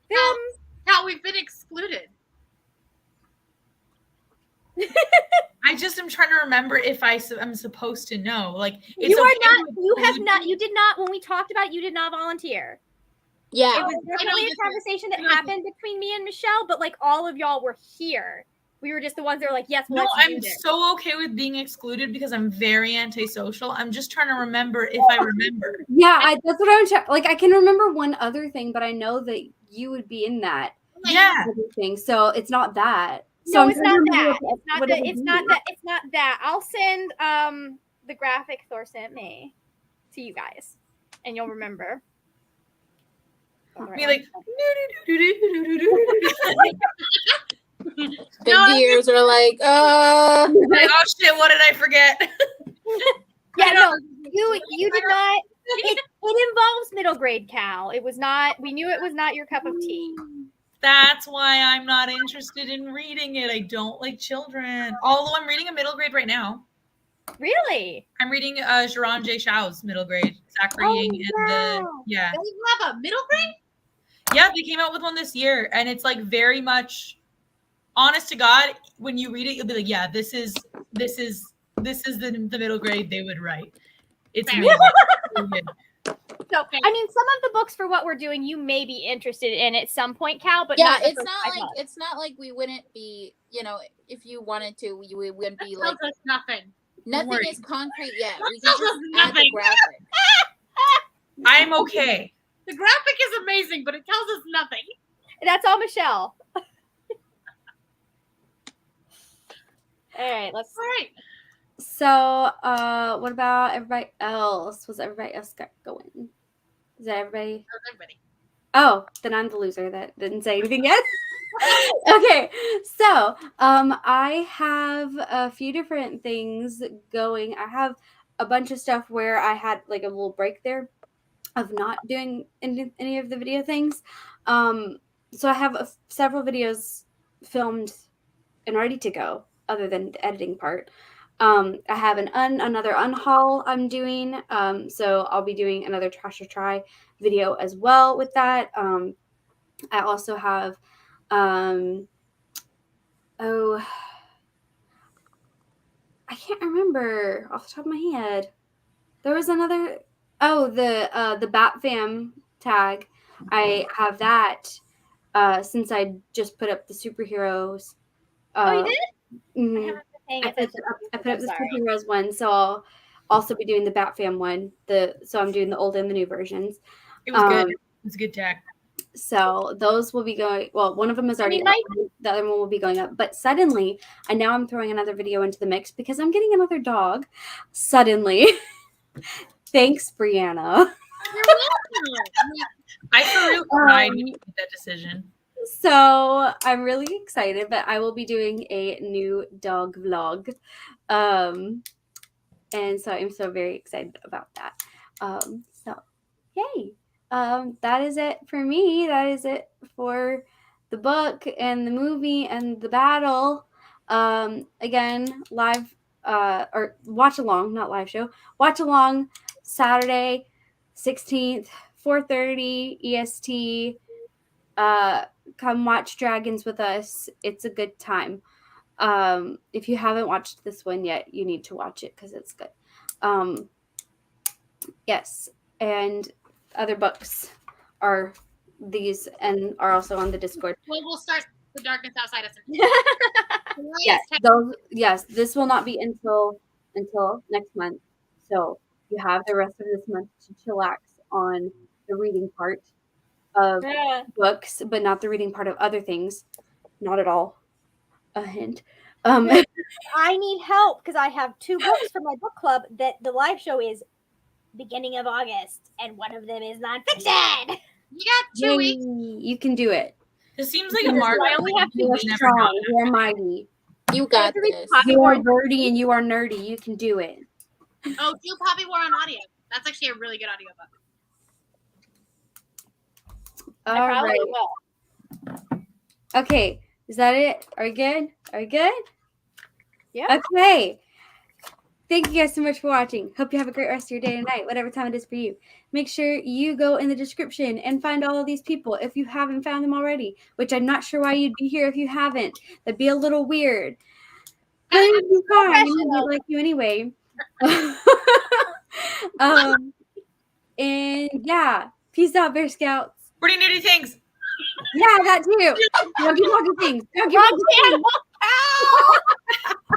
them. How we've been excluded. I just am trying to remember if I'm supposed to know. Like, it's You are okay not. to You have exclude not. me. You did not. When we talked about it, you did not volunteer. Yeah. It was definitely this a is- conversation that I know this- happened between me and Michelle, but like all of y'all were here. We were just the ones that were like, yes, No, let's do I'm this. so okay with being excluded because I'm very antisocial. I'm just trying to remember if I remember. Yeah, that's what I'm like. I can remember one other thing, but I know that you would be in that Like, Yeah. other thing, so it's not that. So No, I'm it's trying to not remember that. what- It's not what that. it would It's be. not that. It's not that. I'll send the graphic Thor sent me to you guys, and you'll remember. Be like, The gears are like, oh shit, what did I forget? Yeah, no, you did not. It involves middle grade Cal. It was not. We knew it was not your cup of tea. That's why I'm not interested in reading it. I don't like children. Although I'm reading a middle grade right now. Really? I'm reading Sharon J. Shaw's middle grade. Zachary Oh, Ying and the wow. yeah. They have a middle grade? Yeah, they came out with one this year, and it's like very much honest to God. When you read it, you'll be like, yeah, this is the middle grade they would write. It's Fair. amazing. It's really good. So, I mean, some of the books for what we're doing, you may be interested in at some point, Cal. But yeah, not the it's first not 5 like months. it's not like we wouldn't be, if you wanted to, we wouldn't be That like tells us nothing. nothing worry. is concrete yet. We That can tells just us add the nothing. graphic. I'm okay. The graphic is amazing, but it tells us nothing. That's all, Michelle. All right, let's. All right. So, what about everybody else? Was everybody else got going? Is that everybody? How's everybody? Oh, then I'm the loser that didn't say anything yet. Okay, so I have a few different things going. I have a bunch of stuff where I had like a little break there of not doing any of the video things. So I have several videos filmed and ready to go, other than the editing part. I have another unhaul I'm doing. So I'll be doing another trash or try video as well with that. I also have I can't remember off the top of my head. There was another the Bat Fam tag. I have that since I just put up the superheroes. Oh, you did? Mhm. I haven't been paying I put attention. up I'm the sorry. superheroes one, so I'll also be doing the Bat Fam one. So I'm doing the old and the new versions. It was good. It was a good tag. So those will be going. Well, one of them is already mean, up. The other one will be going up. But suddenly, and now I'm throwing another video into the mix because I'm getting another dog. Suddenly, thanks, Brianna. You're welcome. I for real cried when you made that decision. So I'm really excited, but I will be doing a new dog vlog. And so I'm so very excited about that. So yay. That is it for me. That is it for the book and the movie and the battle. Again, live or watch along, not live show. Watch along Saturday, 16th, 4:30 EST. Come watch Dragons with us. It's a good time. If you haven't watched this one yet, you need to watch it because it's good. Yes, and other books are these and are also on the Discord. Well, we'll start The Darkness Outside Us. Yes, this will not be until next month. So you have the rest of this month to chillax on the reading part of Yeah. books, but not the reading part of other things. Not at all. A hint. I need help because I have 2 books for my book club that the live show is beginning of August, and one of them is nonfiction. You got 2 weeks. You can do it. It seems like a Because Margaret. I only have You are never strong. got You are mighty. You got Every this. Poppy You are War- birdie and you are nerdy. You can do it. Oh, do Poppy War on audio. That's actually a really good audiobook. I All probably right. will. Okay, is that it? Are we good? Are we good? Yeah. Okay. Thank you guys so much for watching. Hope you have a great rest of your day and night, whatever time it is for you. Make sure you go in the description and find all of these people if you haven't found them already, which I'm not sure why you'd be here if you haven't. That'd be a little weird. But it'd be fine. You'd like you anyway. And yeah, peace out, Bear Scouts. Pretty nitty things. Yeah, that too. Don't keep talking things. Don't keep talking things.